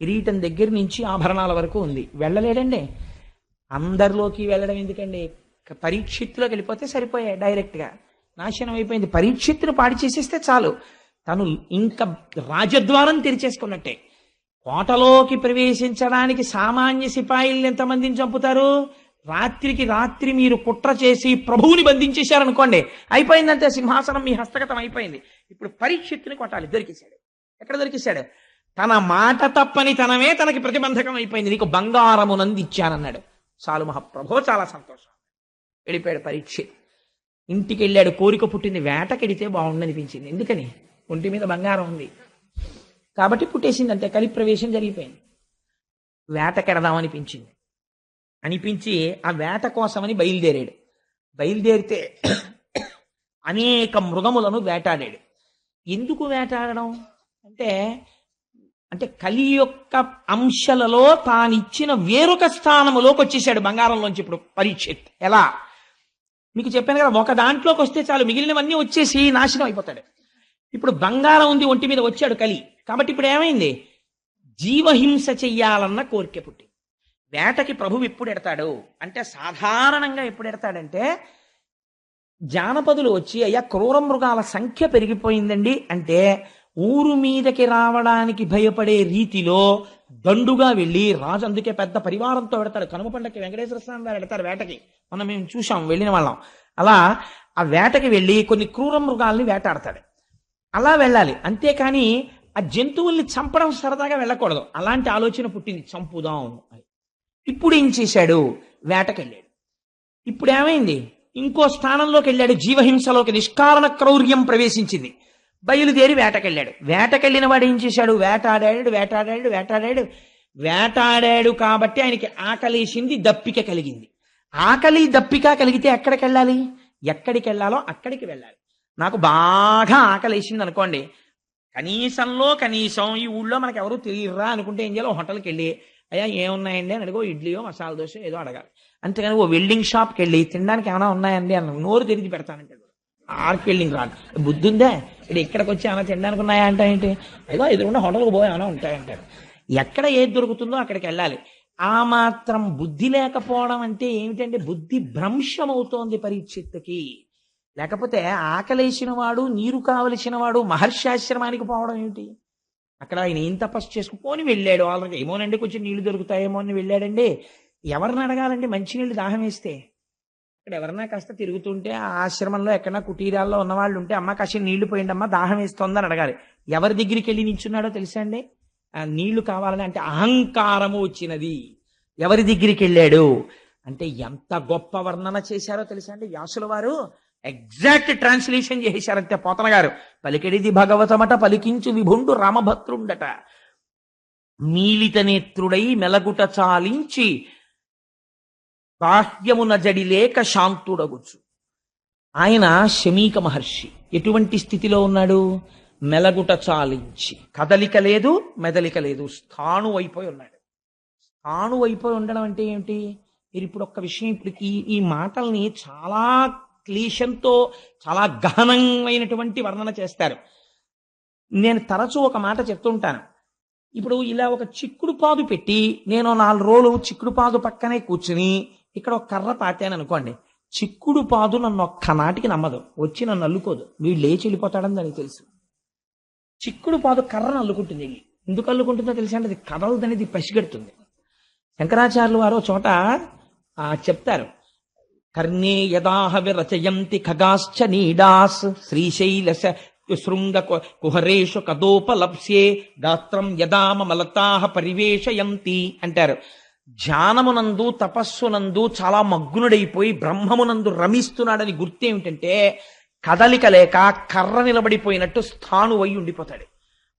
A: కిరీటం దగ్గర నుంచి ఆభరణాల వరకు ఉంది. వెళ్ళలేడండి. అందరిలోకి వెళ్ళడం ఎందుకండి, పరీక్షిత్తులోకి వెళ్ళిపోతే సరిపోయాయి, డైరెక్ట్గా నాశనం అయిపోయింది. పరీక్షిత్తును పాడి చేసేస్తే చాలు, తను ఇంకా రాజద్వారం తెరిచేసుకున్నట్టే. కోటలోకి ప్రవేశించడానికి సామాన్య సిపాయిల్ని ఎంతమందిని చంపుతారు? రాత్రికి రాత్రి మీరు కుట్ర చేసి ప్రభువుని బంధించేశారనుకోండి, అయిపోయిందంటే సింహాసనం మీ హస్తగతం అయిపోయింది. ఇప్పుడు పరీక్షిత్తుని కొట్టాలి. దొరికేశాడు. ఎక్కడ దొరికేశాడు? తన మాట తప్పని తనమే తనకి ప్రతిబంధకం అయిపోయింది. నీకు బంగారమునంది ఇచ్చానన్నాడు. చాలు మహాప్రభో, చాలా సంతోషం. వెళ్ళిపోయాడు పరీక్షిత్. ఇంటికి వెళ్ళాడు. కోరిక పుట్టింది, వేటకెడితే బాగుండనిపించింది. ఎందుకని? ఒంటి మీద బంగారం ఉంది కాబట్టి పుట్టేసింది, అంతే. కలి ప్రవేశం జరిగిపోయింది. వేటకెడదామనిపించింది. అనిపించి ఆ వేట కోసమని బయలుదేరాడు. బయలుదేరితే అనేక మృగములను వేటాడాడు. ఎందుకు వేటాడడం అంటే, కలి యొక్క అంశలలో తానిచ్చిన వేరొక స్థానములోకి వచ్చేసాడు బంగారంలోంచి. ఇప్పుడు పరీక్షిత్ ఎలా మీకు చెప్పాను కదా, ఒక దాంట్లోకి వస్తే చాలు, మిగిలినవన్నీ వచ్చేసి నాశనం అయిపోతాడు. ఇప్పుడు బంగారం ఉంది ఒంటి మీద, వచ్చాడు కలి. కాబట్టి ఇప్పుడు ఏమైంది? జీవహింస చెయ్యాలన్న కోరిక పుట్టి. వేటకి ప్రభువు ఎప్పుడు ఎడతాడు అంటే, సాధారణంగా ఎప్పుడు ఎడతాడంటే, జానపదులు వచ్చి అయ్యా క్రూర మృగాల సంఖ్య పెరిగిపోయిందండి అంటే, ఊరు మీదకి రావడానికి భయపడే రీతిలో దండుగా వెళ్ళి, రాజు అందుకే పెద్ద పరివారంతో పెడతాడు. కనుమ పండగకి వెంకటేశ్వర స్వామి వారు పెడతారు వేటకి. మనం మేము చూసాం, వెళ్ళిన వాళ్ళం. అలా ఆ వేటకి వెళ్ళి కొన్ని క్రూర మృగాల్ని వేటాడతాడు. అలా వెళ్ళాలి, అంతేకాని ఆ జంతువుల్ని చంపడం సరదాగా వెళ్ళకూడదు. అలాంటి ఆలోచన పుట్టింది, చంపుదాం అని. ఇప్పుడు ఏం చేశాడు? వేటకెళ్ళాడు. ఇప్పుడు ఏమైంది? ఇంకో స్థానంలోకి వెళ్ళాడు. జీవహింసలోకి నిష్కారణ క్రౌర్యం ప్రవేశించింది. బయలుదేరి వేటకెళ్ళాడు. వేటకెళ్ళిన వాడు ఏం చేశాడు? వేటాడాడు కాబట్టి ఆయనకి ఆకలేసింది, దప్పిక కలిగింది. ఆకలి దప్పిక కలిగితే ఎక్కడికి వెళ్ళాలి? ఎక్కడికి వెళ్ళాలో అక్కడికి వెళ్ళాలి. నాకు బాగా ఆకలేసింది అనుకోండి, కనీసంలో కనీసం ఈ ఊళ్ళో మనకు ఎవరు తెలియరా అనుకుంటే ఏం చేయాలి? హోటల్కి వెళ్ళి అయ్యా ఏమున్నాయండి అని అడిగో, ఇడ్లీయో మసాలా దోశ ఏదో అడగాలి. అంతేగాని ఓ వెల్డింగ్ షాప్కి వెళ్ళి తినడానికి ఏమైనా ఉన్నాయండి అన్న నోరు తెరిచి పెడతానంటే ఆర్కి వెల్డింగ్ రాదు. బుద్ధి ఉందే? ఇక్కడికి వచ్చి ఏమైనా తినడానికి ఉన్నాయా అంటే ఏంటి? ఏదో ఎదురుకుండా హోటల్కి పోయి ఏమైనా ఉంటాయంటారు. ఎక్కడ ఏది దొరుకుతుందో అక్కడికి వెళ్ళాలి. ఆ మాత్రం బుద్ధి లేకపోవడం అంటే ఏమిటంటే, బుద్ధి భ్రంశం అవుతోంది పరీక్షిత్తుకి. లేకపోతే ఆకలేసిన వాడు, నీరు కావలసిన వాడు మహర్షాశ్రమానికి పోవడం ఏమిటి? అక్కడ ఆయన ఏం తపస్సు చేసుకుని వెళ్ళాడు. వాళ్ళకి ఏమోనండి కొంచెం నీళ్లు దొరుకుతాయేమో అని వెళ్ళాడండి. ఎవరిని అడగాలండి మంచినీళ్ళు దాహం వేస్తే? ఇక్కడ ఎవరన్నా కాస్త తిరుగుతుంటే ఆ ఆశ్రమంలో ఎక్కడన్నా కుటీరాల్లో ఉన్నవాళ్ళు ఉంటే, అమ్మ కాస్త నీళ్లు పోయిండి అమ్మ దాహం వేస్తోందని అడగాలి. ఎవరి దగ్గరికి వెళ్ళి నించున్నాడో తెలుసా అండి? ఆ నీళ్లు కావాలని అంటే అహంకారము వచ్చినది. ఎవరి దగ్గరికి వెళ్ళాడు అంటే, ఎంత గొప్ప వర్ణన చేశారో తెలుసా అండి వ్యాసుల వారు. ఎగ్జాక్ట్ ట్రాన్స్లేషన్ చేశారంతే పోతన గారు. పలికెడిది భగవతమట పలికించు విభుండు రామభద్రుండట, మీలిత నేత్రుడై మెలగుట చాలించి బాహ్యమున జడిలేక శాంతుడగుచు. ఆయన శమీక మహర్షి. ఎటువంటి స్థితిలో ఉన్నాడు? మెలగుట చాలించి, కదలిక లేదు మెదలిక లేదు, స్థాణు అయిపోయి ఉన్నాడు. స్థాణు అయిపోయి ఉండడం అంటే ఏమిటి? మీరు ఇప్పుడు ఒక్క విషయం, ఇప్పుడు ఈ మాటల్ని చాలా క్లీశంతో చాలా గహనమైనటువంటి వర్ణన చేస్తారు. నేను తరచూ ఒక మాట చెప్తుంటాను. ఇప్పుడు ఇలా ఒక చిక్కుడు పాదు పెట్టి నేను 4 రోజులు చిక్కుడు పాదు పక్కనే కూర్చుని ఇక్కడ ఒక కర్ర పాతాను అనుకోండి, చిక్కుడు పాదు నన్ను ఒక్కనాటికి నమ్మదు, నన్ను అల్లుకోదు, వీడు లేచి వెళ్ళిపోతాడని దానికి తెలుసు. చిక్కుడు పాదు కర్రను అల్లుకుంటుంది. ఎందుకు అల్లుకుంటుందో తెలుసా అంటే అది కదలదనేది పసిగడుతుంది. శంకరాచార్యులు వారు ఒక చోట చెప్తారు, కర్ణే యదాహ విరచయంతి ఖగాశ్చ నీడాస్ శ్రీశైలశ శృంగ కుహరేషు కదోపలప్స్యే గాత్రం యదామలతాహ పరివేషయంతి అంటారు. ధ్యానమునందు తపస్సునందు చాలా మగ్నుడైపోయి బ్రహ్మమునందు రమిస్తున్నాడని గుర్తేమిటంటే కదలిక లేక కర్ర నిలబడిపోయినట్టు స్థాణువై ఉండిపోతాడు.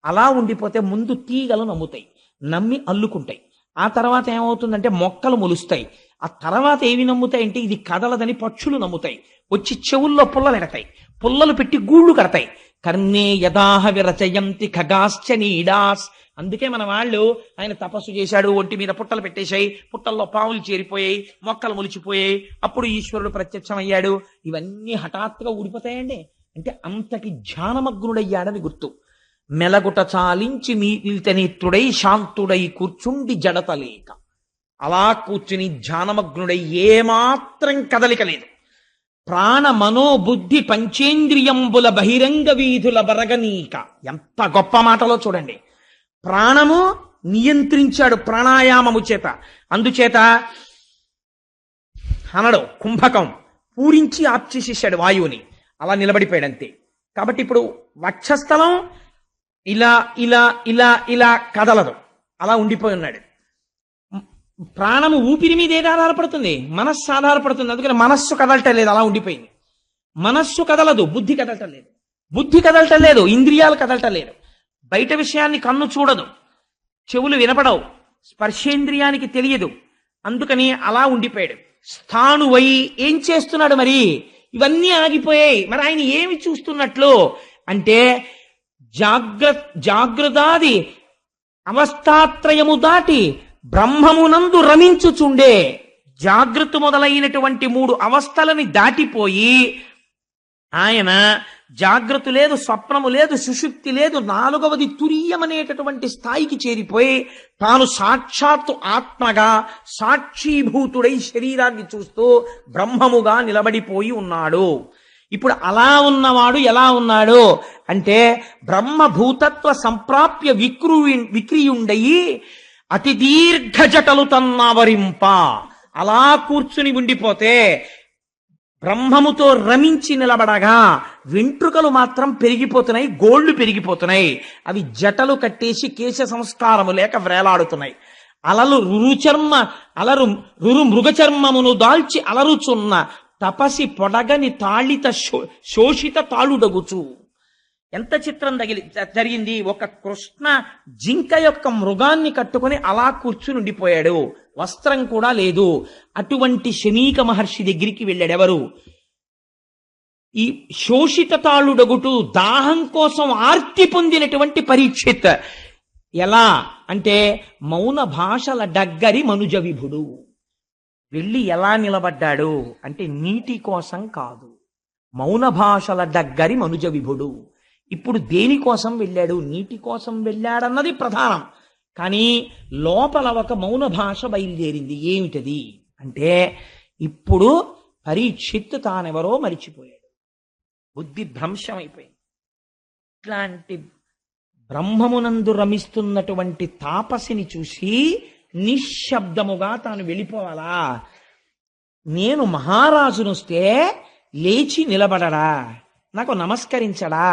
A: అలా ఉండిపోతే ముందు తీగలు నమ్ముతాయి, నమ్మి అల్లుకుంటాయి. ఆ తర్వాత ఏమవుతుందంటే మొక్కలు మొలుస్తాయి. ఆ తర్వాత ఏవి నమ్ముతాయంటే ఇది కదలదని పక్షులు నమ్ముతాయి, వచ్చి చెవుల్లో పుల్లలు ఎడతాయి, పుల్లలు పెట్టి గూళ్ళు కడతాయి. కర్ణే యదాహ విరచయంతి ఖగాశ్చ నీడాస్. అందుకే మన వాళ్ళు ఆయన తపస్సు చేశాడు, ఒంటి మీద పుట్టలు పెట్టేశాయి, పుట్టల్లో పాములు చేరిపోయాయి, మొక్కలు మొలిచిపోయాయి, అప్పుడు ఈశ్వరుడు ప్రత్యక్షమయ్యాడు. ఇవన్నీ హఠాత్తుగా ఊడిపోతాయండి. అంటే అంతటి ధ్యానమగ్నుడయ్యాడని గుర్తు. మెలగుట చాలించి నీతనేత్రుడై శాంతుడై కూర్చుండి జడతలేక, అలా కూర్చుని ధ్యానమగ్నుడై ఏమాత్రం కదలిక లేదు. ప్రాణ మనోబుద్ధి పంచేంద్రియంబుల బహిరంగ వీధుల బరగనీక. ఎంత గొప్ప మాటలో చూడండి. ప్రాణము నియంత్రించాడు ప్రాణాయామము చేత. అందుచేత అనడు కుంభకం పూరించి ఆప్చేసేసాడు వాయువుని, అలా నిలబడిపోయాడు అంతే. కాబట్టి ఇప్పుడు వక్షస్థలం ఇలా ఇలా ఇలా ఇలా కదలదు, అలా ఉండిపోయి ఉన్నాడు. ప్రాణము ఊపిరి మీద ఏది ఆధారపడుతుంది? మనస్సు ఆధారపడుతుంది. అందుకని మనస్సు కదలటం లేదు, అలా ఉండిపోయింది. మనస్సు కదలదు, బుద్ధి కదలటం లేదు, బుద్ధి కదలటం లేదు, ఇంద్రియాలు కదలటం లేదు. బయట విషయాన్ని కన్ను చూడదు, చెవులు వినపడవు, స్పర్శేంద్రియానికి తెలియదు. అందుకని అలా ఉండిపోయాడు. స్థాణువై ఏం చేస్తున్నాడు మరి? ఇవన్నీ ఆగిపోయాయి. మరి ఆయన ఏమి చూస్తున్నట్లు అంటే జాగ్రత్తాది అవస్థాత్రయము దాటి బ్రహ్మమునందు రమించుచుండే. జాగృత మొదలైనటువంటి 3 అవస్థలని దాటిపోయి ఆయన జాగృతి లేదు, స్వప్నము లేదు, సుషుప్తి లేదు, 4వది తురీయమనేటటువంటి స్థాయికి చేరిపోయి తాను సాక్షాత్తు ఆత్మగా సాక్షీభూతుడై శరీరాన్ని చూస్తూ బ్రహ్మముగా నిలబడిపోయి ఉన్నాడు. ఇప్పుడు అలా ఉన్నవాడు ఎలా ఉన్నాడు అంటే బ్రహ్మభూతత్వ సంప్రాప్య విక్రియుండయి అతి దీర్ఘ జటలు తన్నావరింప. అలా కూర్చుని ఉండిపోతే బ్రహ్మముతో రమించి నిలబడగా వెంట్రుకలు మాత్రం పెరిగిపోతున్నాయి, గోళ్లు పెరిగిపోతున్నాయి. అవి జటలు కట్టేసి కేశ సంస్కారము లేక వ్రేలాడుతున్నాయి. రురు మృగచర్మమును దాల్చి అలరుచున్న తపసి పొడగని తాళిత శోషిత తాళుడగుచు. ఎంత చిత్రం జరిగింది. ఒక కృష్ణ జింక యొక్క మృగాన్ని కట్టుకుని అలా కూర్చుని ఉండిపోయాడు, వస్త్రం కూడా లేదు. అటువంటి శమీక మహర్షి దగ్గరికి వెళ్ళాడు. ఎవరు? ఈ శోషిత తాళుడగుటు, దాహం కోసం ఆర్తి పొందినటువంటి పరీక్షిత్. ఎలా అంటే మౌన భాషల డగ్గరి మనుజ విభుడు. వెళ్ళి ఎలా నిలబడ్డాడు అంటే నీటి కోసం కాదు, మౌన భాషల డగ్గరి మనుజ విభుడు. ఇప్పుడు దేనికోసం వెళ్ళాడు? నీటి కోసం వెళ్ళాడన్నది ప్రధానం. కానీ లోపల ఒక మౌన భాష బయలుదేరింది. ఏమిటది అంటే ఇప్పుడు పరీక్షిత్ తానెవరో మరిచిపోయాడు, బుద్ధి భ్రంశమైపోయింది. ఇట్లాంటి బ్రహ్మమునందు రమిస్తున్నటువంటి తాపసిని చూసి నిశ్శబ్దముగా తాను వెళ్ళిపోవాలా? నేను మహారాజునొస్తే లేచి నిలబడడా, నాకు నమస్కరించడా,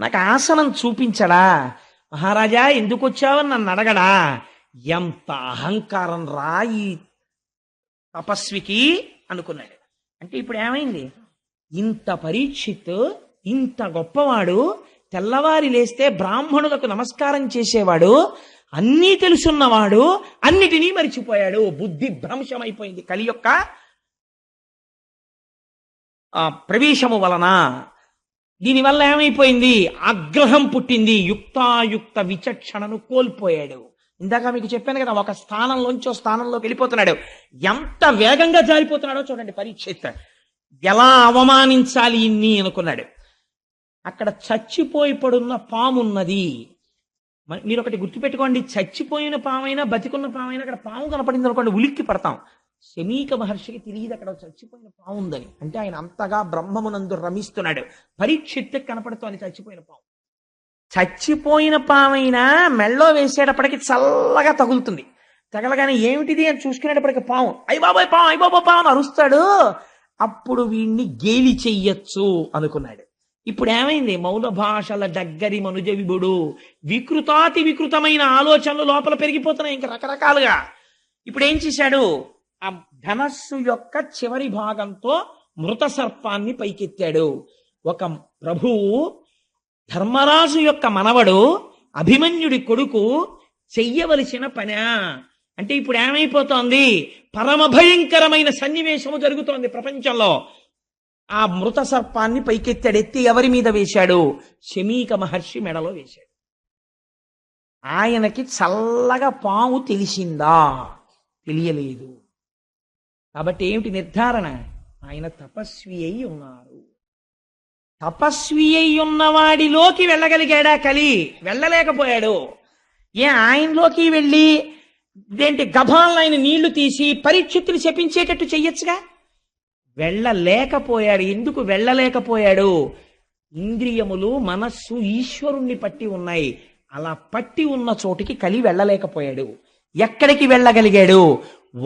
A: నాకు ఆసనం చూపించడా, మహారాజా ఎందుకు వచ్చావని నన్ను అడగడా? ఎంత అహంకారం రా ఈ తపస్వికి అనుకున్నాడు. అంటే ఇప్పుడు ఏమైంది? ఇంత పరీక్షిత్, ఇంత గొప్పవాడు, తెల్లవారి లేస్తే బ్రాహ్మణులకు నమస్కారం చేసేవాడు, అన్నీ తెలుసున్నవాడు, అన్నిటినీ మరిచిపోయాడు. బుద్ధి భ్రంశమైపోయింది కలి యొక్క ప్రవేశము వలన. దీనివల్ల ఏమైపోయింది? ఆగ్రహం పుట్టింది, యుక్తాయుక్త విచక్షణను కోల్పోయాడు. ఇందాక మీకు చెప్పాను కదా, ఒక స్థానంలోంచో స్థానంలోకి వెళ్ళిపోతున్నాడు. ఎంత వేగంగా జారిపోతున్నాడో చూడండి పరీక్షిత్. ఎలా అవమానించాలి ఇన్ని అనుకున్నాడు. అక్కడ చచ్చిపోయి పడున్న పామున్నది. మీరు ఒకటి గుర్తుపెట్టుకోండి, చచ్చిపోయిన పామైనా బతికున్న పామైనా అక్కడ పాము కనపడింది అనుకోండి ఉలిక్కి పడతాం. శమీక మహర్షికి తెలియదు అక్కడ చచ్చిపోయిన పాము ఉందని. అంటే ఆయన అంతగా బ్రహ్మమునందు రమిస్తున్నాడు. పరీక్షిత్ కనపడుతోంది చచ్చిపోయిన పాము. చచ్చిపోయిన పామైనా మెళ్ళో వేసేటప్పటికి చల్లగా తగులుతుంది. తగలగానే ఏమిటిది అని చూసుకునేటప్పటికి పాము, అయ్య బాబోయ్ పాము, అయ్య బాబో పాము అని అరుస్తాడు. అప్పుడు వీణ్ణి గేలి చెయ్యొచ్చు అనుకున్నాడు. ఇప్పుడు ఏమైంది? మౌన భాషల దగ్గరి మనుజ విభుడు, వికృతాతి వికృతమైన ఆలోచనలు లోపల పెరిగిపోతున్నాయి ఇంకా రకరకాలుగా. ఇప్పుడు ఏం చేశాడు? ఆ ధనస్సు యొక్క చివరి భాగంతో మృత సర్పాన్ని పైకెత్తాడు. ఒక ప్రభువు, ధర్మరాజు యొక్క మనవడు, అభిమన్యుడి కొడుకు చెయ్యవలసిన పని. అంటే ఇప్పుడు ఏమైపోతోంది? పరమ భయంకరమైన సన్నివేశము జరుగుతోంది ప్రపంచంలో. ఆ మృత సర్పాన్ని పైకెత్తాడు. ఎత్తి ఎవరి మీద వేశాడు? శమీక మహర్షి మెడలో వేశాడు. ఆయనకి చల్లగా పాము తెలిసిందా? తెలియలేదు. కాబట్టి ఏమిటి నిర్ధారణ? ఆయన తపస్వి అయి ఉన్నారు. తపస్వి అయి ఉన్నవాడిలోకి వెళ్ళగలిగాడా కలి? వెళ్ళలేకపోయాడు. ఆయనలోకి వెళ్ళి ఇదేంటి గభాలను ఆయన నీళ్లు తీసి పరీక్షితులు శపించేటట్టు చెయ్యొచ్చుగా. వెళ్ళలేకపోయాడు. ఎందుకు వెళ్ళలేకపోయాడు? ఇంద్రియములు, మనస్సు ఈశ్వరుణ్ణి పట్టి ఉన్నాయి. అలా పట్టి ఉన్న చోటికి కలి వెళ్ళలేకపోయాడు. ఎక్కడికి వెళ్ళగలిగాడు?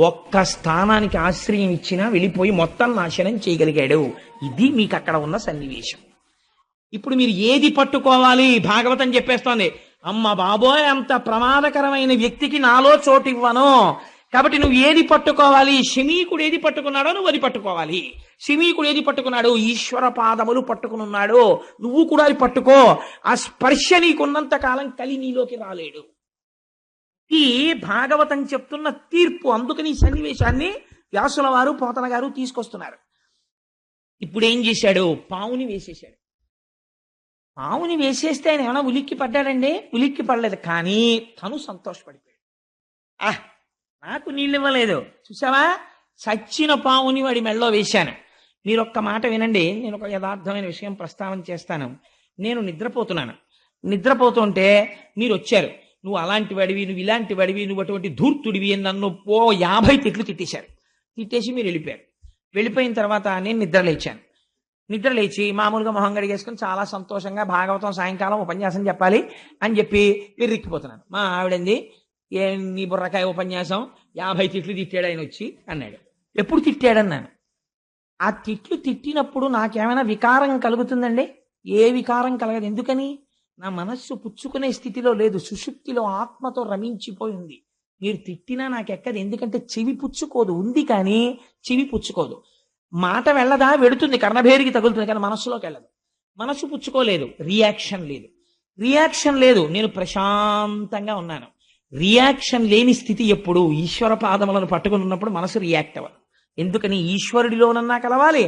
A: ఒక్క స్థానానికి ఆశ్రయం ఇచ్చినా వెళ్ళిపోయి మొత్తం నాశనం చేయగలిగాడు. ఇది మీకు అక్కడ ఉన్న సన్నివేశం. ఇప్పుడు మీరు ఏది పట్టుకోవాలి? భాగవతం చెప్పేస్తోంది, అమ్మ బాబోయ్ అంత ప్రమాదకరమైన వ్యక్తికి నాలో చోటు ఇవ్వను. కాబట్టి నువ్వు ఏది పట్టుకోవాలి? శమీకుడు ఏది పట్టుకున్నాడో నువ్వు అది పట్టుకోవాలి. శమీకుడు ఏది పట్టుకున్నాడు? ఈశ్వర పాదములు పట్టుకున్నాడు. నువ్వు కూడా అది పట్టుకో. ఆ స్పర్శ నీకున్నంత కాలం కలి నీలోకి రాలేడు. ఈ భాగవతం చెప్తున్న తీర్పు. అందుకని ఈ సన్నివేశాన్ని వ్యాసుల వారు, పోతన గారు తీసుకొస్తున్నారు. ఇప్పుడు ఏం చేశాడు? పావుని వేసేశాడు. పావుని వేసేస్తే ఆయన ఏమైనా ఉలిక్కి పడ్డాడండి? ఉలిక్కి పడలేదు. కానీ తను సంతోషపడిపోయాడు. నాకు నీళ్ళు ఇవ్వలేదు చూసావా, చచ్చిన పావుని వాడి మెళ్ళో వేశాను. మీరు ఒక్క మాట వినండి, నేను ఒక యథార్థమైన విషయం ప్రస్తావన చేస్తాను. నేను నిద్రపోతున్నాను. నిద్రపోతుంటే మీరు వచ్చారు. నువ్వు అలాంటి వాడివి, నువ్వు ఇలాంటి వాడివి, నువ్వు అటువంటి ధూర్తుడివి అని నన్ను 50 తిట్లు తిట్టేశారు. తిట్టేసి మీరు వెళ్ళిపోయారు. వెళ్ళిపోయిన తర్వాత నేను నిద్రలేచాను. నిద్రలేచి మామూలుగా మొహం గడిగేసుకుని చాలా సంతోషంగా భాగవతం సాయంకాలం ఉపన్యాసం చెప్పాలి అని చెప్పి విర్రిక్కిపోతున్నాను. మా ఆవిడంది, నీ బుర్రకాయ ఉపన్యాసం 50 తిట్లు తిట్టాడు ఆయన వచ్చి అన్నాడు. ఎప్పుడు తిట్టాడన్నాను. ఆ తిట్లు తిట్టినప్పుడు నాకేమైనా వికారం కలుగుతుందండి? ఏ వికారం కలగదు. ఎందుకని? నా మనస్సు పుచ్చుకునే స్థితిలో లేదు, సుషుప్తిలో ఆత్మతో రమించిపోయింది. మీరు తిట్టినా నాకెక్కదు. ఎందుకంటే చెవి పుచ్చుకోదు. ఉంది కానీ చెవి పుచ్చుకోదు. మాట వెళ్ళదా? వెడుతుంది, కర్ణభేరికి తగులుతుంది, కానీ మనస్సులోకి వెళ్ళదు. మనస్సు పుచ్చుకోలేదు, రియాక్షన్ లేదు. రియాక్షన్ లేదు, నేను ప్రశాంతంగా ఉన్నాను. రియాక్షన్ లేని స్థితి ఎప్పుడు? ఈశ్వర పాదములను పట్టుకుని ఉన్నప్పుడు మనసు రియాక్ట్ అవ్వదు. ఎందుకని? ఈశ్వరుడిలోనన్నా కలవాలి,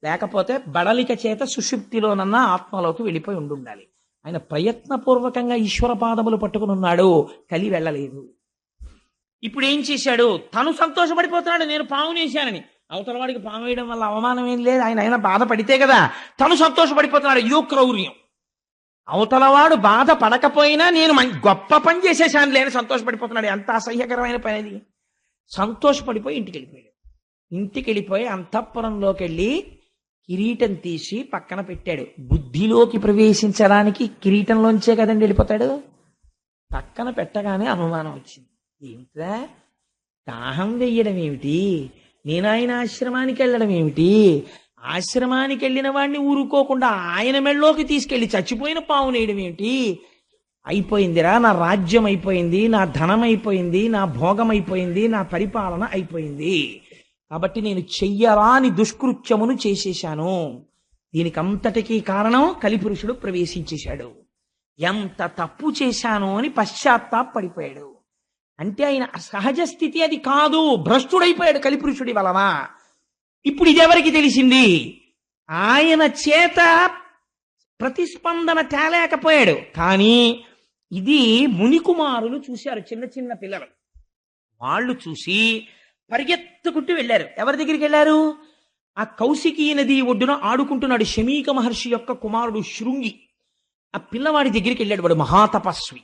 A: లేకపోతే బడలిక చేత సుషుప్తిలోనన్నా ఆత్మలోకి వెళ్ళిపోయి ఉండాలి. ఆయన ప్రయత్నపూర్వకంగా ఈశ్వర పాదములు పట్టుకుని ఉన్నాడు. కలి వెళ్ళలేదు. ఇప్పుడు ఏం చేశాడు? తను సంతోషపడిపోతున్నాడు, నేను పావునేశానని. అవతల వాడికి పాము వేయడం వల్ల అవమానం ఏం లేదు. ఆయన బాధపడితే కదా. తను సంతోషపడిపోతున్నాడు. ఇదో క్రౌర్యం. అవతలవాడు బాధ పడకపోయినా నేను గొప్ప పని చేసేసాను లేని సంతోషపడిపోతున్నాడు. ఎంత అసహ్యకరమైన పని అది. సంతోషపడిపోయి ఇంటికి వెళ్ళిపోయాడు. ఇంటికి వెళ్ళిపోయి అంతఃపురంలోకి వెళ్ళి కిరీటం తీసి పక్కన పెట్టాడు. బుద్ధిలోకి ప్రవేశించడానికి కిరీటంలోంచే కదండి వెళ్ళిపోతాడు. పక్కన పెట్టగానే అనుమానం వచ్చింది. ఏమిట్రా, దాహం వెయ్యడం ఏమిటి? నేను ఆయన ఆశ్రమానికి వెళ్ళడం ఏమిటి? ఆశ్రమానికి వెళ్ళిన వాడిని ఊరుకోకుండా ఆయన మెళ్ళలోకి తీసుకెళ్లి చచ్చిపోయిన పావును వేయడం ఏమిటి? అయిపోయిందిరా, నా రాజ్యం అయిపోయింది, నా ధనం అయిపోయింది, నా భోగం అయిపోయింది, నా పరిపాలన అయిపోయింది. కాబట్టి నేను చెయ్యరాని దుష్కృత్యమును చేసేశాను. దీనికి అంతటికీ కారణం కలిపురుషుడు ప్రవేశించేశాడు. ఎంత తప్పు చేశాను అని పశ్చాత్తాపడిపోయాడు. అంటే ఆయన సహజ స్థితి అది కాదు, భ్రష్టుడైపోయాడు కలిపురుషుడి వలన. ఇప్పుడు ఇదెవరికి తెలిసింది? ఆయన చేత ప్రతిస్పందన తేలేకపోయాడు. కానీ ఇది మునికుమారులు చూశారు, చిన్న చిన్న పిల్లలు. వాళ్ళు చూసి పరిగెత్తుకుంటూ వెళ్ళారు. ఎవరి దగ్గరికి వెళ్ళారు? ఆ కౌశికీ నది ఒడ్డున ఆడుకుంటున్నాడు శమీక మహర్షి యొక్క కుమారుడు శృంగి. ఆ పిల్లవాడి దగ్గరికి వెళ్ళాడు. వాడు మహాతపస్వి.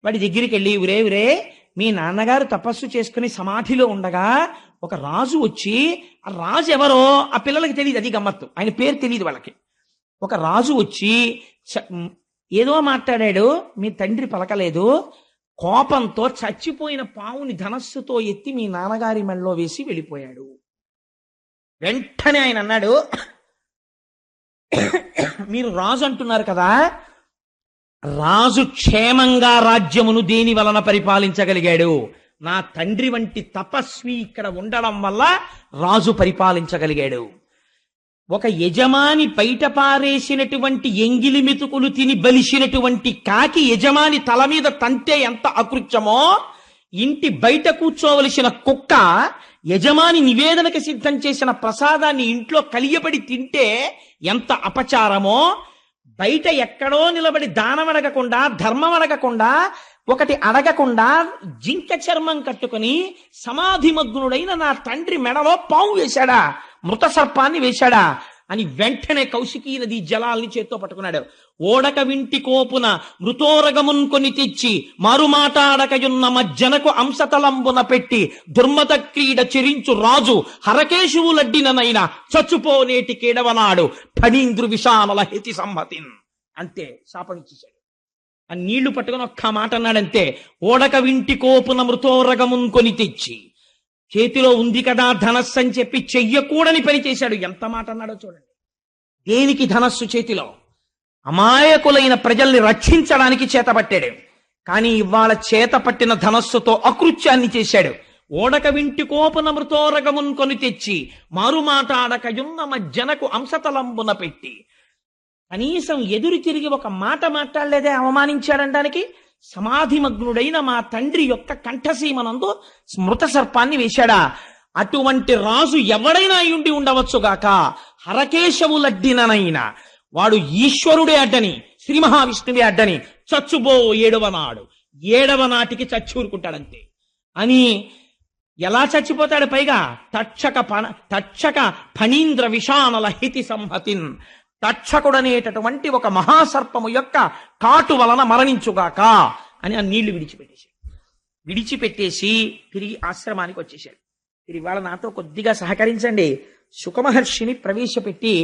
A: వాడి దగ్గరికి వెళ్ళి, ఉరే మీ నాన్నగారు తపస్సు చేసుకుని సమాధిలో ఉండగా ఒక రాజు వచ్చి, ఆ రాజు ఎవరో ఆ పిల్లలకి తెలియదు, అది గమ్మత్తు, ఆయన పేరు తెలియదు వాళ్ళకి. ఒక రాజు వచ్చి ఏదో మాట్లాడాడు, మీ తండ్రి పలకలేదు. కోపంతో చచ్చిపోయిన పావుని ధనస్సుతో ఎత్తి మీ నాన్నగారి మెడలో వేసి వెళ్ళిపోయాడు. వెంటనే ఆయన అన్నాడు, మీరు రాజు అంటున్నారు కదా, రాజు క్షేమంగా రాజ్యమును దేని వలన పరిపాలించగలిగాడు? నా తండ్రి వంటి తపస్వి ఇక్కడ ఉండడం వల్ల రాజు పరిపాలించగలిగాడు. ఒక యజమాని బయట పారేసినటువంటి ఎంగిలి మెతుకులు తిని బలిసినటువంటి కాకి యజమాని తల మీద తంతే ఎంత అకృత్యమో, ఇంటి బయట కూర్చోవలసిన కుక్క యజమాని నివేదనకి సిద్ధం చేసిన ప్రసాదాన్ని ఇంట్లో కలియబడి తింటే ఎంత అపచారమో, బయట ఎక్కడో నిలబడి దానం అడగకుండా, ధర్మం అడగకుండా, ఒకటి అడగకుండా జింక చర్మం కట్టుకుని సమాధిమగ్నుడైన నా తండ్రి మెడలో పాము వేశాడా, మృత సర్పాన్ని వేశాడా అని వెంటనే కౌశికీ నది జలాల్ని చేత్తో పట్టుకున్నాడు. ఓడక వింటి కోపున మృతోరగమున్ కొని తెచ్చి మారుమాటాడకయున్న మజ్జనకు అంశతలంబున పెట్టి దుర్మత క్రీడ చెరించు రాజు హరకేశువులడ్డిననైనా చచ్చుపోనేటి కేడవనాడు ఫణీంద్రు విషానల హెతి సమ్మతిన్. అంతే, శాపమిచ్చేశాడు. ఆ నీళ్లు పట్టుకుని ఒక్క మాట అన్నాడంతే. ఓడక వింటి కోపున మృతోరగమున్ కొని తెచ్చి, చేతిలో ఉంది కదా ధనస్సు అని చెప్పి చెయ్యకూడని పని చేశాడు. ఎంత మాట అన్నాడో చూడండి. దేనికి ధనస్సు చేతిలో? అమాయకులైన ప్రజల్ని రక్షించడానికి చేతపట్టాడు. కానీ ఇవాళ చేత పట్టిన ధనస్సుతో అకృత్యాన్ని చేశాడు. ఓడక వింటి కోపున మృతోరగమున్ కొని తెచ్చి మారుమాటాడకయున్న మజ్జనకు అంశతలంబున పెట్టి, కనీసం ఎదురు తిరిగి ఒక మాట మాట్లాడలేదే అవమానించాడనడానికి. సమాధిమగ్నుడైన మా తండ్రి యొక్క కంఠసీమనందు స్మృత సర్పాన్ని వేశాడా? అటువంటి రాజు ఎవడైనా అయ్యుండి ఉండవచ్చుగాక, హరకేశవులడ్డిననైనా వాడు ఈశ్వరుడే అడ్డని, శ్రీ మహావిష్ణువే అడ్డని చచ్చుబో 7వ నాడు, 7వ నాటికి చచ్చూరుకుంటాడంతే అని. ఎలా చచ్చిపోతాడు? పైగా తక్షక ఫణీంద్ర విషానల హితి సంహతిన్, తక్షకుడనేటటువంటి ఒక మహాసర్పము యొక్క కాటు వలన మరణించుగాక అని ఆ నీళ్లు విడిచిపెట్టేసి తిరిగి ఆశ్రమానికి వచ్చేశాడు. తిరిగి వాళ్ళ నాతో కొద్దిగా సహకరించండి, సుఖమహర్షిని ప్రవేశపెట్టి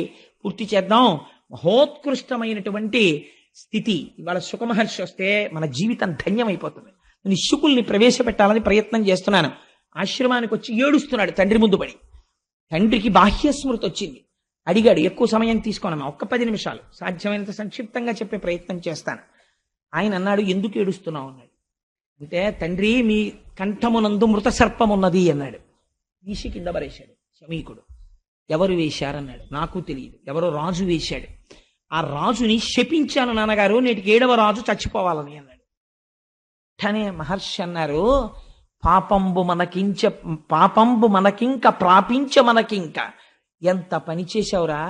A: పూర్తి చేద్దాం. మహోత్కృష్టమైనటువంటి స్థితి. ఇవాళ సుఖమహర్షి వస్తే మన జీవితం ధన్యమైపోతుంది. నేను శుకుల్ని ప్రవేశపెట్టాలని ప్రయత్నం చేస్తున్నాను. ఆశ్రమానికి వచ్చి ఏడుస్తున్నాడు తండ్రి ముందు పడి. తండ్రికి బాహ్యస్మృతి వచ్చింది. అడిగాడు, ఎక్కువ సమయం తీసుకోనమ్మా, ఒక్క 10 నిమిషాలు, సాధ్యమైనంత సంక్షిప్తంగా చెప్పే ప్రయత్నం చేస్తాను. ఆయన అన్నాడు, ఎందుకు ఏడుస్తున్నావు అన్నాడు. అంటే, తండ్రి మీ కంఠమునందు మృత సర్పం ఉన్నది అన్నాడు. తీసి కింద పరేశాడు. శమీకుడు. ఎవరు వేశారన్నాడు. నాకు తెలియదు, ఎవరో రాజు వేశాడు. ఆ రాజుని శపించాను నాన్నగారు, నేటికి 7వ రాజు చచ్చిపోవాలని అన్నాడు. వెంటనే మహర్షి అన్నారు, పాపంబు మనకింక ప్రాపించ మనకింక. ఎంత పని చేశావురా,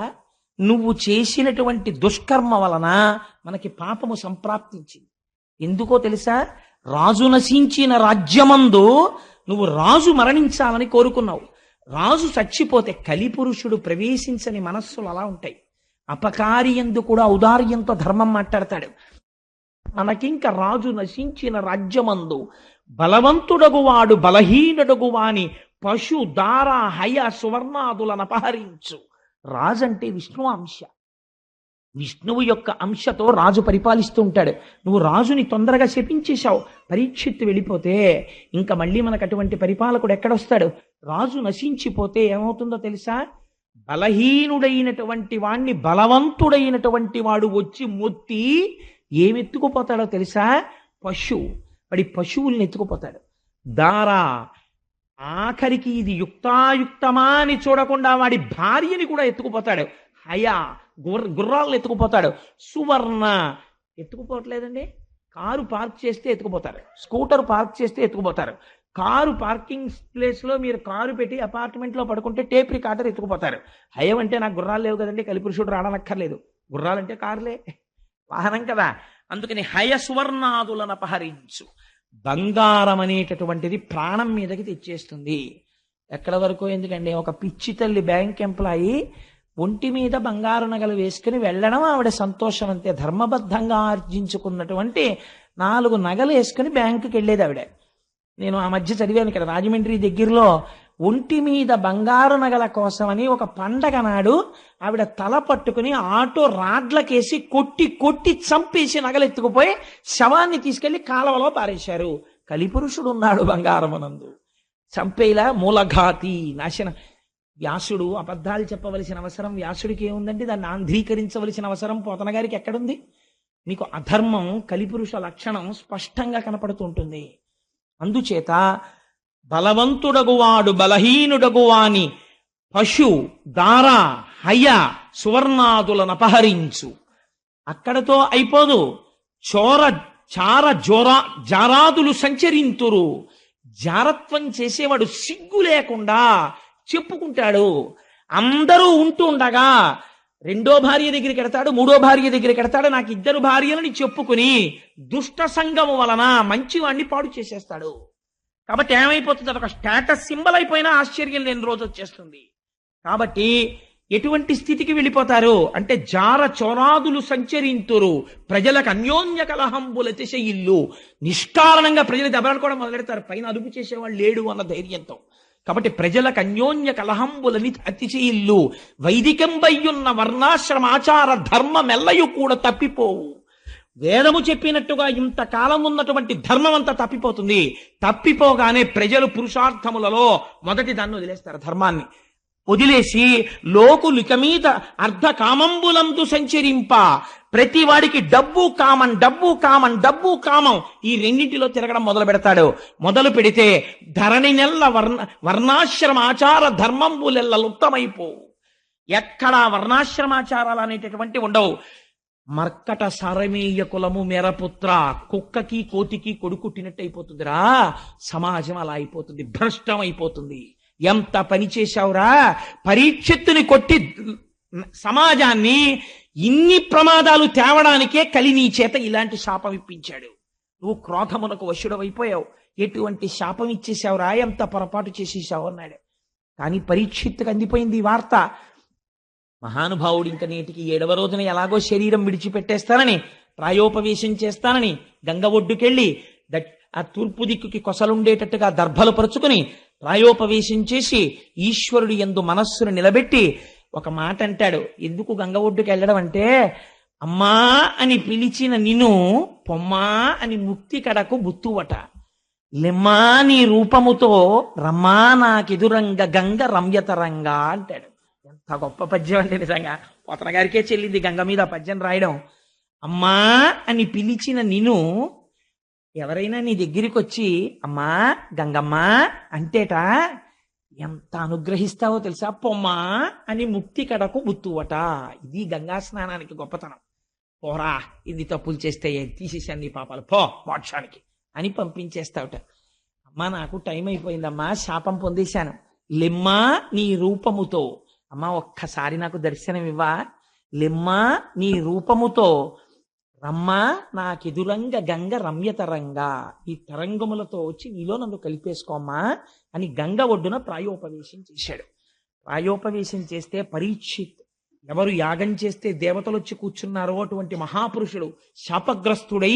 A: నువ్వు చేసినటువంటి దుష్కర్మ వలన మనకి పాపము సంప్రాప్తించింది. ఎందుకో తెలుసా? రాజు నశించిన రాజ్యమందు నువ్వు రాజు మరణించాలని కోరుకున్నావు. రాజు చచ్చిపోతే కలిపురుషుడు ప్రవేశించని మనస్సులు అలా ఉంటాయి. అపకారి యందు కూడా ఔదార్యంతో ధర్మం మాట్లాడతాడు. మనకింక రాజు నశించిన రాజ్యమందు బలవంతుడగువాడు బలహీనుడగువాని పశు దార హయ సువర్ణాదులను అపహరించు. రాజు అంటే విష్ణు అంశ. విష్ణువు యొక్క అంశతో రాజు పరిపాలిస్తూ ఉంటాడు. నువ్వు రాజుని తొందరగా శపించేశావు. పరీక్షిత్తు వెళ్ళిపోతే ఇంకా మళ్ళీ మనకు అటువంటి పరిపాలకుడు ఎక్కడొస్తాడు? రాజు నశించిపోతే ఏమవుతుందో తెలుసా? బలహీనుడైనటువంటి వాణ్ణి బలవంతుడైనటువంటి వాడు వచ్చి మొత్తి ఏమెత్తుకుపోతాడో తెలుసా? వాడి పశువుల్ని ఎత్తుకుపోతాడు. దారా, ఆఖరికి ఇది యుక్తాయుక్తమా అని చూడకుండా వాడి భార్యని కూడా ఎత్తుకుపోతాడు. హయా, గుర్రాలను ఎత్తుకుపోతాడు. సువర్ణ, ఎత్తుకుపోవట్లేదండి. కారు పార్క్ చేస్తే ఎత్తుకుపోతారు, స్కూటర్ పార్క్ చేస్తే ఎత్తుకుపోతారు. కారు పార్కింగ్ ప్లేస్ లో మీరు కారు పెట్టి అపార్ట్మెంట్ లో పడుకుంటే టేప్ రికార్డర్ ఎత్తుకుపోతారు. హయం అంటే నాకు గుర్రాలు లేవు కదండి, కలిపురుషుడు రావనక్కర్లేదు. గుర్రాలంటే కారులే, వాహనం కదా. అందుకని హయ సువర్ణాదులను అపహరించు. బంగారం అనేటటువంటిది ప్రాణం మీదకి తెచ్చేస్తుంది. ఎక్కడ వరకు ఎందుకండి? ఒక పిచ్చి తల్లి బ్యాంక్ ఎంప్లాయీ ఒంటి మీద బంగారు నగలు వేసుకుని వెళ్ళడం ఆవిడ సంతోషం అంతే. ధర్మబద్ధంగా ఆర్జించుకున్నటువంటి 4 నగలు వేసుకుని బ్యాంకుకి వెళ్ళేది ఆవిడ. నేను ఆ మధ్య చదివాను ఇక్కడ రాజమండ్రి దగ్గరలో ఒంటి మీద బంగారు నగల కోసమని ఒక పండగ నాడు ఆవిడ తల పట్టుకుని ఆటో రాడ్లకేసి కొట్టి కొట్టి చంపేసి నగలెత్తుకుపోయి శవాన్ని తీసుకెళ్లి కాలవలో పారేశారు. కలిపురుషుడు ఉన్నాడు బంగారమునందు. చంపేలా మూలఘాతి నాశన. వ్యాసుడు అబద్ధాలు చెప్పవలసిన అవసరం వ్యాసుడికి ఏముందండి? దాన్ని ఆంధ్రీకరించవలసిన అవసరం పోతన గారికి ఎక్కడుంది? మీకు అధర్మం కలిపురుష లక్షణం స్పష్టంగా కనపడుతుంటుంది. అందుచేత బలవంతుడగువాడు బలహీనుడగువాని పశు దార హయ సువర్ణాదులను అపహరించు. అక్కడతో అయిపోదు. చార జారాదులు సంచరింతురు. జారత్వం చేసేవాడు సిగ్గు లేకుండా చెప్పుకుంటాడు. అందరూ ఉంటూ ఉండగా రెండో భార్య దగ్గరికి ఎడతాడు, మూడో భార్య దగ్గరికి ఎడతాడు. నాకు 2 భార్యలని చెప్పుకుని దుష్ట సంగము వలన మంచివాణ్ణి పాడు చేసేస్తాడు. కాబట్టి ఏమైపోతుంది? అదొక స్టేటస్ సింబల్ అయిపోయినా ఆశ్చర్యం లేని రోజు వచ్చేస్తుంది. కాబట్టి ఎటువంటి స్థితికి వెళ్ళిపోతారు అంటే జార చోరాదులు సంచరింతురు, ప్రజలకు అన్యోన్య కలహంబుల ఇల్లు. నిష్కారణంగా ప్రజలు దెబ్బలాడుకోవడం మొదలెడతారు, పైన అదుపు చేసేవాళ్ళు లేడు అన్న ధైర్యంతో. కాబట్టి ప్రజలకు అన్యోన్య కలహంబులని ఇల్లు. వైదికంబయ్యున్న వర్ణాశ్రమాచార ధర్మమెల్లయు కూడా తప్పిపోవు. వేదము చెప్పినట్టుగా ఇంతకాలం ఉన్నటువంటి ధర్మం అంతా తప్పిపోతుంది. తప్పిపోగానే ప్రజలు పురుషార్థములలో మొదటి దాన్ని వదిలేస్తారు. ధర్మాన్ని వదిలేసి లోకులిక మీద అర్ధ కామంబులందు సంచరింప. ప్రతి వాడికి డబ్బు కామం, డబ్బు కామం, డబ్బు కామం, ఈ రెండింటిలో తిరగడం మొదలు పెడతాడు. మొదలు పెడితే ధరణి నెల్ల వర్ణాశ్రమాచార ధర్మంబులెల్ల లుప్తమైపోవు. ఎక్కడా వర్ణాశ్రమాచారాలు అనేటటువంటి ఉండవు. మర్కట సారమేయ కులము మెరపుత్ర, కుక్కకి కోతికి కొడుకుట్టినట్టు అయిపోతుందిరా. సమాజం అలా అయిపోతుంది, భ్రష్టం అయిపోతుంది. ఎంత పని చేశావురా? పరీక్షిత్తుని కొట్టి సమాజాన్ని ఇన్ని ప్రమాదాలు తేవడానికే కలి నీ చేత ఇలాంటి శాపం ఇప్పించాడు. నువ్వు క్రోధమునకు వశుడవైపోయావు. ఎటువంటి శాపం ఇచ్చేసావురా? ఎంత పొరపాటు చేసేసావు అన్నాడు. కానీ పరీక్షిత్తుకు అందిపోయింది ఈ వార్త. మహానుభావుడు ఇంక నేటికి 7వ రోజున ఎలాగో శరీరం విడిచిపెట్టేస్తానని, ప్రాయోపవేశం చేస్తానని గంగ ఒడ్డుకెళ్ళి ఆ తూర్పు దిక్కుకి కొసలుండేటట్టుగా దర్భలు పరుచుకుని ప్రాయోపవేశం చేసి ఈశ్వరుడు యందు మనస్సును నిలబెట్టి ఒక మాట అంటాడు. ఎందుకు గంగ ఒడ్డుకి వెళ్ళడం అంటే, అమ్మా అని పిలిచిన నిన్ను పొమ్మా అని ముక్తి కడకు బుత్తువట. లెమ్మా నీ రూపముతో రమ్మా నాకెదురంగ గంగ రమ్యతరంగా అంటాడు. ఎంత గొప్ప పద్యం అంటే నిజంగా పోతన గారికే చెల్లింది గంగ మీద పద్యం రాయడం. అమ్మా అని పిలిచిన నిన్ను ఎవరైనా నీ దగ్గరికి వచ్చి అమ్మా గంగమ్మ అంటేట ఎంత అనుగ్రహిస్తావో తెలుసా? పొమ్మా అని ముక్తి కడకు బుత్తువట. ఇది గంగా స్నానానికి గొప్పతనం. పోరా, ఇది తప్పులు చేస్తే తీసేసాను నీ పాపాలు, పో మోక్షానికి అని పంపించేస్తావుట. అమ్మా నాకు టైం అయిపోయిందమ్మా, శాపం పొందేశాను. లెమ్మా నీ రూపముతో, అమ్మా ఒక్కసారి నాకు దర్శనం ఇవ్వా, లెమ్మా నీ రూపముతో రమ్మా నాకెదురంగ గంగ రమ్యతరంగా, ఈ తరంగములతో వచ్చి నీలో నన్ను కలిపేసుకోమ్మా అని గంగ ఒడ్డున ప్రాయోపవేశం చేశాడు. ప్రాయోపవేశం చేస్తే పరీక్షిత్, ఎవరు యాగం చేస్తే దేవతలు వచ్చి కూర్చున్నారో అటువంటి మహాపురుషుడు శాపగ్రస్తుడై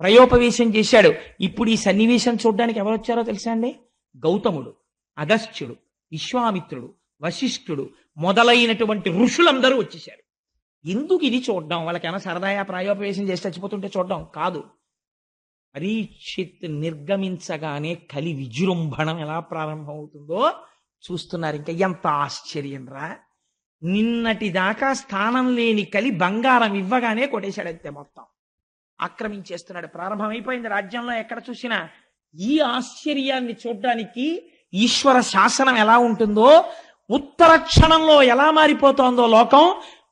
A: ప్రయోపవేశం చేశాడు. ఇప్పుడు ఈ సన్నివేశం చూడడానికి ఎవరు వచ్చారో తెలుసా అండి? గౌతముడు, అగస్త్యుడు, విశ్వామిత్రుడు, వశిష్ఠుడు మొదలైనటువంటి ఋషులందరూ వచ్చేశారు. ఎందుకు ఇది చూడడం? వాళ్ళకైనా సరదాగా ప్రాయోపవేశం చేసి చచ్చిపోతుంటే చూడడం కాదు. పరీక్షిత్ నిర్గమించగానే కలి విజృంభణం ఎలా ప్రారంభమవుతుందో చూస్తున్నారు. ఇంకా ఎంత ఆశ్చర్యం రా! నిన్నటి దాకా స్థానం లేని కలి బంగారం ఇవ్వగానే కొట్టేశాడంతే, మొత్తం ఆక్రమించేస్తున్నాడు. ప్రారంభమైపోయింది రాజ్యంలో ఎక్కడ చూసినా. ఈ ఆశ్చర్యాన్ని చూడడానికి ఈశ్వర శాసనం ఎలా ఉంటుందో, ఉత్తర క్షణంలో ఎలా మారిపోతోందో లోకం,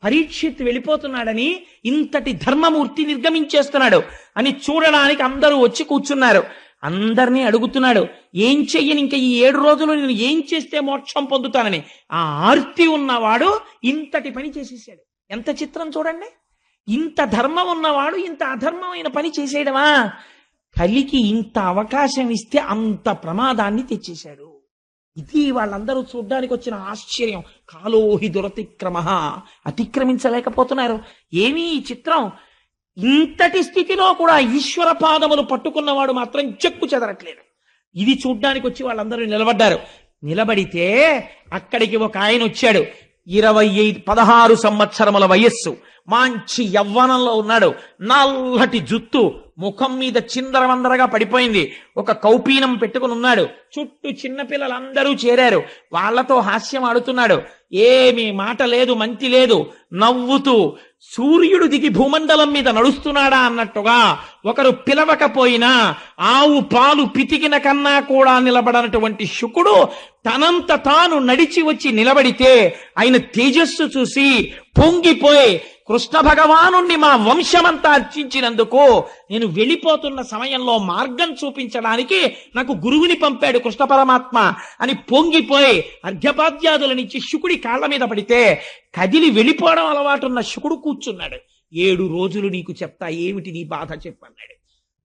A: పరీక్షిత్ వెళ్ళిపోతున్నాడని, ఇంతటి ధర్మమూర్తి నిర్గమించేస్తున్నాడు అని చూడడానికి అందరూ వచ్చి కూర్చున్నారు. అందరినీ అడుగుతున్నాడు, ఏం చెయ్యని ఇంకా ఈ 7 రోజులు నేను ఏం చేస్తే మోక్షం పొందుతానని. ఆ ఆర్తి ఉన్నవాడు ఇంతటి పని చేసేసాడు. ఎంత చిత్రం చూడండి! ఇంత ధర్మం ఉన్నవాడు ఇంత అధర్మమైన పని చేసేయడమా? కలికి ఇంత అవకాశం ఇస్తే అంత ప్రమాదాన్ని తెచ్చేశాడు. ఇది వాళ్ళందరూ చూడ్డానికి వచ్చిన ఆశ్చర్యం. కాలోహి దురతిక్రమ, అతిక్రమించలేకపోతున్నారు. ఏమీ ఈ చిత్రం! ఇంతటి స్థితిలో కూడా ఈశ్వర పాదములు పట్టుకున్నవాడు మాత్రం చెక్కు చెదరట్లేదు. ఇది చూడ్డానికి వచ్చి వాళ్ళందరూ నిలబడ్డారు. నిలబడితే అక్కడికి ఒక ఆయన వచ్చాడు. 16 సంవత్సరముల వయస్సు, మంచి యవ్వనంలో ఉన్నాడు. నల్లటి జుత్తు, ముఖం మీద చిందరవందరగా పడిపోయింది. ఒక కౌపీనం పెట్టుకుని ఉన్నాడు. చుట్టూ చిన్నపిల్లలందరూ చేరారు. వాళ్లతో హాస్యం ఆడుతున్నాడు. ఏమీ మాట లేదు, మంతి లేదు. నవ్వుతూ సూర్యుడు దిగి భూమండలం మీద నడుస్తున్నాడా అన్నట్టుగా, ఒకరు పిలవకపోయినా ఆవు పాలు పితికిన కన్నా కూడా నిలబడనటువంటి శుకుడు తనంత తాను నడిచి వచ్చి నిలబడితే ఆయన తేజస్సు చూసి పొంగిపోయి, కృష్ణ భగవానుణ్ణి మా వంశమంతా అర్చించినందుకు నేను వెళ్ళిపోతున్న సమయంలో మార్గం చూపించడానికి నాకు గురువుని పంపాడు కృష్ణ పరమాత్మ అని పొంగిపోయి అర్ఘ్యపాద్యాదులనిచ్చి శుకుడి కాళ్ల మీద పడితే కదిలి వెళ్ళిపోవడం అలవాటున్న శుకుడు కూర్చున్నాడు. 7 రోజులు నీకు చెప్తా, ఏమిటి నీ బాధ చెప్పన్నాడు.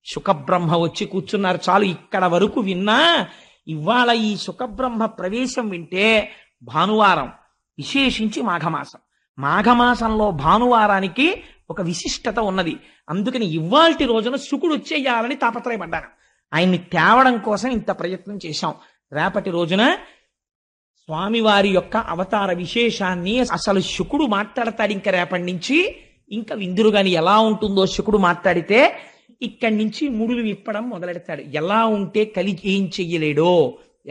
A: శుకబ్రహ్మ వచ్చి కూర్చున్నారు. చాలు, ఇక్కడ వరకు విన్నా. ఇవాళ ఈ శుకబ్రహ్మ ప్రవేశం వింటే భానువారం, విశేషించి మాఘమాసం. మాఘమాసంలో భానువారానికి ఒక విశిష్టత ఉన్నది. అందుకని ఇవాల్టి రోజున శుకుడు వచ్చేయాలని తాపత్రయపడ్డాను. ఆయన్ని తేవడం కోసం ఇంత ప్రయత్నం చేశాం. రేపటి రోజున స్వామివారి యొక్క అవతార విశేషాన్ని అసలు శుకుడు మాట్లాడతాడు. ఇంకా రేపటి నుంచి ఇంకా విందురు గాని ఎలా ఉంటుందో శుకుడు మాట్లాడితే ఇక్కడి నుంచి ముడులు విప్పడం మొదలెడతాడు. ఎలా ఉంటే కలిగి ఏం చెయ్యలేడో,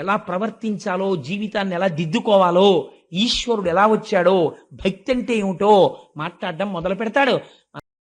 A: ఎలా ప్రవర్తించాలో, జీవితాన్ని ఎలా దిద్దుకోవాలో, ఈశ్వరుడు ఎలా వచ్చాడో, భక్తి అంటే ఏమిటో మాట్లాడడం మొదలు పెడతాడు.